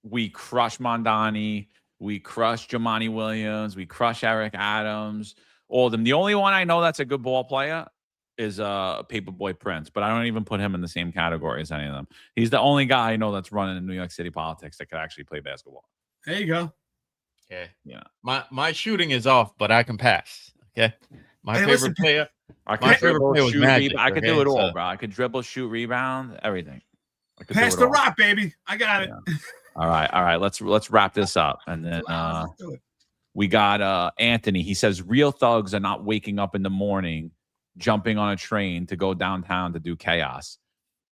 We crush Mondani. We crush Jamani Williams. We crush Eric Adams. All of them. The only one I know that's a good ball player is Paperboy Prince, but I don't even put him in the same category as any of them. He's the only guy I know that's running in New York City politics that could actually play basketball. There you go. Okay. Yeah. My shooting is off, but I can pass. Okay. My favorite player. I could do it all, bro. I could dribble, shoot, rebound, everything. Pass the rock, baby. I got it. Yeah. All right. Let's wrap this up, and then we got Anthony. He says real thugs are not waking up in the morning, jumping on a train to go downtown to do chaos.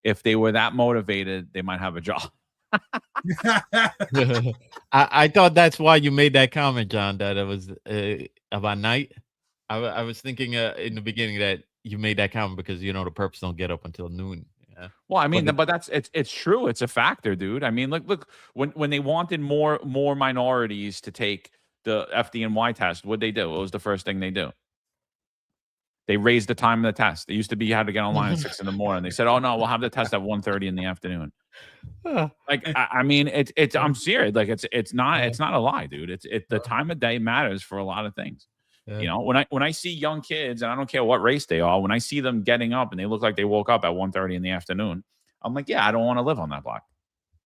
If they were that motivated, they might have a job. I thought that's why you made that comment, John, that it was about night. I was thinking in the beginning that you made that comment because the perps don't get up until noon. Yeah. Well, I mean, but it's true. It's a factor, dude. I mean, look when they wanted more minorities to take the FDNY test, what'd they do? What was the first thing they do? They raised the time of the test. It used to be you had to get online at 6 a.m. They said, "Oh no, we'll have the test at 1:30 in the afternoon." Like, I mean, it's I'm serious. Like, it's not a lie, dude. It's the time of day matters for a lot of things. Yeah. When I see young kids, and I don't care what race they are, when I see them getting up and they look like they woke up at 1:30 in the afternoon, I'm like, yeah, I don't want to live on that block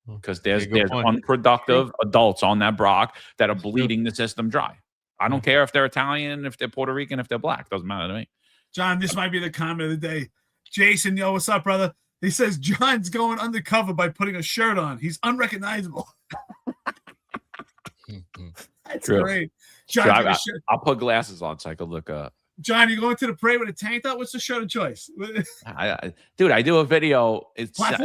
because there's unproductive adults on that block that are bleeding the system dry. I don't care if they're Italian, if they're Puerto Rican, if they're black. Doesn't matter to me. John, this might be the comment of the day. Jason, yo, what's up, brother? He says John's going undercover by putting a shirt on. He's unrecognizable. That's True. great. John, I'll put glasses on so I could look up. John, you going to the parade with a tank top? What's the shirt of choice? Dude, I do a video. It's like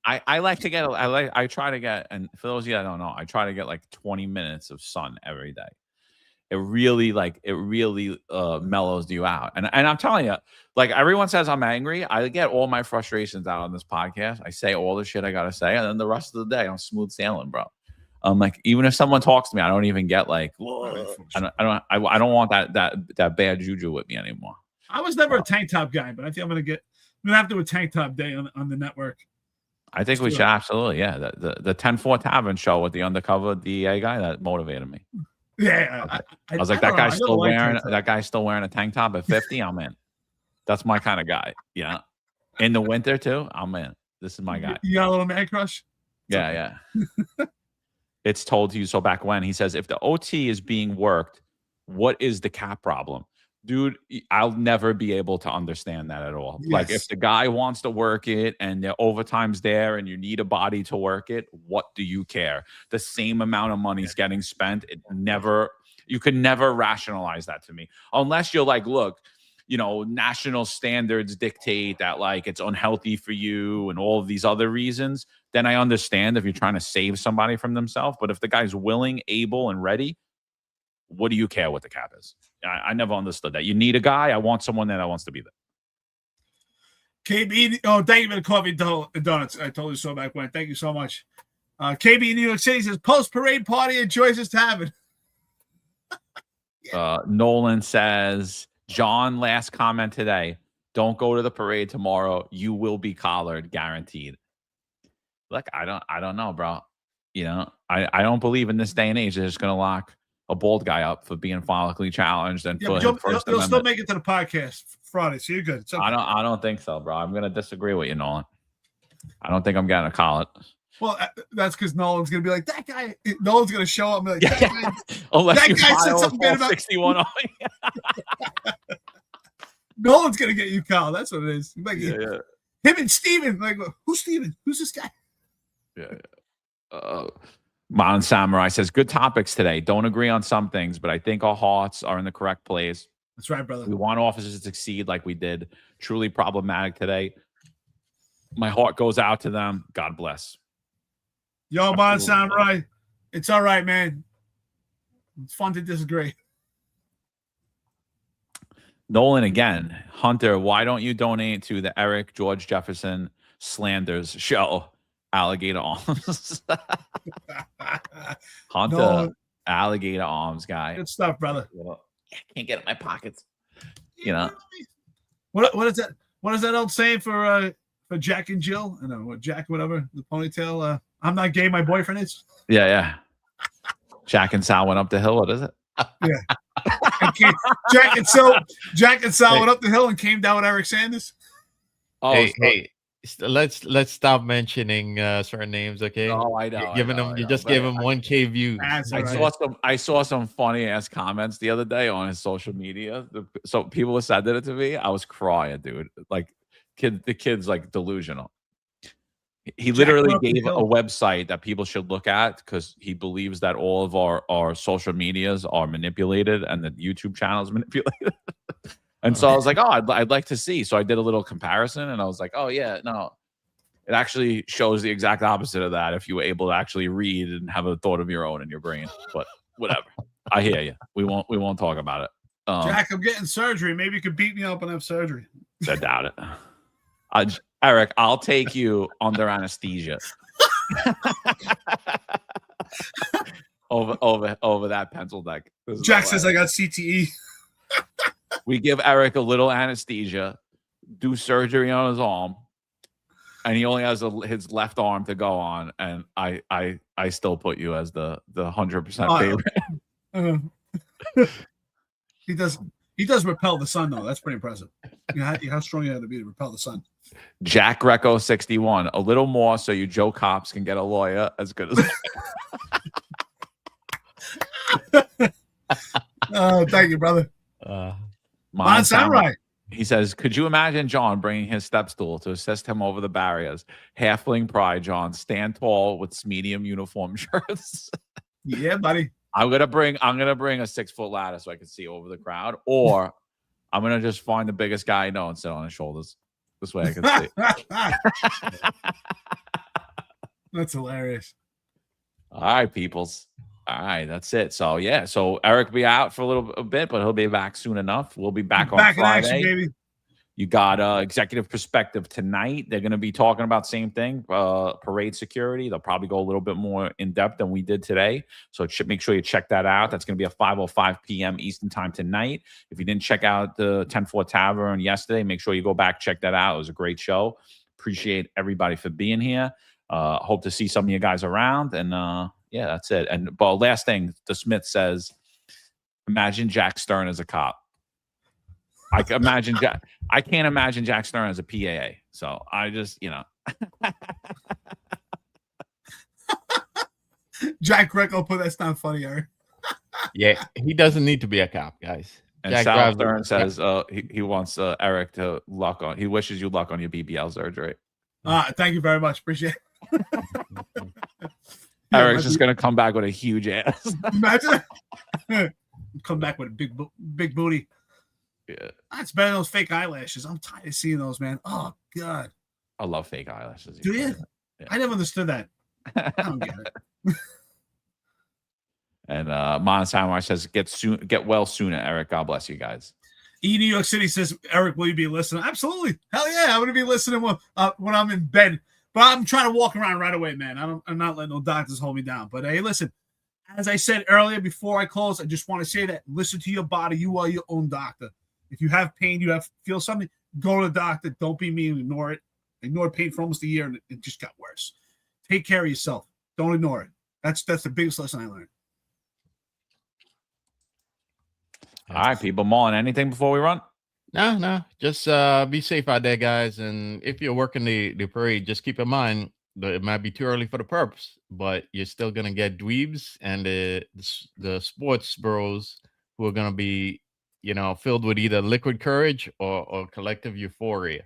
I like to get. I try to get, and for those of you that don't know, I try to get like 20 minutes of sun every day. It really mellows you out. And I'm telling you, like everyone says I'm angry. I get all my frustrations out on this podcast. I say all the shit I gotta say, and then the rest of the day I'm smooth sailing, bro. Like even if someone talks to me, I don't even get like, I don't want that bad juju with me anymore. I was never a tank top guy, but I think I'm gonna have to do a tank top day on the network. I think we should absolutely, yeah. The 10-4 Tavern show with the undercover DEA guy that motivated me. Yeah, I was like, that guy's still wearing a tank top at 50. I'm in. That's my kind of guy. Yeah, in the winter too. I'm in. This is my guy. You got a little man crush? Yeah. It's told to you so back when. He says, if the OT is being worked, what is the cap problem? Dude, I'll never be able to understand that at all. Yes. Like if the guy wants to work it and the overtime's there and you need a body to work it, what do you care? The same amount of money's getting spent. You could never rationalize that to me. Unless you're like, look, national standards dictate that like it's unhealthy for you and all of these other reasons, then I understand if you're trying to save somebody from themselves. But if the guy's willing, able, and ready, what do you care what the cap is? I never understood that. You need a guy. I want someone that wants to be there. KB, thank you for the coffee and donuts. I told you so back when. Thank you so much. KB in New York City says post-parade party enjoys his having. Nolan says, John, last comment today. Don't go to the parade tomorrow. You will be collared, guaranteed. Look, I don't know, bro. I don't believe in this day and age they're just gonna lock a bald guy up for being follically challenged and for you'll still make it to the podcast Friday, so you're good. Okay. I don't think so, bro. I'm gonna disagree with you, Nolan. I don't think I'm getting a collar. Well, that's because Nolan's gonna be like that guy. Nolan's gonna show up and be like, that guy, Unless that you guy said file something bad all about 61 on. Nolan's gonna get you, Kyle. That's what it is. Like, Yeah. him and Steven. Like, who's Steven? Who's this guy? Yeah. Mon Samurai says, good topics today. Don't agree on some things, but I think our hearts are in the correct place. That's right, brother. We want officers to succeed like we did. Truly problematic today. My heart goes out to them. God bless. Yo, Mon Samurai. It's all right, man. It's fun to disagree. Nolan again. Hunter, why don't you donate to the Eric George Jefferson Slanders show? Alligator Arms. Hunter, Nolan. Alligator Arms guy. Good stuff, brother. I can't get it in my pockets. You know. What is that? What is that old saying for Jack and Jill? I know what Jack, whatever, the ponytail. I'm not gay, my boyfriend is. Yeah. Jack and Sal went up the hill. What is it? Yeah. Jack and Sal went up the hill and came down with Eric Sanders. Oh, hey, let's stop mentioning certain names, okay? Oh, I know. You're giving them. You just gave him 1K views. I saw some funny ass comments the other day on his social media. So people were sending it to me. I was crying, dude. Like the kid's like delusional. He literally gave a website that people should look at because he believes that all of our social medias are manipulated and the YouTube channel is manipulated. And so I was like, oh, I'd like to see. So I did a little comparison and I was like, oh, yeah, no, it actually shows the exact opposite of that if you were able to actually read and have a thought of your own in your brain. But whatever. I hear you. We won't talk about it. Jack, I'm getting surgery. Maybe you could beat me up and have surgery. I doubt it. Eric, I'll take you under anesthesia. over that pencil deck. Jack says I got CTE. We give Eric a little anesthesia, do surgery on his arm, and he only has his left arm to go on. And I still put you as the 100% favorite. He does repel the sun though. That's pretty impressive. You know how strong you have to be to repel the sun. Jack Greco 61, a little more so you Joe Cops can get a lawyer as good as. Thank you, brother. Mon Samurai. He says, could you imagine John bringing his step stool to assist him over the barriers? Halfling pride, John. Stand tall with medium uniform shirts. Yeah, buddy. I'm gonna bring a 6-foot ladder so I can see over the crowd, or I'm gonna just find the biggest guy I know and sit on his shoulders. This way I can see. That's hilarious. All right, peoples. All right, that's it. So yeah, so Eric will be out for a bit, but he'll be back soon enough. We'll be back on Friday. In action, baby. You got executive perspective tonight. They're going to be talking about same thing, parade security. They'll probably go a little bit more in depth than we did today. So make sure you check that out. That's going to be at 5:05 p.m. Eastern time tonight. If you didn't check out the 10-4 Tavern yesterday, make sure you go back, check that out. It was a great show. Appreciate everybody for being here. Hope to see some of you guys around. And yeah, that's it. And but last thing, the Smith says, imagine Jack Stern as a cop. I can't imagine Jack Stern as a PAA. So I just, Jack Greco put that's not funny, Eric. Yeah, he doesn't need to be a cop, guys. And Jack Sal Stern says he wants Eric to he wishes you luck on your BBL surgery. Thank you very much. Appreciate it. Eric's just gonna come back with a huge ass. Imagine come back with a big booty. Yeah, that's better than those fake eyelashes. I'm tired of seeing those, man. Oh God, I love fake eyelashes. Do you? Yeah. I never understood that. I don't get it. And Mon Samurai says, get well sooner, Eric. God bless you guys. New York City says, Eric, will you be listening? Absolutely. Hell yeah, I'm gonna be listening when I'm in bed. But I'm trying to walk around right away, man. I'm not letting no doctors hold me down. But hey, listen, as I said earlier before I close, I just want to say that listen to your body. You are your own doctor. If you have pain, feel something, go to the doctor. Don't be mean. Ignore it. Ignored pain for almost a year, and it just got worse. Take care of yourself. Don't ignore it. That's the biggest lesson I learned. All right, people. Marlon, anything before we run? No. Just be safe out there, guys. And if you're working the parade, just keep in mind it might be too early for the perps, but you're still gonna get dweebs and the sports bros who are gonna be, filled with either liquid courage or collective euphoria.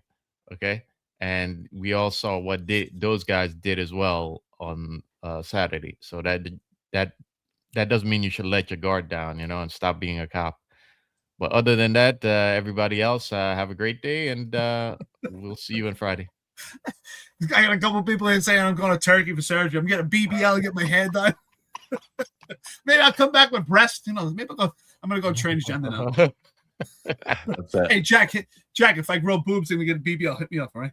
Okay, and we all saw what those guys did as well on Saturday. So that doesn't mean you should let your guard down, and stop being a cop. But other than that, everybody else, have a great day, and we'll see you on Friday. I got a couple people in saying I'm going to Turkey for surgery. I'm getting a BBL to get my hair done. Maybe I'll come back with breast. Maybe I'm going to go transgender now. That's it. Hey, Jack, if I grow boobs and we get a BBL, hit me up, all right?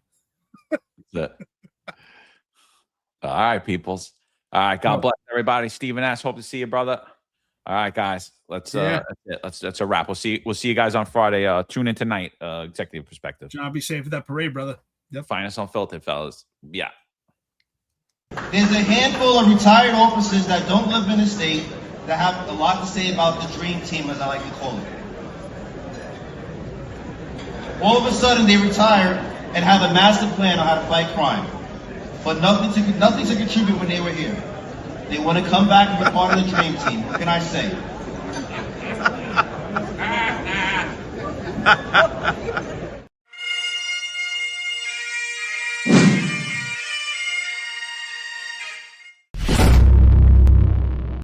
That's it. All right, peoples. All right, God bless everybody. Stephen S. Hope to see you, brother. All right, guys. That's a wrap. We'll see you guys on Friday. Tune in tonight. Executive Perspective. John, be safe with that parade, brother. Yep. Finest Unfiltered, fellas. Yeah. There's a handful of retired officers that don't live in the state that have a lot to say about the dream team, as I like to call it. All of a sudden, they retire and have a master plan on how to fight crime, but nothing to contribute when they were here. They want to come back and be part of the dream team. What can I say?